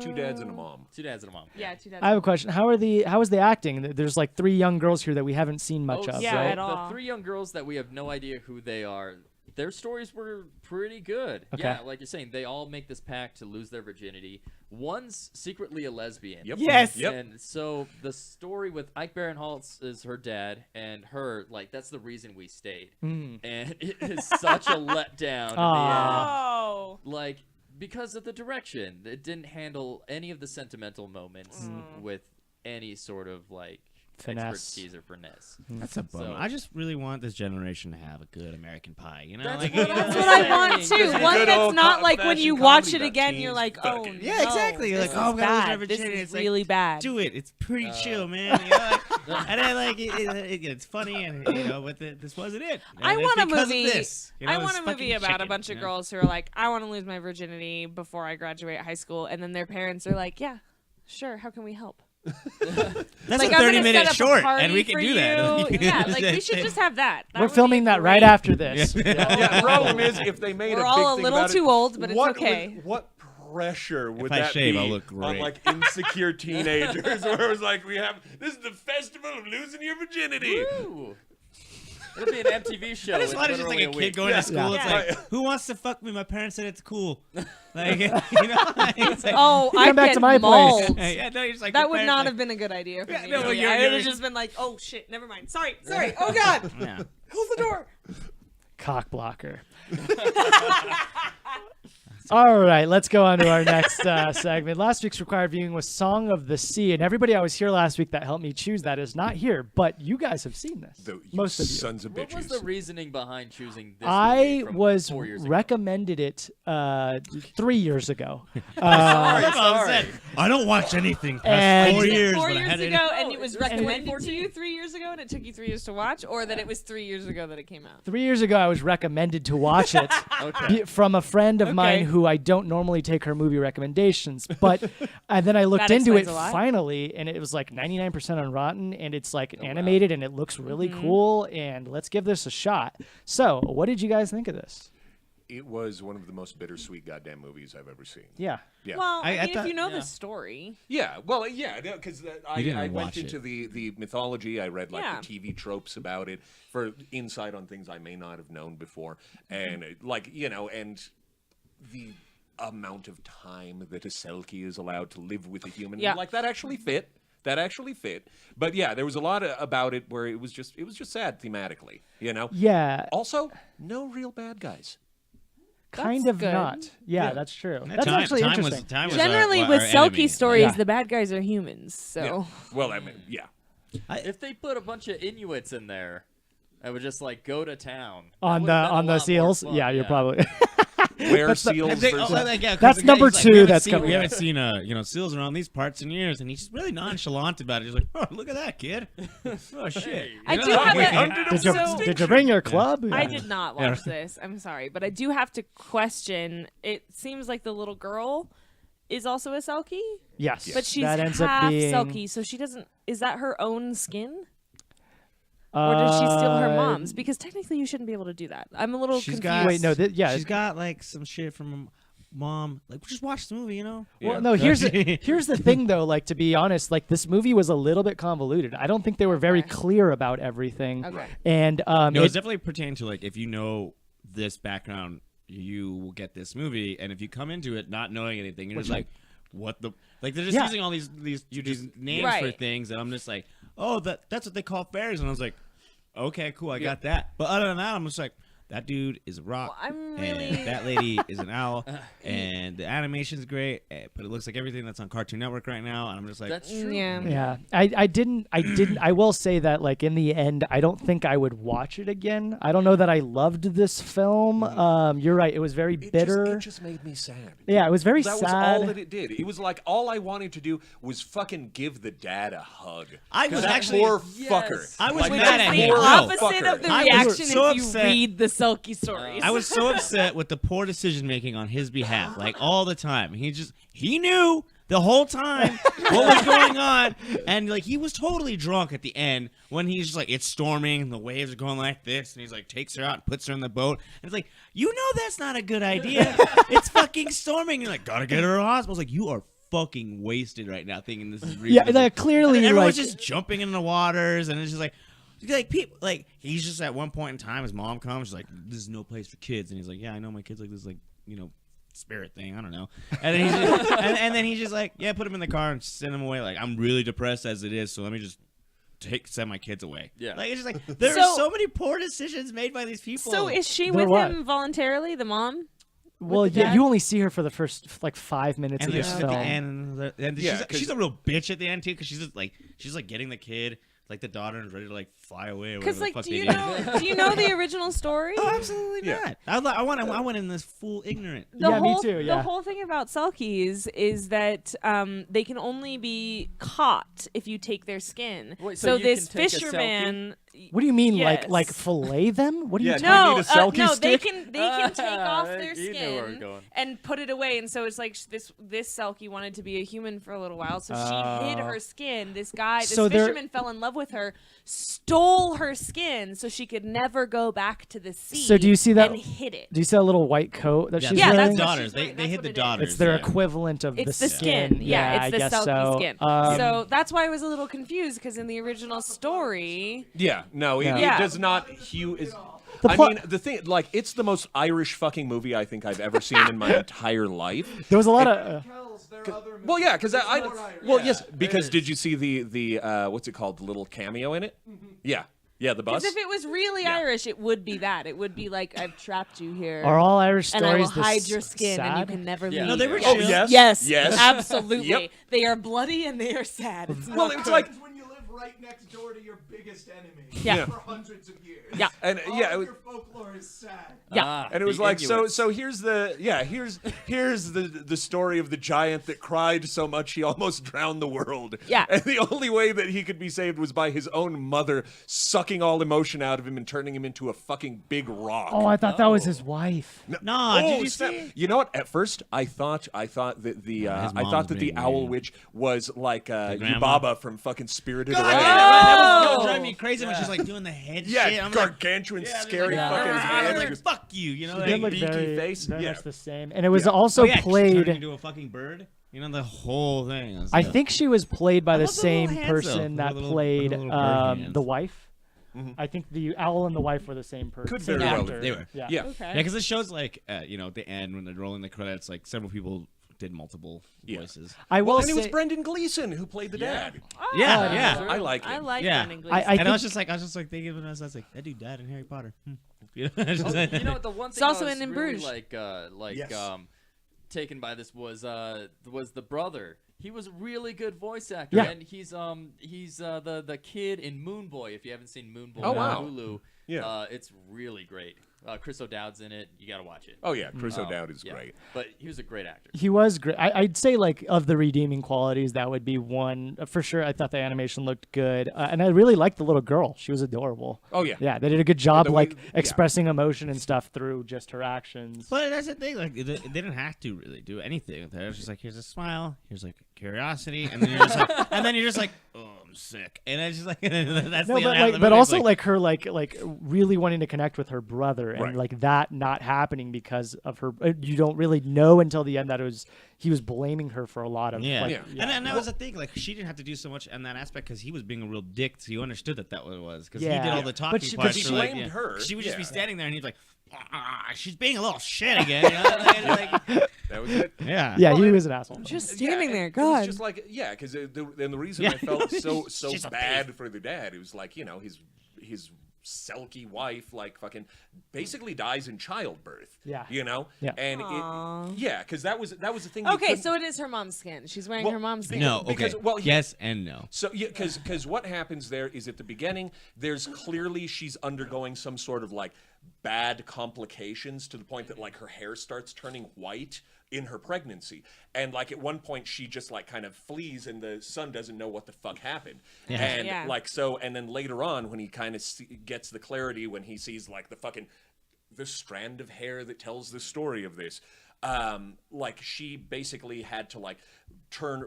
2 dads and a mom. 2 dads and a mom. yeah, 2 dads. I have a question. How is the acting? There's like 3 young girls here that we haven't seen much of, yeah, right? at all. The 3 young girls that we have no idea who they are. Their stories were pretty good. Okay. Yeah, like you're saying, they all make this pact to lose their virginity. One's secretly a lesbian. Yep. Yes. Yep. And so the story with Ike Barinholtz is her dad, and her, like, that's the reason we stayed. Mm. And it is such a letdown in the Oh. end. Like, because of the direction. It didn't handle any of the sentimental moments with any sort of, like, Finesse. expertise or finesse. That's a bummer. So- I just really want this generation to have a good American Pie. That's like, what That's I'm what I saying. want Just too. a One good that's old not like when you fashion watch comedy it about again, teens you're like, oh, fucking- Yeah, exactly. You're this like, oh, is God, bad. never This changed. is It's like, really bad. Do it. It's pretty chill, man. You know, like, and then like it's funny, and but this wasn't it. I And want a it's because of movie. this. I It's want a movie fucking about a chicken, bunch of you know? girls who are like, I want to lose my virginity before I graduate high school, and then their parents are like, yeah, sure. How can we help? That's Like, a I'm gonna 30-minute set up a short, party and we can for do that. you. Yeah, like we should just have that. That We're would be filming that right great. after this. Yeah, the problem is if they made We're a big all a thing little about too it, old, but it's what okay. What pressure would I that shave, be I'll look on great. like insecure teenagers? Where it was like, this is the festival of losing your virginity. Woo! It'll be an MTV show. I just in want to just like literally a a kid week. going to school. Yeah. It's like, who wants to fuck me? My parents said it's cool. Like, it's like, Oh, I come back get to my place. mauled. yeah, no, you're just like, That your would parents not like- have been a good idea for me. no, to well, do. you're- I would have you're- just been like, oh shit, never mind. Sorry. Oh god, Yeah. close the door. Cock blocker. All right, let's go on to our next segment. Last week's required viewing was Song of the Sea, and everybody I was here last week that helped me choose that is not here, but you guys have seen this. Most of you. Sons of What was bitches. the reasoning behind choosing this? I movie from was 4 years ago? recommended it 3 years ago. Sorry. I don't watch anything past And- 4 years. 4 but I years had it- ago, and it was it was recommended to 2014. you 3 years ago, and it took you 3 years to watch, or that it was 3 years ago that it came out. 3 years ago, I was recommended to watch it Okay. from a friend of mine Okay. who I don't normally take her movie recommendations. But and then I looked That into it explains a lot. finally, and it was like 99% on Rotten, and it's like animated, and it looks really cool, and let's give this a shot. So, what did you guys think of this? It was one of the most bittersweet goddamn movies I've ever seen. Yeah. Yeah. Well, I I mean, thought- if you know yeah. the story, Yeah, well, yeah, because I didn't went watch into it. the mythology. I read like Yeah. the TV tropes about it for insight on things I may not have known before, and and the amount of time that a Selkie is allowed to live with a human, Yeah. like that actually fit. That actually fit. But yeah, there was a lot about it where it was just sad thematically, Yeah, Also, no real bad guys. kind That's of good. not. Yeah, that's true. That's Time- actually time was- interesting. time was generally our with enemy. Selkie stories, Yeah. the bad guys are humans. So Yeah. Well, I mean, yeah. If they put a bunch of Inuits in there, I would just like go to town. That On would've the been a on the lot more seals, fun, yeah, you're probably. Where seals They- versus... yeah, 'cause That's the guy, number he's like, two we haven't that's seen- coming We up. haven't seen seals around these parts in years, and he's just really nonchalant about it. He's like, oh, look at that kid. Oh shit. I You do know? have did you so- did you bring your club? I Yeah. did not watch this. I'm sorry, but I do have to question. It seems like the little girl is also a Selkie, Yes, but she's that ends half up being. Selkie, so she doesn't. Is that her own skin? Or did she steal her mom's? Because technically you shouldn't be able to do that. I'm a little She's confused. got Wait, no, she's got like some shit from mom. Like, just watch the movie, you know. Well, no. Here's the thing, though. Like, to be honest, like this movie was a little bit convoluted. I don't think they were very clear about everything. Okay. And no, it's definitely pertaining to like if you know this background, you will get this movie, and if you come into it not knowing anything, you're just like, what the like? They're just using all these names for things, and I'm just like, oh, that's what they call fairies, and I was like, okay, cool, I got that. But other than that, I'm just like, that dude is a rock, and that lady is an owl, and the animation's great, but it looks like everything that's on Cartoon Network right now, and I'm just like, That's true. Yeah. I didn't. I will say that, like, in the end, I don't think I would watch it again. I don't know that I loved this film. You're right. It was very bitter. It just made me sad. Yeah, it was very sad. sad. That was all that it did. It was like all I wanted to do was fucking give the dad a hug. I was that actually poor fucker. I was like, mad that at the him. poor opposite fucker. of the I was reaction so if you upset. read the Selkie stories. I was so upset with the poor decision making on his behalf, like all the time. He knew the whole time what was going on, and like he was totally drunk at the end when he's just like, it's storming and the waves are going like this, and he's like takes her out and puts her in the boat, and it's like, you know that's not a good idea. It's fucking storming. You're like, gotta get her to the hospital. It's like, you are fucking wasted right now thinking this is real. Yeah, like, clearly, and everyone's like, just jumping in the waters, and it's just like people, like he's just at one point in time, his mom comes, she's like, this is no place for kids, and he's like, yeah, I know, my kids like this, like, you know, spirit thing, I don't know, and then he's just, and then he's just like, yeah, put him in the car and send him away, like, I'm really depressed as it is, so let me just send my kids away. Yeah, like, it's just like there are so many poor decisions made by these people. So is she with him voluntarily, the mom? Well, yeah, you only see her for the first like 5 minutes and of this she's film. at the end, and she's a real bitch at the end too, because she's like getting the kid, like the daughter, is ready to like fly away. Because like, do you know the original story? Oh, absolutely not. I went in this full ignorant. Me too. Yeah. The whole thing about Selkies is that they can only be caught if you take their skin. Wait, so you this can take a fisherman. What do you mean, Yes. like fillet them? What do you? Yeah, talking do you No, need a Selkie no, stick? they can take off their You know where we're skin going. and put it away, and so it's like this Selkie wanted to be a human for a little while, so she hid her skin. This fisherman fell in love with her, stole her skin, so she could never go back to the sea. So do you see that? And hid it. Do you see that little white coat that she's Yeah, wearing? that's what daughters. she's wearing. They That's hit what the it is. daughters. It's their yeah. equivalent of It's the the skin. Yeah, I it's the guess Selkie so. skin. So that's why I was a little confused, because in the original story, Yeah, no, it Yeah. does not. Hugh is. The I plot- mean, the thing, like, it's the most Irish fucking movie I think I've ever seen in my entire life. There was a lot of. Well, yeah, because well, yes, because is. did you see the what's it called, the little cameo in it? Yeah, the bus. because if it was really Irish, it would be that. It would be like, I've trapped you here. Are all Irish and I will stories this hide your skin, and you sad? can never Yeah. leave. No, they were Oh, chill. yes, Yes, absolutely. Yep. They are bloody and they are sad. It's Well, not it's good. like, When you live right next door to your biggest enemy Yeah. for hundreds of years. Yeah. and All yeah, of it was, your folklore is sad. Yeah. and it was the like, Inuits. so here's the story of the giant that cried so much he almost drowned the world. Yeah. And the only way that he could be saved was by his own mother sucking all emotion out of him and turning him into a fucking big rock. Oh, I thought that was his wife. Nah, did you snap. see? You know what? At first, I thought that the his I mom's thought that the being owl weird. witch was like grandma? Yubaba from fucking Spirited God, Away. yeah, that Oh. was driving me crazy when she's like doing the head Yeah, shit. I'm like, gargantuan, scary like, fucking head. like, Like, fuck you, you know? It Like, did look beaky very, face? very Yeah. much the same, and it was also oh, yeah, she's turning played. into a fucking bird. You know, the whole thing. I think she was played by the love the little same hands, person though. that The little- played the little bird hands. the wife. I think the owl and the wife were the same person. Could same very well actor. be. They were. Yeah. yeah. Okay. Yeah, because it shows like, you know, at the end when they're rolling the credits, like several people did multiple voices. I will Well, and say, it was Brendan Gleeson who played the dad. Yeah, Oh, yeah. true. I like I him. like Yeah. Brendan Gleeson. I And I was think- just like thinking of us, I was like, that dude died in Harry Potter. You know, You know what? The one thing also I was in really Bruges. Yes. taken by this was the brother. He was a really good voice actor, Yeah. and he's the kid in Moon Boy. If you haven't seen Moon Boy Oh, on wow. Hulu, Yeah. it's really great. Chris O'Dowd's in it. You got to watch it. Oh yeah, Chris O'Dowd is Yeah. great. But he was a great actor. he was great. I'd say like of the redeeming qualities, that would be one for sure. I thought the animation looked good, and I really liked the little girl. She was adorable. Oh yeah. Yeah, they did a good job, The way- like yeah. expressing emotion and stuff through just her actions. But that's the thing, like they didn't have to really do anything with it. It was just like, here's a smile, here's like curiosity, and then you're just like, oh, I'm was sick, and I just like that's No, the but other half of the but movie. It's also like her like really wanting to connect with her brother, and Right. like that not happening because of her. You don't really know until the end that he was blaming her for a lot of yeah. like, And that was the thing. Like she didn't have to do so much in that aspect because he was being a real dick. So you understood that what it was because he Yeah. did all Yeah. the But talking she- but parts. she for, like, blamed yeah. her. She would just be Yeah. standing there, and he's like, she's being a little shit again. You know? Like, That was it. yeah. yeah, he was an asshole. Just standing there. It was God. just like because and the reason Yeah. I felt so She's a bad for the dad, it was like his selkie wife like fucking basically dies in childbirth. Yeah. And Aw. because that was the thing. you Okay, couldn't- so it is her mom's skin. She's wearing Well, her mom's skin. No. Because- Okay. well, yes and no. So because what happens there is at the beginning, there's clearly she's undergoing some sort of like bad complications to the point that like her hair starts turning white in her pregnancy, and like at one point she just like kind of flees, and the son doesn't know what the fuck happened, and Yeah. like so, and then later on when he kind of gets the clarity when he sees like the strand of hair that tells the story of this. Like she basically had to like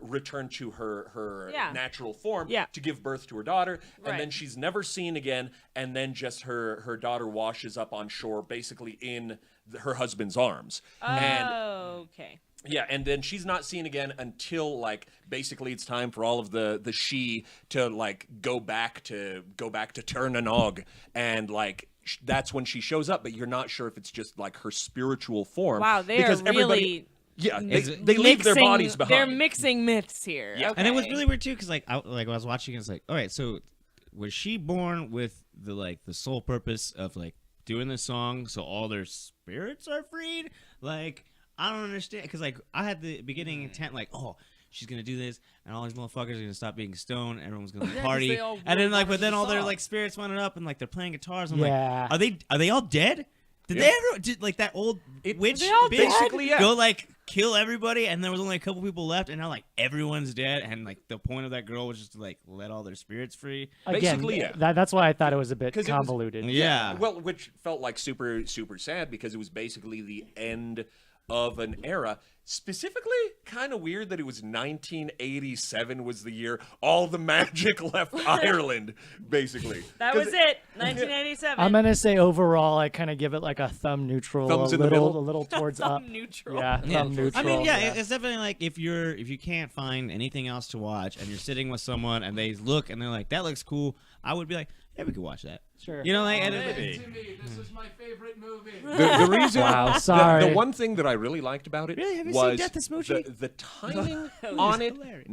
return to her Yeah. natural form Yeah. to give birth to her daughter, and Right. then she's never seen again, and then just her daughter washes up on shore basically in her husband's arms. And Okay. yeah, and then she's not seen again until like basically it's time for all of the she to like go back to Turnanog, and like that's when she shows up, but you're not sure if it's just like her spiritual form. Wow, they because are everybody, really yeah, they leave their bodies behind. They're mixing myths here. Yeah. Okay. And it was really weird too, because like I was watching, it's like, all right, so was she born with the sole purpose of like doing this song so all their spirits are freed? Like I don't understand, because like I had the beginning intent, like, oh, she's gonna do this, and all these motherfuckers are gonna stop being stoned, everyone's gonna 'cause party, they all and then like, wrote but then all their the like spirits went up, and like they're playing guitars. I'm Yeah. like, are they all dead? Did they ever did like that old witch they all bitch basically, yeah. go like kill everybody, and there was only a couple people left, and now like everyone's dead, and like the point of that girl was just to like let all their spirits free. Again, Basically, yeah. that's why I thought it was a bit 'Cause it was- convoluted. Yeah. Well, which felt like super sad because it was basically the end of an era. Specifically, kind of weird that it was 1987 was the year all the magic left Ireland, basically. That 'Cause was it. 1987. I'm gonna say overall, I kind of give it like a thumb neutral, Thumbs a in the little, middle? a little towards Thumb up. neutral. Yeah, thumb neutral. I mean, yeah, it's definitely like if you can't find anything else to watch, and you're sitting with someone, and they look, and they're like, that looks cool, I would be like, yeah, we could watch that. Sure. You know, like, and Hey, to me, this is my favorite movie. The reason, Wow, the- sorry. The one thing that I really liked about it Really? Have you was seen Death to Smoochie? the timing on it hilarious.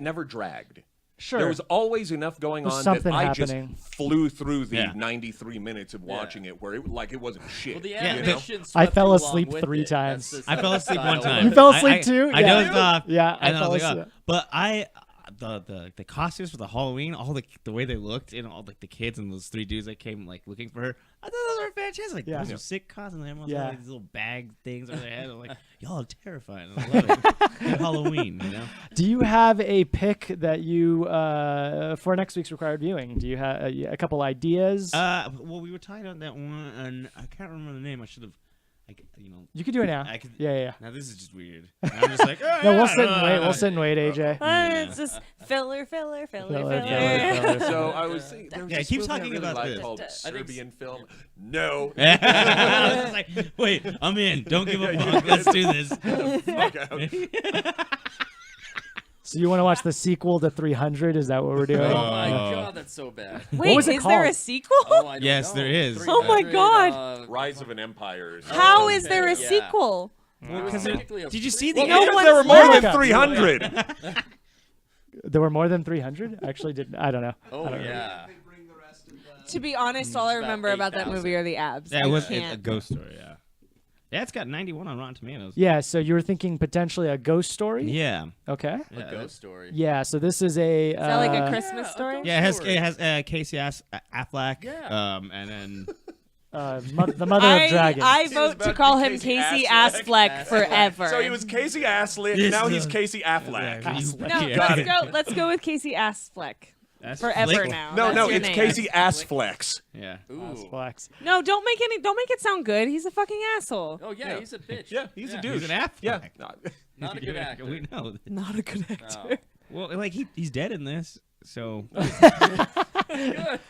never dragged. Sure. There was always enough going There's on something that I happening. just flew through the Yeah. 93 minutes of watching it where it wasn't shit. Well, the you Yeah, know? animation I swept fell you along asleep with 3 it. times. That's I fell asleep one style. time. You fell asleep too? I Yeah. dozed off. Yeah, I and fell was like, asleep. oh. But the costumes for the Halloween, all the way they looked, and all like the kids and those 3 dudes that came like looking for her, I thought those were fantastic. Like, Yeah. those are sick costumes. Everyone's Yeah. got like, these little bag things on their head. I'm like, y'all are terrifying. I love it. Good Halloween, you know. Do you have a pick that you for next week's required viewing? Do you have a couple ideas? Well, we were talking on that one, and I can't remember the name. I should have, you could do it now. I could, Yeah. Now this is just weird. And I'm just like, No, we'll sit and wait. We'll sit and wait, AJ. It's just filler. Filler. So I was thinking, there was Yeah, this keep movie I talking really about liked this. called I think Serbian film. No. I was like, wait, I'm in. Don't give a fuck. Let's do this. Fuck out. So you want to watch the sequel to 300? Is that what we're doing? Oh my god, that's so bad. Wait, was it is there a called? sequel? Oh, I don't Yes, know. there is. Oh my 300, God. Rise of an Empire. How is there a yeah. sequel? Because technically a did you see the? Well, No because one's there were more than left. 300. There were more than 300? Actually, didn't. I don't know. Oh yeah. They bring the rest of the... To be honest, all I About remember about that 8,000. movie are the abs. Yeah, I it was a can't. ghost story. Yeah. Yeah, it's got 91 on Rotten Tomatoes. Yeah. So you were thinking potentially a ghost story? Yeah. Okay. A ghost story. Yeah. So this is a. Is that like a Christmas story? Yeah, it Story. has Casey Affleck. Yeah. And then the mother of dragons. I was vote about to to call be him Casey Casey Affleck. Affleck forever. So he was Casey Affleck. Now he's Casey Affleck. No, let's go with Casey Affleck. Forever now. No, That's no, your it's name. Casey Assflex. Yeah. Ooh. Flex. No, don't make it sound good. He's a fucking asshole. Oh yeah, he's a bitch. Yeah, he's a dude. He's an Affleck. Yeah. Not a good actor. We know. Not a good actor. No. Well, like he's dead in this. So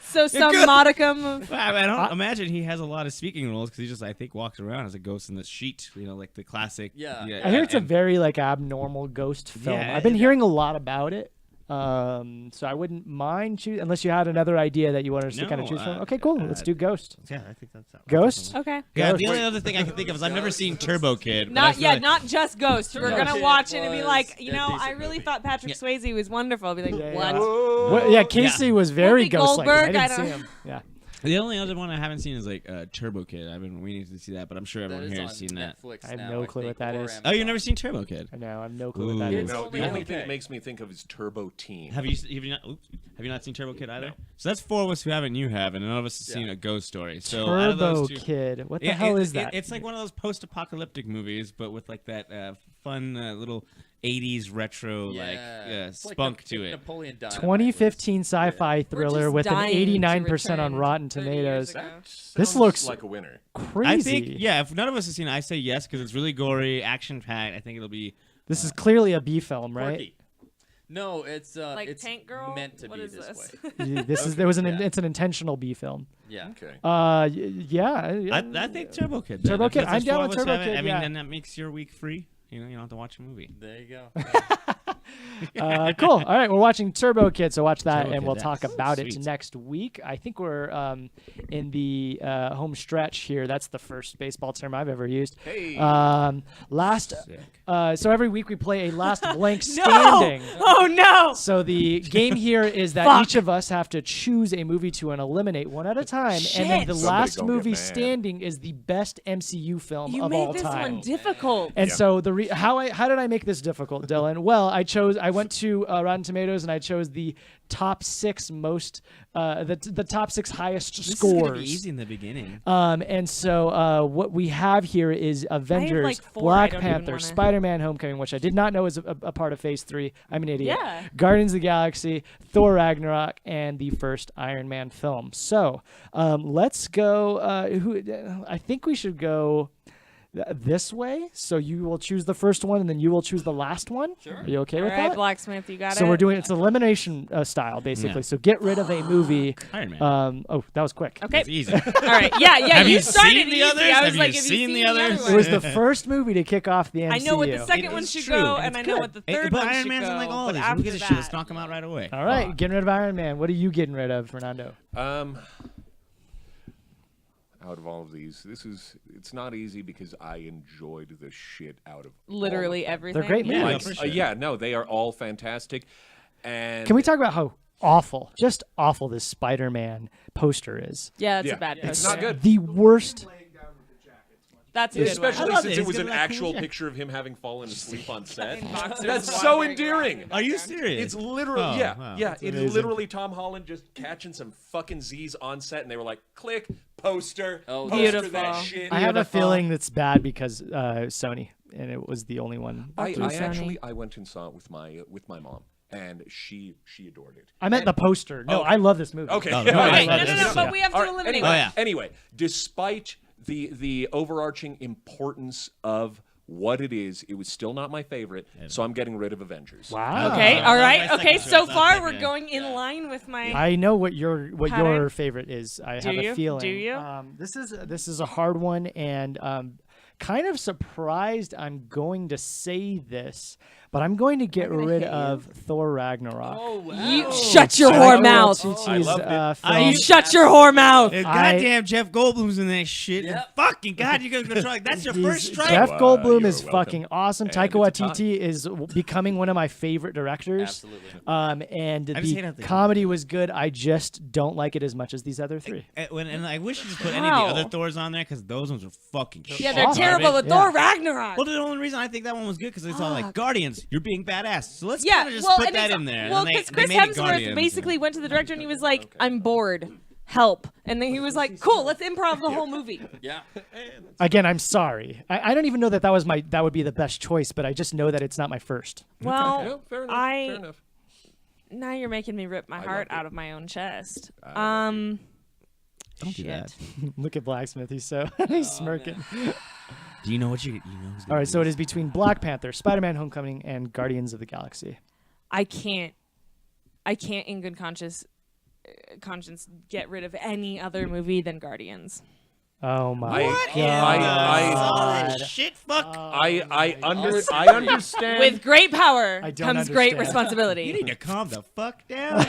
So some modicum of I don't imagine he has a lot of speaking roles because he just, I think, walks around as a ghost in the sheet. You know, like the classic. Yeah. I hear it's a and- very like abnormal ghost film. Yeah, I've been hearing a lot about it. So I wouldn't mind choosing, unless you had another idea that you wanted us to kind of choose from. Okay, cool. Let's do Ghost. Yeah, I think that's Ghost? okay. Yeah, Ghost. the only other thing I can think of is I've never seen Turbo Kid. but I Not feel yeah, like- not just Ghost. We're gonna Kid watch it and be was like, a you know, I decent really movie. thought Patrick Swayze was wonderful. I'll be like, Yeah, what? yeah. Well, yeah, Casey was very Whoopi ghost-like. I Goldberg, didn't I see don't- him. Yeah. The only other one I haven't seen is like Turbo Kid. I've been waiting to see that, but I'm sure That everyone is here on has seen that. Netflix I have now, no clue what think, that or is. Oh, you've Amazon. never seen Turbo Kid? I know. I have no clue what that Ooh. is. No, only the on only thing okay. it makes me think of is Turbo Teen. Have you not seen Turbo Kid either? So that's four of us who haven't. You have, and none of us have seen a ghost story. So out of Turbo those two, Kid. What the hell is that? It's like one of those post-apocalyptic movies, but with like that fun little 80s retro It's like spunk the to it. Napoleon Dynamite 2015 sci-fi thriller just with an dying to 89% on return Rotten 30 years Tomatoes. ago. This Sounds looks like a winner. crazy. I think, yeah, if none of us have seen it, I say yes because it's really gory, action-packed. I think it'll be This is clearly a B film, right? Quirky. No, it's Like it's Tank Girl? meant to What be is this this? way. This is there was an Yeah. it's an intentional B film. Yeah. Okay. Yeah. I think Turbo Kid. Turbo If Kid, there's I'm down four with of us who Turbo haven't- Kid, I mean, yeah. then that makes your week free. You know, you don't have to watch a movie. There you go. Cool. All right, we're watching Turbo Kid, so watch that, Turbo and Kid, we'll talk that's about it sweet. next week. I think we're in the home stretch here. That's the first baseball term I've ever used. Hey. So every week we play a last blank standing. Oh no! So the game here is that each of us have to choose a movie to eliminate one at a time, and then the Shit. last Somebody gonna get movie mad. standing is the best MCU film You of made all this time. one difficult. And so how did I make this difficult, Dylan? Well, I went to Rotten Tomatoes and I chose the top 6 most the top 6 highest This is scores. gonna be easy in the beginning. And so what we have here is Avengers, like 4 I Black don't even Panther, wanna- Spider-Man: Homecoming, which I did not know was a part of Phase 3. I'm an idiot. Yeah. Guardians of the Galaxy, Thor: Ragnarok, and the first Iron Man film. So let's go. I think we should go this way. So you will choose the first one, and then you will choose the last one. Sure. Are you okay All with right, that? Blacksmith, you got it. So we're doing it's elimination style basically. Yeah. So get rid of a movie. Iron Man. Oh, that was quick. Okay. It's easy. All right. Yeah. Have you you started seen the easy. others? I was Have like, you have seen you the seen others? other It was one? the first movie to kick off the MCU. I know what the second It one is should true. go, and I know what the third but one Iron should Man's go. in like all but these. Who after gives a shit? that, Let's knock them out right away. All right, Fuck. getting rid of Iron Man. What are you getting rid of, Fernando? Out of all of these, it's not easy because I enjoyed the shit out of literally all of everything. They're great them. movies. Like, for sure. yeah, no, they are all fantastic. And Can we talk about how awful, just awful this Spider-Man poster is? Yeah, it's Yeah. a bad It's poster. not good. The worst. That's a good one. Especially love since it. it was He's an got that cool actual jacket. picture of him having fallen asleep on set. boxers That's so wandering endearing. around. Are you serious? It's literally, Oh, yeah, wow. yeah. That's It is amazing. literally Tom Holland just catching some fucking Z's on set, and they were like, "Click, poster, Oh, poster beautiful. that shit." I have a Beautiful. feeling that's bad because Sony, and it was the only one. I Sony. actually went and saw it with my mom, and she adored it. I meant the poster. No, I love this movie. Okay. Oh, Yeah, no, I Right. love No, it. no, no. But we have to All right, eliminate anyway, one. Oh, yeah. Anyway, despite the overarching importance of what it is, it was still not my favorite, so I'm getting rid of Avengers. Wow. Okay. Oh, All that's right. my Okay. second So choice. far, I'll we're take it. going in line with my. I know what your Pattern? favorite is. I Do have you? a feeling. Do you? This is a hard one, and kind of surprised I'm going to say this, but I'm going to get rid of Thor Ragnarok. Oh wow. You shut your whore mouth. I loved it. Film. You shut your whore mouth. Goddamn, Jeff Goldblum's in that shit. Yep. Fucking God, you guys gonna try. That's your first strike. Jeff Wow, Goldblum you're is welcome. fucking awesome. And Taika it's Waititi is becoming one of my favorite directors. Absolutely. And I just hate how the they- comedy was good. I just don't like it as much as these other three. And I wish you just put any of Wow. the other Thors on there because those ones were fucking shit. Yeah, they're Awesome. terrible. But Yeah. Thor Ragnarok. Well, the only reason I think that one was good because it's all like Fuck. Guardians. You're being badass. So let's Yeah, kind of just well, put and that it's- in there. Well, and because they Chris made it Hemsworth Guardians, basically went to the director and he was like, "I'm bored, help," and then he was like, "Cool, let's improv the whole movie." Yeah. Again, I'm sorry. I don't even know that that would be the best choice, but I just know that it's not my first. Well, Yeah, fair enough. I Fair enough. now you're making me rip my heart loved it. out of my own chest. Don't do Shit. that. Look at Blacksmith. He's so he's smirking. Do you know what you know? Who's All right, so it is between Black Panther, Spider-Man: Homecoming, and Guardians of the Galaxy. I can't I can't in good conscience get rid of any other movie than Guardians. Oh my I- god! Shit, fuck. I understand. With great power I don't comes great understand. responsibility. You need to calm the fuck down.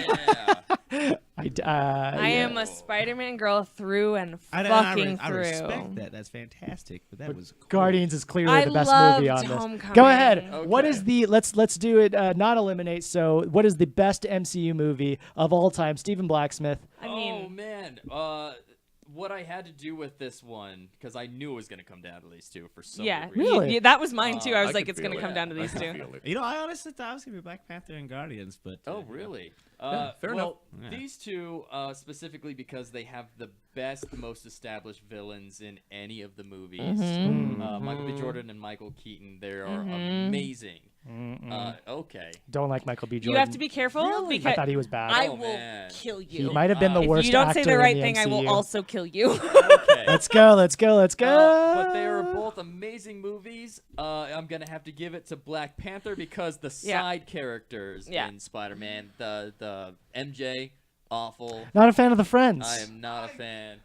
I am a Spider-Man girl through and I fucking I through. respect that. That's fantastic. But that was cool. Guardians is clearly I the best movie on loved this. Homecoming. Go ahead. Okay. What is the let's do it not eliminate. So what is the best MCU movie of all time? Stephen Blacksmith. I mean, oh man, what I had to do with this one, because I knew it was going to come down to these two for some yeah, reason. Really? that was mine too. I was I like, could it's going to feel come it. down to I these could two. feel it. You know, I honestly thought it was gonna be Black Panther and Guardians, but Oh, really? fair enough. well, Yeah. these two specifically because they have the best, most established villains in any of the movies. Michael B. Jordan and Michael Keaton, they are amazing. Okay. Don't like Michael B. Jordan. You have to be careful because I thought he was bad. I Oh, will man. kill you. He might have been the if worst you don't actor say the right in thing, I will MCU. also kill you. Okay. Let's go. Let's go. Let's go. But they are both amazing movies. I'm gonna have to give it to Black Panther because the Yeah. side characters Yeah. in Spider-Man, the MJ, awful. Not a fan of the Friends. I am not a fan.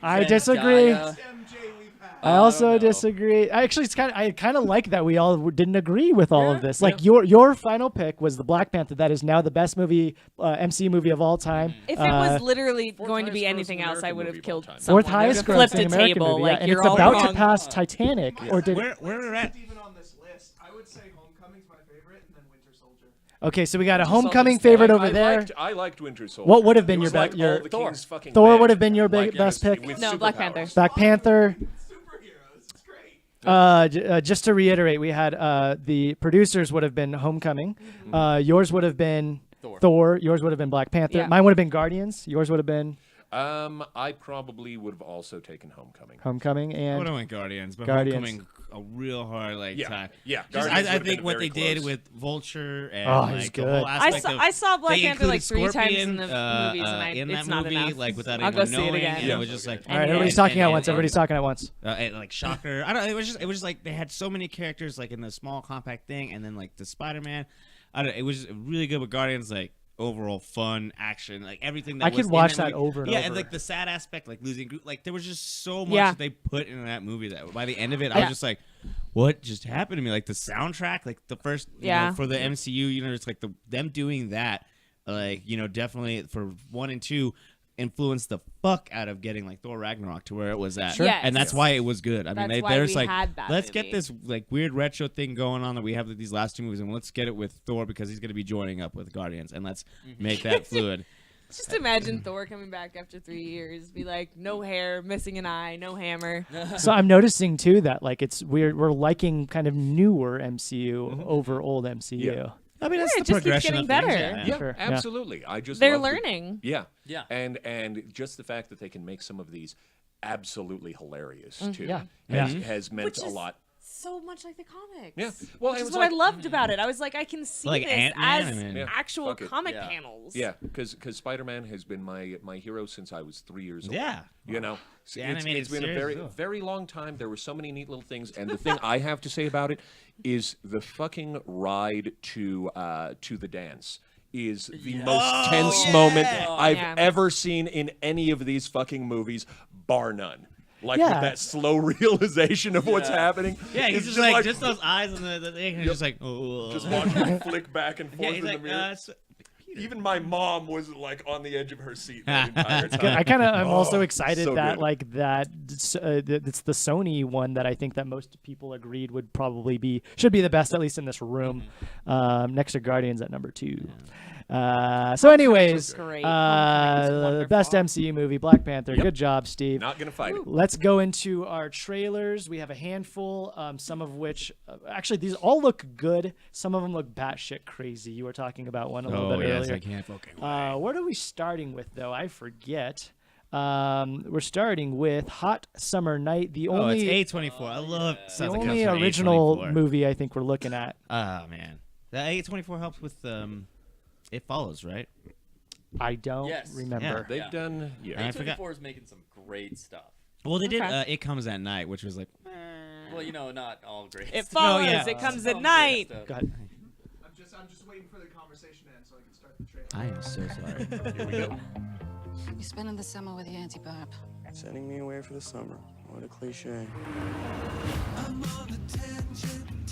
I disagree. Zendaya. MJ we've had. I also don't know. disagree. Actually, I kind of like that we all didn't agree with all of Yeah, this. Like your final pick was the Black Panther. That is now the best movie, MCU movie of all time. If it was literally Fourth going to be highest anything grossing else, I American would movie have of all killed time. someone. Fourth highest You flipped grossing a American table. movie, Like yeah, and you're it's all about wrong. to pass Titanic. Or did where we're at? Even on this list, I would say Homecoming's my favorite, and then Winter Soldier. Okay, so we got a Winter Soldier's Homecoming dead. favorite over I there. I liked Winter Soldier. What would have been It your was like be- your all the Thor. king's fucking Thor men, would have been your like, best yes, pick? with No, Black Panther. superpowers. Black Panther. Superheroes, it's great. Just to reiterate, we had the producers would have been Homecoming. Yours would have been Thor. Yours would have been Black Panther. Yeah. Mine would have been Guardians. Yours would have been I probably would have also taken Homecoming. Homecoming I and would have went Guardians, but Guardians. Homecoming a real hard Yeah, time. yeah. Just, Guardians I would've think been what they very did close. with Vulture and Oh, he's like the good. whole aspect of I saw Black they Panther like included 3 times in the Scorpion, movies, and in it's that not movie, enough. like without I'll anyone go see it knowing, again. and Yeah. it was just like all right, And everybody's yeah. talking at once. Everybody's talking at once. and, like Shocker. I don't. It was just like they had so many characters like in the small compact thing, and then like the Spider-Man. I don't. It was just really good with Guardians. Like overall fun action, like everything. That I was could in watch movie. that over and yeah, over. and like the sad aspect, like losing Groot. Like there was just so much Yeah. that they put in that movie that by the end of it, I was just like, what just happened to me? Like the soundtrack, like the first, you Yeah. know, for the MCU, you know, it's like them doing that, like you know, definitely for 1 and 2. Influenced the fuck out of getting like Thor Ragnarok to where it was at, Sure. Yes. and that's why it was good. I mean, That's why there's we like, had that let's movie. get this like weird retro thing going on that we have with these last 2 movies, and let's get it with Thor because he's going to be joining up with Guardians, and let's make that fluid. Just imagine Thor coming back after 3 years, be like, no hair, missing an eye, no hammer. So I'm noticing too that like we're liking kind of newer MCU over old MCU. Yeah. I mean, that's Yeah, the it just keeps progression getting of things, better. Yeah, Sure, yeah. absolutely. I just They're love the- learning. Yeah, Yeah. and just the fact that they can make some of these absolutely hilarious too. Yeah. has meant Which a is lot. so much like the comics. Yeah, well, Which it is was what like, I loved about it. I was like, I can see Like this Ant-Man, as I mean. Yeah, actual fuck it. comic Yeah. panels. Yeah, because Spider-Man has been my hero since I was 3 years old. Yeah. You know, The it's animated been a series, very too. very long time. There were so many neat little things, and the thing I have to say about it is the fucking ride to the dance is the most tense moment I've Yeah. ever seen in any of these fucking movies, bar none. Like Yeah. with that slow realization of what's happening. Yeah, he's It's just like just those eyes and the thing, and he's just like, oh, just watching him flick back and forth yeah, in he's the like, mirror. Even my mom was like on the edge of her seat the entire time. I kind of I'm also Oh, excited so that good. like that it's the Sony one that I think that most people agreed would probably should be the best, at least in this room, next to Guardians at number 2. So anyways, Great. the Homecoming's best wonderful. MCU movie, Black Panther. Good job, Steve. Not gonna fight it. Let's go into our trailers. We have a handful, some of which actually these all look good. Some of them look batshit crazy. You were talking about one a little oh bit yes, earlier. I can't fucking. What are we starting with though? I forget. We're starting with Hot Summer Night. The Oh, it's only A24. I love. the sounds like it only comes from original A24. movie I think we're looking at. Oh man, the A24 helps with It Follows, right? I don't Yes. remember. Yeah. They've done, yeah. I forgot. A24 is making some great stuff. Well, they did. Okay. It Comes at Night, which was like. Well, you know, not all great. It stuff. follows. yeah. It comes Some at great night. stuff. Go ahead. I'm just I'm just waiting for the conversation to end so I can start the trailer. I am so sorry. Here we go. You spending the summer with your auntie Barb. Sending me away for the summer. What a cliche.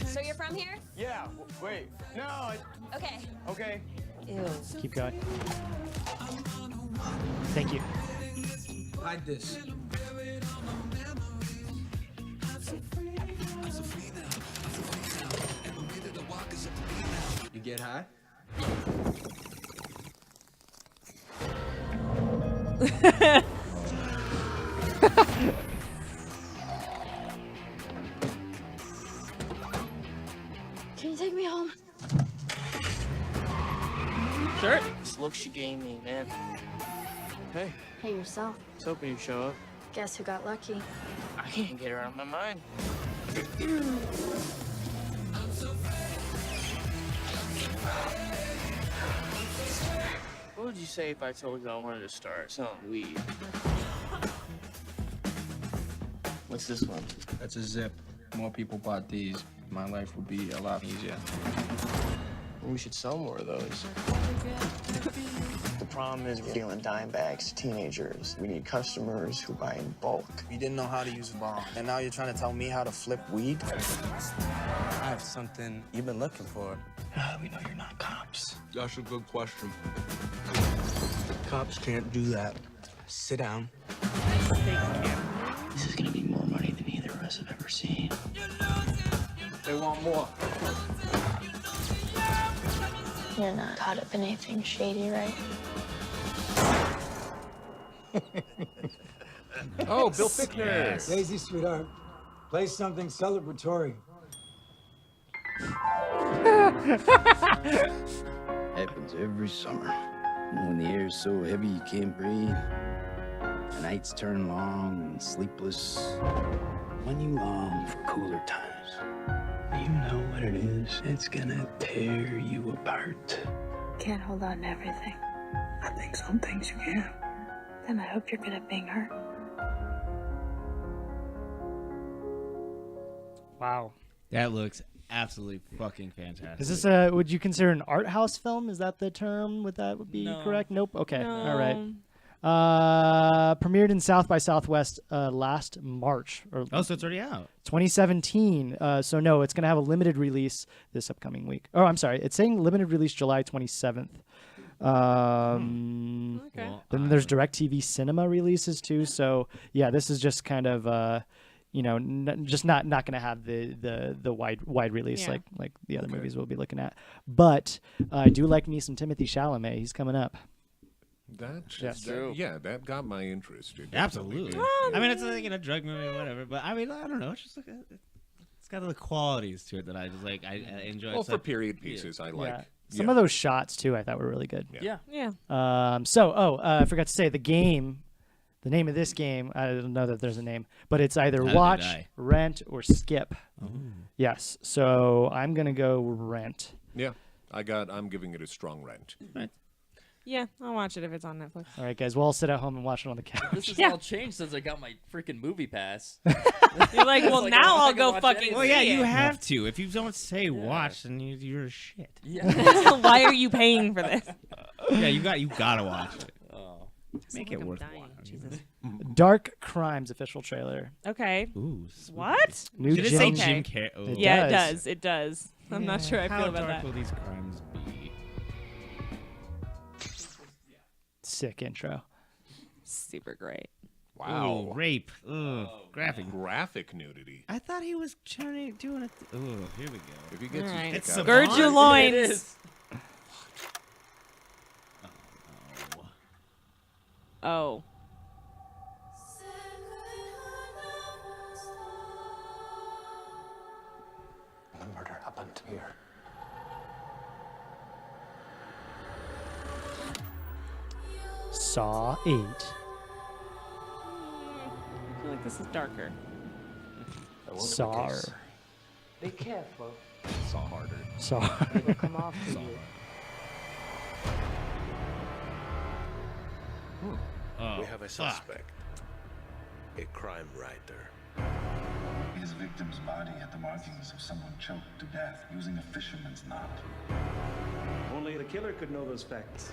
So you're from here? Yeah, wait. No, Okay. okay. Ew. Keep going. Thank you. Hide this. You get high? Can you take me home? Sure. This look she gave me, man. Hey, Hey, yourself. I was hoping you'd show up. Guess who got lucky? I can't get her out of my mind. What would you say if I told you I wanted to start selling weed? What's this one? That's a zip. More people bought these, my life would be a lot easier. We should sell more of those. The problem is we're dealing dime bags to teenagers. We need customers who buy in bulk. You didn't know how to use a bomb, and now you're trying to tell me how to flip weed? I have something you've been looking for. How do we know you're not cops? That's a good question. Cops can't do that. Sit down. This is gonna be more money than either of us have ever seen. They want more. You're not caught up in anything shady, right? Oh, Bill Fichtner. Daisy, sweetheart. Play something celebratory. Happens every summer. When the air's so heavy you can't breathe. The nights turn long and sleepless. When you long for cooler times. You know what it is. It's gonna tear you apart. Can't hold on to everything. I think some things you can. Then I hope you're good at being hurt. Wow. That looks absolutely fucking fantastic. Is this a? Would you consider an art house film? Is that the term? Would that be No. correct? Nope. Okay. No. All right. Premiered in South by Southwest last March, or Oh, so it's already out. 2017. So no, it's gonna have a limited release this upcoming week. Oh, I'm sorry. It's saying limited release July 27th. Okay. Well, Then there's DirecTV Cinema releases too. So yeah, this is just kind of just not going to have the wide release Yeah. like the other movies we'll be looking at. But I do like me some Timothée Chalamet. He's coming up. That got my interest. It definitely absolutely. did. I mean, it's like a drug movie or whatever, but I mean, I don't know. It's just like it's got the qualities to it that I just like. I enjoy. Well, So- for period pieces, I like. Yeah. Some of those shots too, I thought were really good. Yeah. Yeah. I forgot to say the game. The name of this game, I don't know that there's a name, but it's either Neither did watch, I. rent, or skip. Oh. Yes. So I'm gonna go rent. Yeah, I'm giving it a strong rent. Right. Yeah, I'll watch it if it's on Netflix. All right, guys. We'll all sit at home and watch it on the couch. This has all changed since I got my freaking movie pass. You're like, well, Like, now I I'll can go watch fucking anything. Well, yeah, see you it. have to. If you don't say watch, then you're a shit. Yeah. Why are you paying for this? Yeah, you gotta watch it. Oh. Make like it I'm worth dying. watching. Jesus. Dark Crimes official trailer. Okay. Ooh. Sweet. What? New Did it say Jim Jim Carrey? Oh. It Yeah, does. it does. It does. I'm not sure I How feel about dark that. will these crimes be? Sick intro. Super great. Wow. Ooh, rape. Ugh. Graphic. Graphic nudity. I thought he was doing it. Oh, here we go. If he gets All right. his It's dick out, Gird your loins. It is. Oh. The murder happened here. Saw 8. I feel like this is darker. Saw. Be careful. saw harder. Saw. It'll come after you. Oh, We have a fuck. suspect. A crime writer. His victim's body had the markings of someone choked to death using a fisherman's knot. Only the killer could know those facts.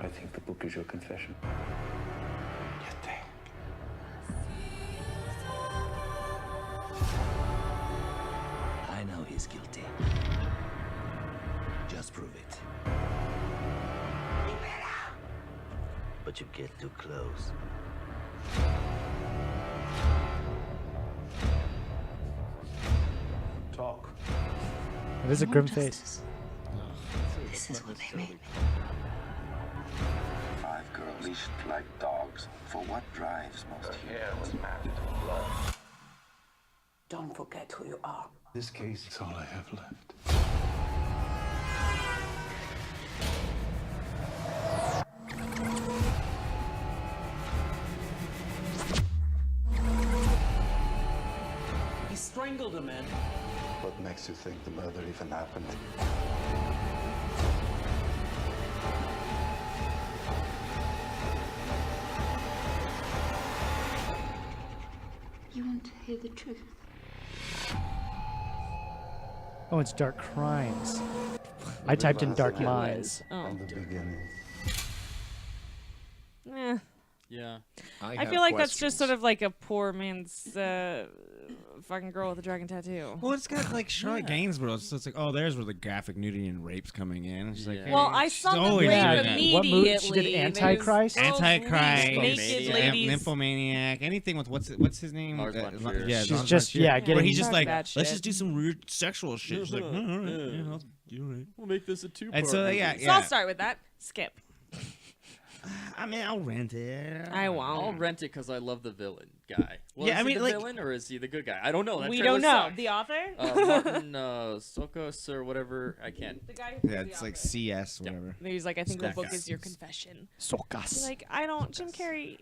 I think the book is your confession. You think? I know he's guilty. Just prove it. But you get too close. Talk. It is a grim face. This is what they made me. 5 girls leashed like dogs. For what drives most humans? Matched in blood. Don't forget who you are. This case is all I have left. He strangled a man. What makes you think the murder even happened? You want to hear the truth? Oh, it's Dark Crimes. I typed in Dark Minds. Oh. From the beginning. Eh. Yeah. I feel like that's just sort of like a poor man's fucking girl with a dragon tattoo. Well, it's got like Charlotte Gainsborough, so it's like, oh, there's where the graphic nudity and rape's coming in. It's like, Well, I saw the always rape doing that. immediately. What movie? She did Antichrist? Antichrist, naked ladies. Nymphomaniac, anything with what's his name? Lars von Trier. Yeah, She's Lars von just- Trier. yeah, Where getting- he's just like, That let's shit. just do some weird sexual shit. She's like, all right, yeah, I'll do it. We'll make this a 2-part. And so yeah, So yeah. I'll start with that. Skip. I mean, I'll rent it. I won't. I'll rent it because I love the villain guy. Well, Yeah, is I he mean, the like- villain or is he the good guy? I don't know. That We trailer don't know. sucks. The author? Martin Sokos or whatever. I can't. The guy who Yeah, did the it's like author. CS, whatever. He's like, I think the That book guy. is your confession. Socas. You're like, I don't. Jim Carrey.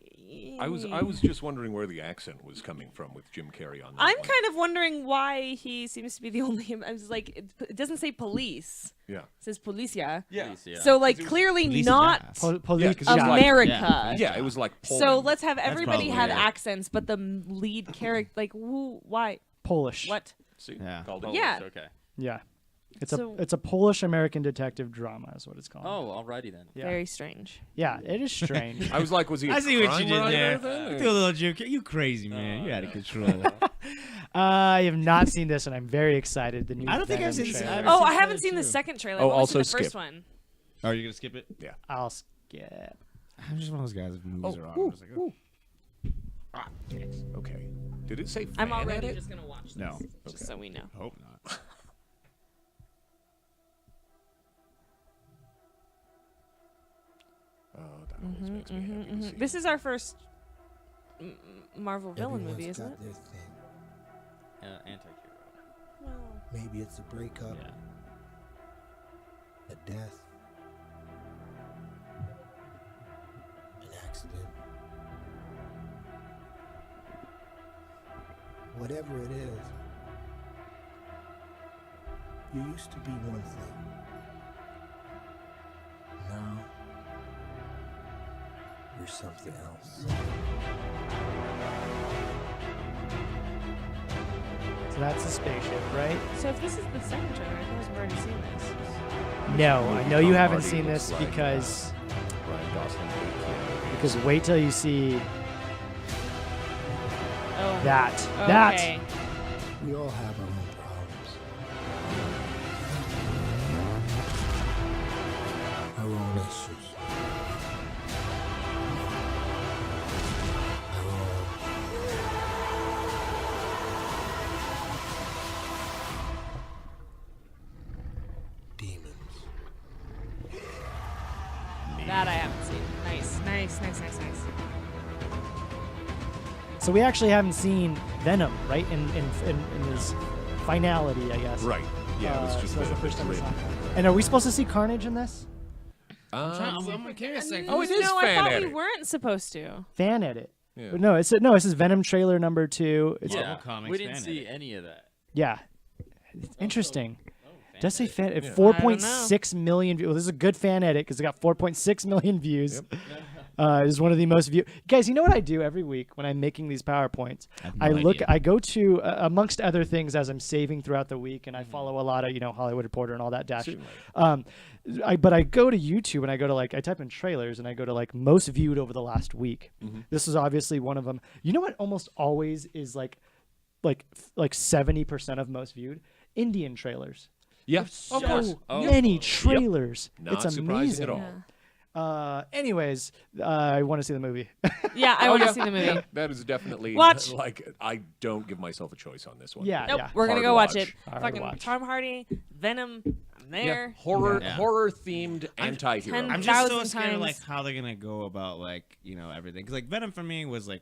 I was just wondering where the accent was coming from with Jim Carrey on that I'm one. kind of wondering why he seems to be the only. I was like, it doesn't say police. Yeah. It says policia. Yeah. Policia. So like It was- clearly Policia. not Police. Yeah, 'cause it was like- America. Yeah, it was like So Poland. let's have everybody probably have it. accents, but the lead character, like, who? Why? Polish. What? See, Yeah. called it. Yeah. Okay. Yeah. It's So- a Polish American detective drama is what it's called. Oh, alrighty then. Yeah. Very strange. Yeah, it is strange. I was like, was he? I see what you did there. Then, Do a little juke. You crazy man. You're out of control. I have not seen this, and I'm very excited. The new. I don't think I've Venom seen this. trailer. Oh, seen I haven't that seen the too. second trailer. Oh, I've only seen also the first skip. one. Oh, you're gonna skip it? Yeah. I'll skip. I'm just one of those guys if movies are on. I'm just like, oh. Okay. Did it say? I'm fan already edit? just gonna watch this. No. Just so we know. Hope not. Oh, that always makes me happy to see. This is our first Marvel villain movie, isn't it? Their thing. Anti-hero. Well, Maybe it's a breakup, a death, an accident. Whatever it is, you used to be one thing. Now, you're something else. So that's a spaceship, right? so if this is the second trailer, I thought we've already seen this. No, I know you Tom haven't Hardy seen looks this like, because Ryan Gosling. because wait till you see Oh. that. Okay. That. We all have our own problems. Our own issues. Our own. Demons. That I haven't seen. Nice. So we actually haven't seen Venom, right? In his finality, I guess. Right. Yeah, it was just so that's the the first time we rib. saw it. And are we supposed to see Carnage in this? I'm curious. Like, Oh, it is No, I fan thought we edit. weren't supposed to. Fan edit. Yeah. But no, it says Venom trailer number 2. It's, Yeah, Comics we didn't fan see edit. any of that. yeah. It's interesting. Fan Does say edit. fan Yeah. 4.6 million views. Well, this is a good fan edit because it got 4.6 million views. is one of the most viewed. Guys, you know what I do every week when I'm making these PowerPoints? I go to amongst other things as I'm saving throughout the week, and I follow a lot of Hollywood Reporter and all that dash. But I go to YouTube and I go to I type in trailers and I go to most viewed over the last week. This is obviously one of them. You know what almost always is like 70% of most viewed? Indian trailers. Yeah, so of course. many trailers. Not it's surprising amazing. at all. Anyways, I want to see the movie. Yeah, I want to see the movie. That is definitely Watch. I don't give myself a choice on this one. Yeah, Nope, yeah. we're gonna Hard go to watch watch. it. Hard to Fucking watch. Tom Hardy, Venom. I'm there. Horror themed anti-hero. ten- I'm just so 1,000 scared of times. how they're gonna go about everything. Because Venom for me was the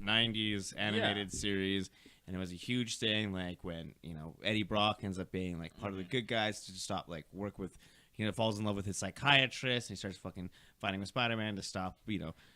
90s animated series, and it was a huge thing. When Eddie Brock ends up being part of the good guys to stop work with. Falls in love with his psychiatrist, and he starts fucking fighting with Spider-Man to stop,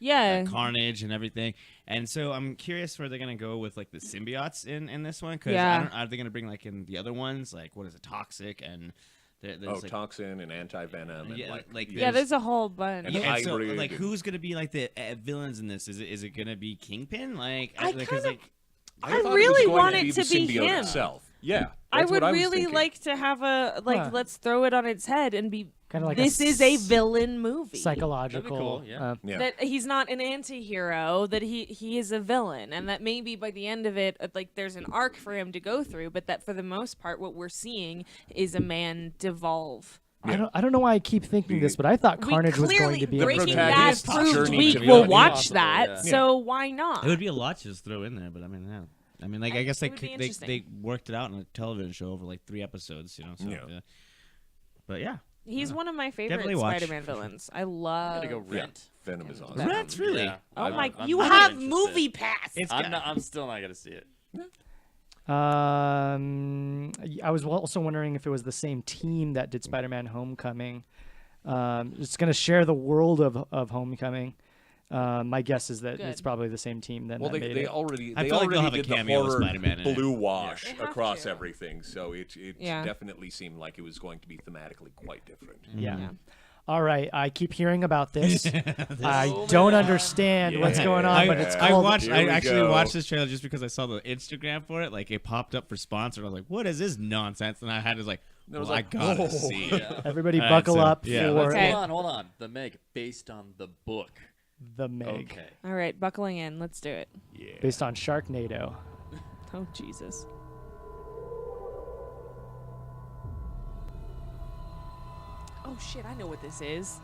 Carnage and everything. And so I'm curious where they're gonna go with the symbiotes in this one, because are they gonna bring in the other ones, what is it, Toxic and there's Toxin and anti-venom. Yeah, there's a whole bunch. And and so, hybrid who's gonna be the villains in this? Is it gonna be Kingpin? I thought really it was going want to be it the to be symbiote him. itself. Yeah, I that's would what I was really thinking. like to have a let's throw it on its head and be Kinda like this is a villain movie. Psychological. That'd be cool, yeah. That he's not an anti-hero, that he is a villain, and that maybe by the end of it, there's an arc for him to go through, but that for the most part, what we're seeing is a man devolve. I don't know why I keep thinking this, but I thought Carnage was going to be Breaking a Bad protagonist proved journey we to will villainy. watch Possible, that, yeah. so why not? It would be a lot to just throw in there, but I mean, yeah. I guess it would be interesting. they worked it out in a television show over 3 episodes, So, but yeah, He's one of my favorite Definitely watch. Spider-Man villains. I love. Gotta go rent. Venom is awesome. Rent, really? Yeah. Oh my! I'm You not have interested. Movie Pass. I'm still not gonna see it. I was also wondering if it was the same team that did Spider-Man: Homecoming. It's going to share the world of Homecoming. My guess is that Good. it's probably the same team then. Well, that they made it. already I feel like they'll have a did the cameo of horror Spider-Man in it. blue wash They have across to. everything, so it Yeah. definitely seemed like it was going to be thematically quite different. Yeah. All right. I keep hearing about this. I don't understand what's going on, but it's called. I actually watched this trailer just because I saw the Instagram for it. It popped up for sponsor. I was like, "What is this nonsense?" And I had to I gotta see it. Everybody All right, buckle so, up yeah. for Okay. Hold on. The Meg, based on the book. the Meg, Okay. All right, buckling in. Let's do it. based on Sharknado. Oh Jesus! Oh shit! I know what this is.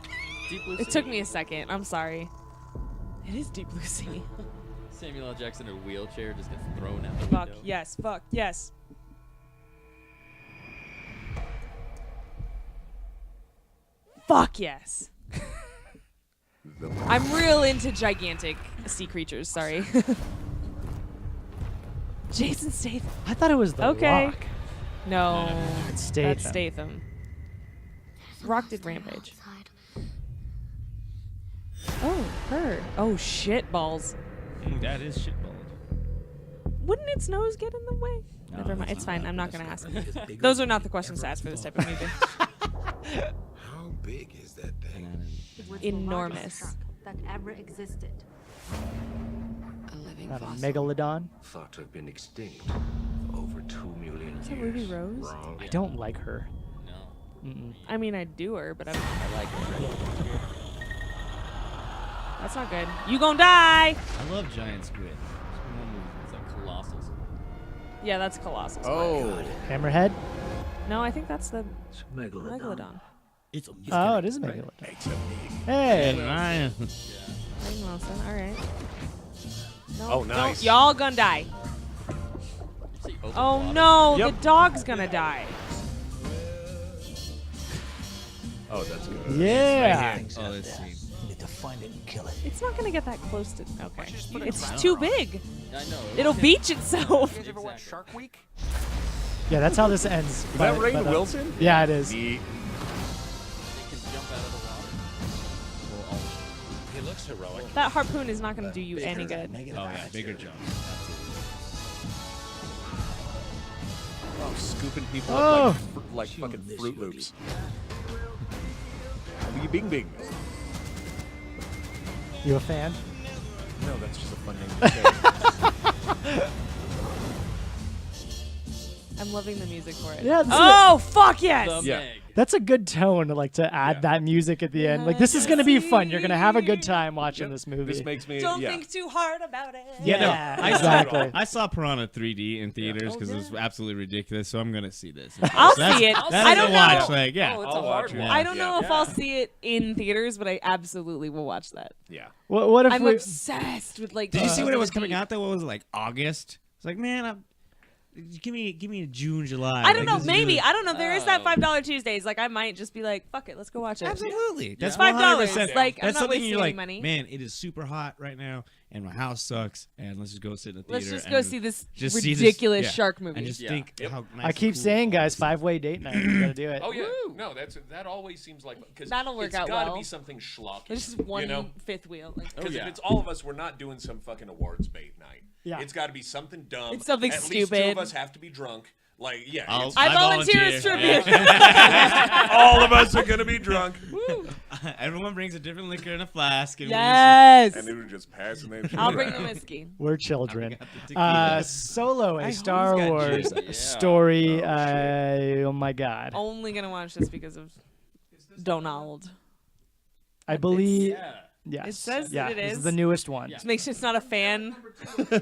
Deep Blue It Sea. took me a second. I'm sorry. It is Deep Blue Sea. Samuel L. Jackson in a wheelchair just gets thrown out the Fuck window. yes. Fuck yes. Fuck yes. I'm real into gigantic sea creatures. Sorry. Jason Statham. I thought it was The Okay. Rock. No, It's that's Statham. Statham. Rock did Rampage. Oh, her. Oh shit balls. That is shitball. Wouldn't its nose get in the way? Never mind. It's fine. I'm not gonna ask. Those are not the questions to ask for this type of movie. How big is that thing? It was the Enormous. largest shark that ever existed. A living Not a fossil. megalodon. Thought to have been extinct for over 2 million Is that years. Ruby Rose? Wrong. I don't like her. No. Mm-mm. I mean, I do her, but I don't know if I like her. That's not good. You gonna die? I love giant squid. It's like Colossus. Yeah, that's Colossus. Oh, Hammerhead. No, I think that's the It's Megalodon. Megalodon. It's a Oh, it is a megalodon. it's a big. Hey. Ryan. Rainn Wilson. All right. No, Oh, nice. Don't. Y'all gonna die. See, open Oh water. no, Yep. the dog's gonna die. Oh, that's good. Yeah. Oh, let's see. You need to find it and kill it. It's not gonna get that close to. Okay. It's too big. I know. It'll beach itself. You guys ever watch Shark Week? Yeah, that's how this ends. Is that Rainn Wilson? Yeah, it is. The- It can jump out of the water. He looks heroic. That harpoon is not gonna do you any good. Oh yeah, bigger jump. Oh, scooping people Oh. up like fucking Fruit Loops. Bing bing. You a fan? No, that's just a fun name to say. I'm loving the music for it. Yeah, this is oh, fuck yes! Yeah. That's a good tone, like to add that music at the end. Like this is gonna be fun. You're gonna have a good time watching this movie. This makes me. Don't think too hard about it. Yeah, I exactly. I saw Piranha 3D in theaters because it was absolutely ridiculous. So I'm gonna see this. I'll see it. That I is don't a watch. know. Like, yeah. Oh, it's I'll a watch hard it. one. I don't know if I'll see it in theaters, but I absolutely will watch that. Yeah. What if I'm we? obsessed with like. Did you see when it was the coming deep. out? Though what was it, like August? It's like, man, give me June, July. I don't Like, know. this is Maybe really- I don't know. There is that $5 Tuesdays. Like I might just be like, fuck it, let's go watch it. Absolutely. That's It's $5. 100%. Like I'm That's not something wasting you're like, any money. man, it is super hot right now, and my house sucks, and let's just go sit in the theater. Let's just and go see this just ridiculous yeah, shark movie. And just think how nice I keep and cool saying, all guys, this is. 5-way date night. You gotta do it. Oh yeah. No, that always seems like because That'll work it's out gotta well. be something schlocky. There's just one You know? fifth wheel. Like, Because if it's all of us, we're not doing some fucking awards bait night. Yeah. It's got to be something dumb. It's something At least two stupid. of us have to be drunk. Like, yeah. I'll- it's- I volunteer as tribute. all of us are gonna be drunk. Everyone brings a different liquor in a flask. And Yes. And they were just passing that shit I'll bring the around. whiskey. We're children. got the tequila. Solo, I a always Star got Wars gin. Yeah. story. Oh my God. Only gonna watch this because of Donald. I believe. Yeah. Yes. It says yeah, that it This is. is the newest one. Just make sure it's not a fan.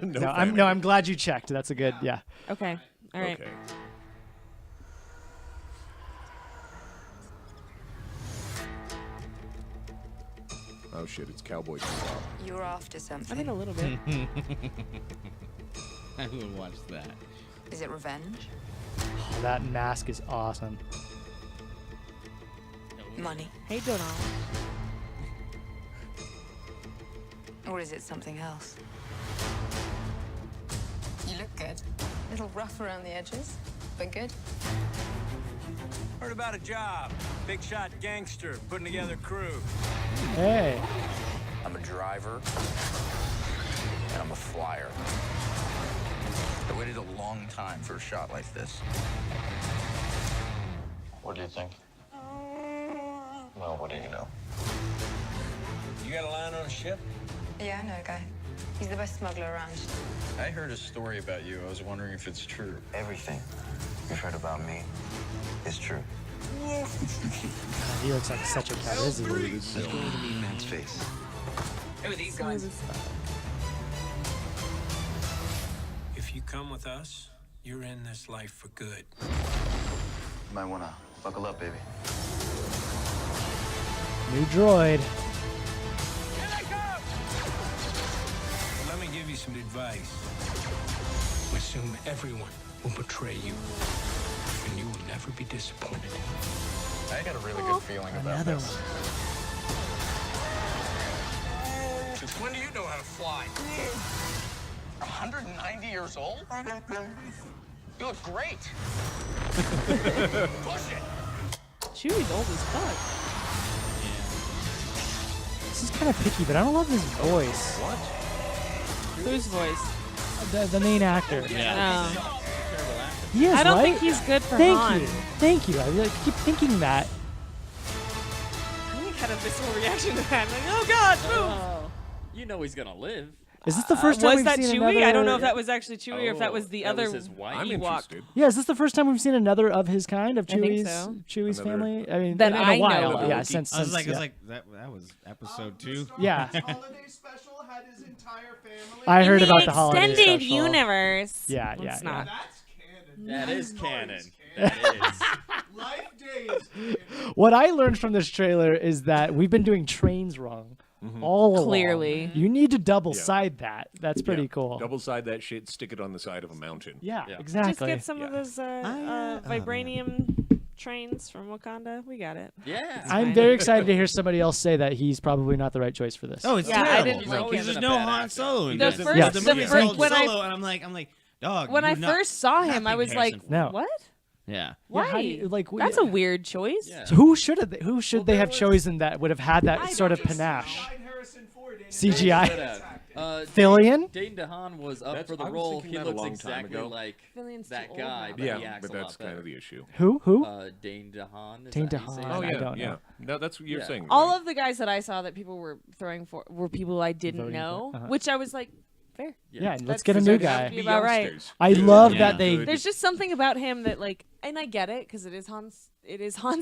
No, I'm glad you checked. That's a good. Yeah. Okay. All right. Okay. Oh shit! It's Cowboy Bebop. You're after I something. mean, a little bit. I will watch that. Is it revenge? Oh, that mask is awesome. Money? Hey, Donald. Or is it something else? You look good. A little rough around the edges, but good. Heard about a job. Big shot gangster putting together crew. Hey. I'm a driver, and I'm a flyer. I waited a long time for a shot like this. What do you think? Well, what do you know? You got a line on a ship? Yeah, I know a guy. He's the best smuggler around. I heard a story about you. I was wondering if it's true. Everything you've heard about me is true. He looks like such a cat. Is he? Let's go to the mean man's face. Who are these guys? If you come with us, you're in this life for good. You might wanna buckle up, baby. New droid. Let me give you some advice. Assume everyone will betray you, and you will never be disappointed. I got a really good feeling about Another this. Since when do you know how to fly? 190 years old? You look great. Push it! Chewie's old as fuck. This is kind of picky, but I don't love his voice. What? Whose voice? The main actor. Yeah. He is, I don't right? think he's good for Thank Han. you. Thank you. I really keep thinking that. I had a visceral reaction to that. Like, oh God, move! Oh, you know he's gonna live. Is this the first time Was we've that seen Chewie? another? I don't know if that was actually Chewie or if that was the that other was his wife. I'm Ewok. interested. Yeah, is this the first time we've seen another of his kind of I think Chewie's so. Chewie's Another- family? I mean, That in I a know while. of. Yeah, since I was like, yeah. that was episode 2. The Star Yeah. Wars holiday special had his entire family. I heard In about the the holiday extended special. universe. Yeah, It's yeah, not. That's canon. That is Nice canon. noise, That is. Life Day is canon. What I learned from this trailer is that we've been doing trains wrong all along. Clearly. You need to double side that. That's pretty Yeah. cool. Double side that shit. Stick it on the side of a mountain. Yeah, Yeah. exactly. Just get some of Yeah. those vibranium trains from Wakanda. We got it. Yeah. I'm very excited to hear somebody else say that he's probably not the right choice for this. Oh, it's Yeah, I terrible. didn't like Because him. there's He's no a bad Han actor. Solo in The this. first- Yes. the the movie is fir- called when I- Solo, and I'm like, dog. When you I do not- first saw him, not I was think like, Harrison No. what? Yeah. Yeah, Why? how do you- like, That's a weird choice. Yeah. So who should they have chosen that would have had that I sort of Just panache? slide Harrison Ford in and CGI. then it's acting. Fillion? Dane DeHaan was up That's- for the I was role. thinking He that a looks long time exactly ago. like Fillion's that too old guy, now. but Yeah, he acts but a that's lot kind better. of the issue. Who? Dane DeHaan. Dane that how you say DeHaan. it? Oh I yeah, don't yeah. know. No, that's what you're Yeah. saying. All right? of the guys that I saw that people were throwing for were people I didn't Voting for- know, uh-huh. which I was like, fair. Yeah, let's That's get a new exactly guy. about right. Youngsters. I Good. love Yeah. that they. Good. There's just something about him that like, and I get it because it is Han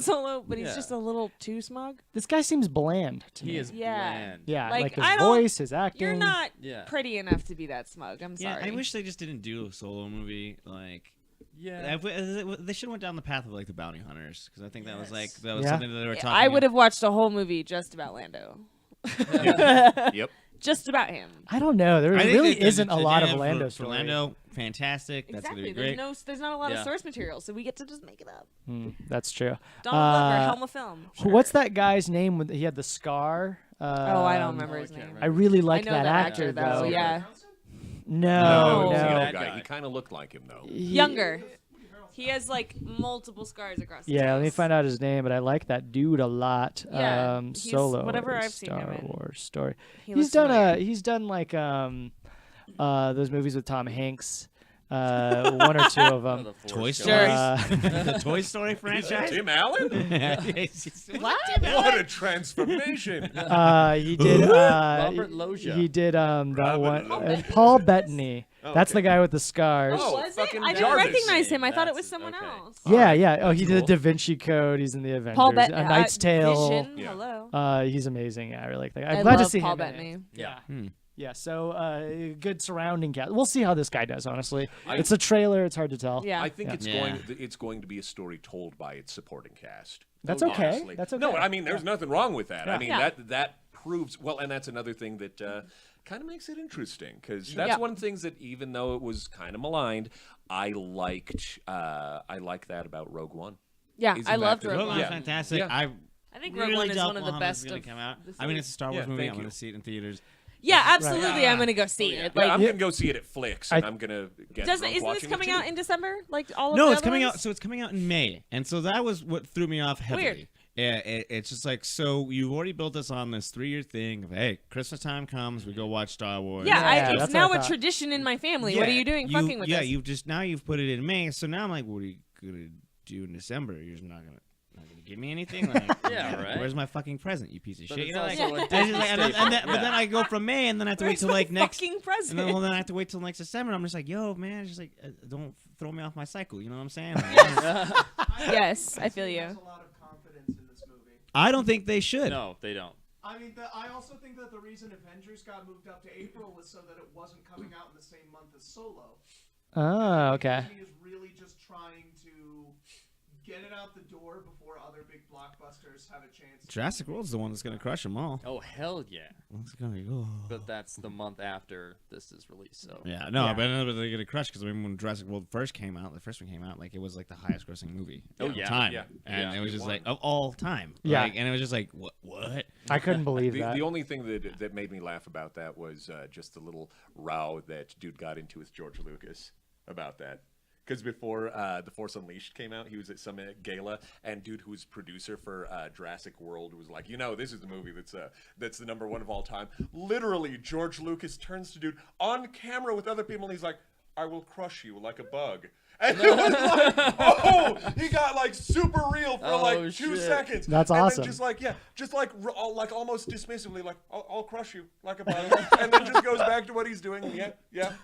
Solo, but he's Yeah. just a little too smug. This guy seems bland to me. He is Yeah. bland. Yeah, Like, like his I don't- voice, his acting. You're not Yeah. pretty enough to be that smug. I'm Yeah, sorry. I wish they just didn't do a solo movie. Like, Yeah. they should have went down the path of like the bounty hunters because I think that was like Yes. that was Yeah. something that they were Yeah, talking. I would have watched a whole movie just about Lando. Yep. Just about him. I don't know. There I think really the isn't a lot of agenda Lando for story. Lando, fantastic. That's Exactly. gonna be great. There's not a lot Yeah. of source material, so we get to just make it up. That's true. Donald Glover, helm of film. What's that guy's name? With he had the scar. Oh, I don't remember I his can't name. remember. I really like I know that actor actor though. Yeah. No, it was the no. old guy. He kind of looked like him though. Younger. He has like multiple scars across his Yeah, let me face. find find out his name, but I like that dude a lot. Yeah, he's- Solo. whatever a I've seen Star him in. Wars story. He He's looks done familiar. he's done like those movies with Tom Hanks. One or two of them. Toy Story. Stories, the Toy Story franchise. Tim Allen? What? What a transformation! He did. Robert Loggia. He did that Robert one. Loggia. Paul Bettany. Oh, That's okay. the guy with the scars. Oh, Was it? fucking I didn't Jarvis. recognize him. I thought it That's- was someone okay. else. Yeah, yeah. Oh, he That's did the Da Vinci Code. He's in the Avengers. Paul A Bettany. Knight's Tale. Vision. Yeah. Hello. He's amazing. Yeah, I really like that. I'm I glad love to see Paul him in it. Bettany. Yeah. Hmm. Yeah, so good surrounding cast. We'll see how this guy does. Honestly, I- it's a trailer. It's hard to tell. Yeah. I think Yeah. it's going to be a story told by its supporting cast. That's okay. Honestly. That's okay. No, I mean there's nothing wrong with that. Yeah. I mean Yeah. that proves well, and that's another thing that kind of makes it interesting because that's Yeah. one of the things that even though it was kind of maligned, I liked that about Rogue One. Yeah, Is I the loved fact that- Rogue Rogue One. One's Yeah. fantastic. Yeah. I think Rogue really One is doubt one of the Muhammad's best gonna of come out. the I mean, it's a Star Wars Yeah, movie. thank I'm going you. to see it in theaters. Yeah, absolutely. I'm gonna go see Yeah, it. yeah, Like, I'm gonna go see it at Flicks, and I'm gonna get isn't drunk this watching coming it out too. in December? Like all of No, the it's other coming ones? out. So it's coming out in May, and so that was what threw me off heavily. Weird. Yeah, it's just like so you've already built us on this 3-year thing of hey, Christmas time comes, we go watch Star Wars. Yeah, Yeah, it's that's now what I a thought. tradition in my family. What are you doing fucking with yeah, this? you've put it in May, so now I'm like, what are you gonna do in December? You're just not gonna give me anything? Like, Yeah, right. Where's my fucking present, you piece of But shit? it's You know, like, also a and it's just like- and Disney then- staple. but then I go from May, and then I have to wait Where's till my like next. fucking And present? then I have to wait till next December. And I'm just like, yo, man, it's just like, don't throw me off my cycle. You know what I'm saying? Like, Yes, I feel you. There's a lot of confidence in this movie. I don't think they should. No, they don't. I mean, I also think that the reason Avengers got moved up to April was so that it wasn't coming out in the same month as Solo. Oh, okay. Disney is really just trying to get it out the door before other big blockbusters have a chance. Jurassic World's the one that's gonna crush them all. Oh hell yeah! It's gonna go. But that's the month after this is released. So Yeah, no, Yeah. but I know that they're gonna crush because I mean, when Jurassic World first came out, the first one came out, like it was like the highest grossing movie Oh, of yeah, time, yeah, and yeah. it was just It like won. of all time, Yeah. like, and it was just like what? I couldn't believe The, that. the only thing that made me laugh about that was just the little row that dude got into with George Lucas about that. Because before The Force Unleashed came out, he was at some gala, and dude who was producer for Jurassic World was like, this is the movie that's the #1 of all time. Literally, George Lucas turns to dude on camera with other people, and he's like, I will crush you like a bug. And it was like, he got like super real for like 2 shit. seconds. That's and awesome. Then just like almost dismissively, like I'll crush you like a bug, and then just goes back to what he's doing. And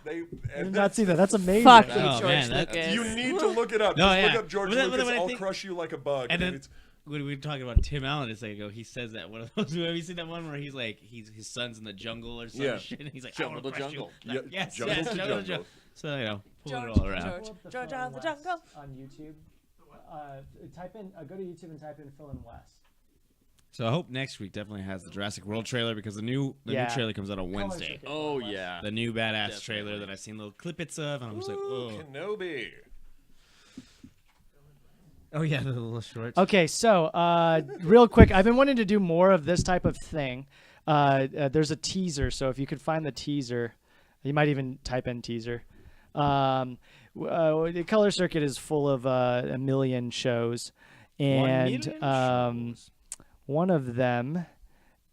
I did not see that. That's amazing. Fuck you, Oh, George man, that- Lucas. You need to look it up. No, Just yeah. look up George But then- but Lucas. then I I'll think- crush you like a bug. And then it's when we were talking about Tim Allen a second ago, he says that one of those. Have you seen that one where he's like his son's in the jungle or some Yeah. shit, and he's like, Jungle I wanna to crush jungle. You. Like, Yeah, yes, jungle yes, to jungle to jungle. So pull George, it all around. George out of the jungle. On YouTube. Type in. Go to YouTube and type in Phil and Wes. So I hope next week definitely has the Jurassic World trailer because the new Yeah. trailer comes out on Wednesday. Oh yeah. The new badass Definitely. trailer that I've seen little clippets of, and I'm just like, oh, Kenobi. oh yeah, the little shorts. Okay, so real quick, I've been wanting to do more of this type of thing. There's a teaser, so if you could find the teaser, you might even type in teaser. The Color Circuit is full of a million shows, and one of them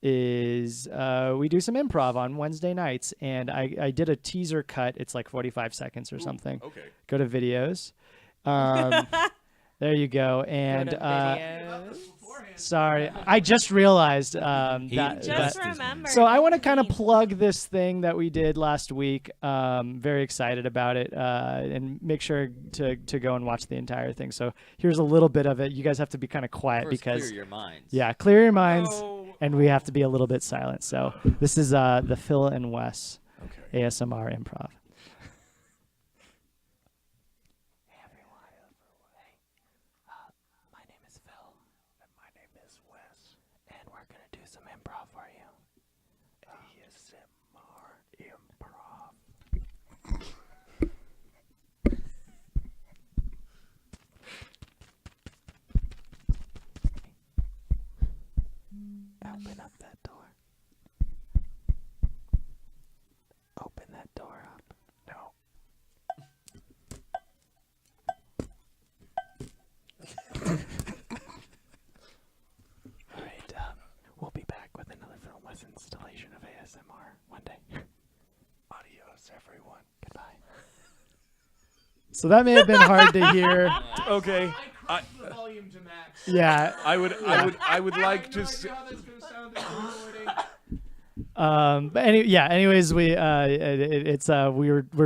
is we do some improv on Wednesday nights, and I did a teaser cut. It's like 45 seconds or something. Okay. Go to videos. There you go. And sorry, I just realized that. So I want to kind of plug this thing that we did last week. Very excited about it, and make sure to go and watch the entire thing. So here's a little bit of it. You guys have to be kind of quiet because clear your minds. Yeah, clear your minds, and we have to be a little bit silent. So this is the Phil and Wes ASMR improv. Open up that door. Open that door up. No. Alright, we'll be back with another Phil and Wes installation of ASMR one day. Adios, everyone. Goodbye. So that may have been hard to hear. Okay. The volume to max. Yeah. I would like to. Anyways, we're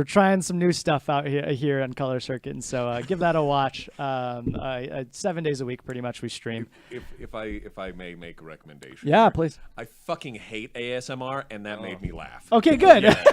trying some new stuff out here on Color Circuit, and so give that a watch. 7 days a week, pretty much, we stream. If I may make a recommendation. Yeah, here. please. I fucking hate ASMR, and that made me laugh. Okay, good. Yeah.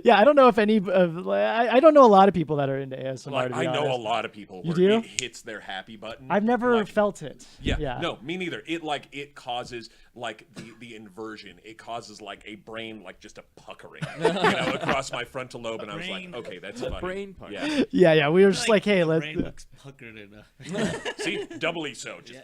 Yeah, I don't know if any of I don't know a lot of people that are into ASMR. Like, to be I know honest. a lot of people You where do? it hits their happy button. I've never felt it. Yeah. No, me neither. It causes like the inversion. It causes like a brain like just a puckering, across my frontal lobe, and I was like, okay, that's funny. Brain pucker. Yeah. Yeah. We were just like, hey, let's. Brain looks puckered enough. See, doubly so. Just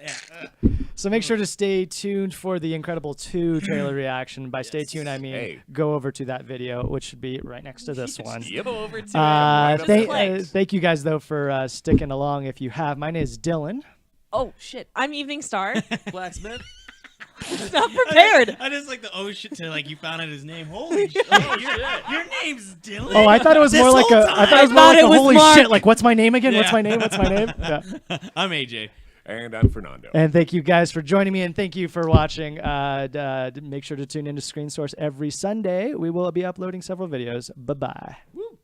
So make sure to stay tuned for the Incredible 2 trailer reaction. By stay tuned, I mean go over to that video, which should be right next to this one. Skip over to it. Thank you guys, though, for sticking along if you have. My name is Dylan. Oh, shit. I'm Evening Star. Blacksmith. Not prepared. I just like the oh shit to like you found out his name. Holy shit. Your name's Dylan. Oh, I thought it was more like a. I thought it was more like a holy shit. Like, what's my name again? Yeah. What's my name? What's my name? Yeah. I'm AJ. And I'm Fernando. And thank you guys for joining me, and thank you for watching. Make sure to tune into Screen Source every Sunday. We will be uploading several videos. Bye-bye. Woo.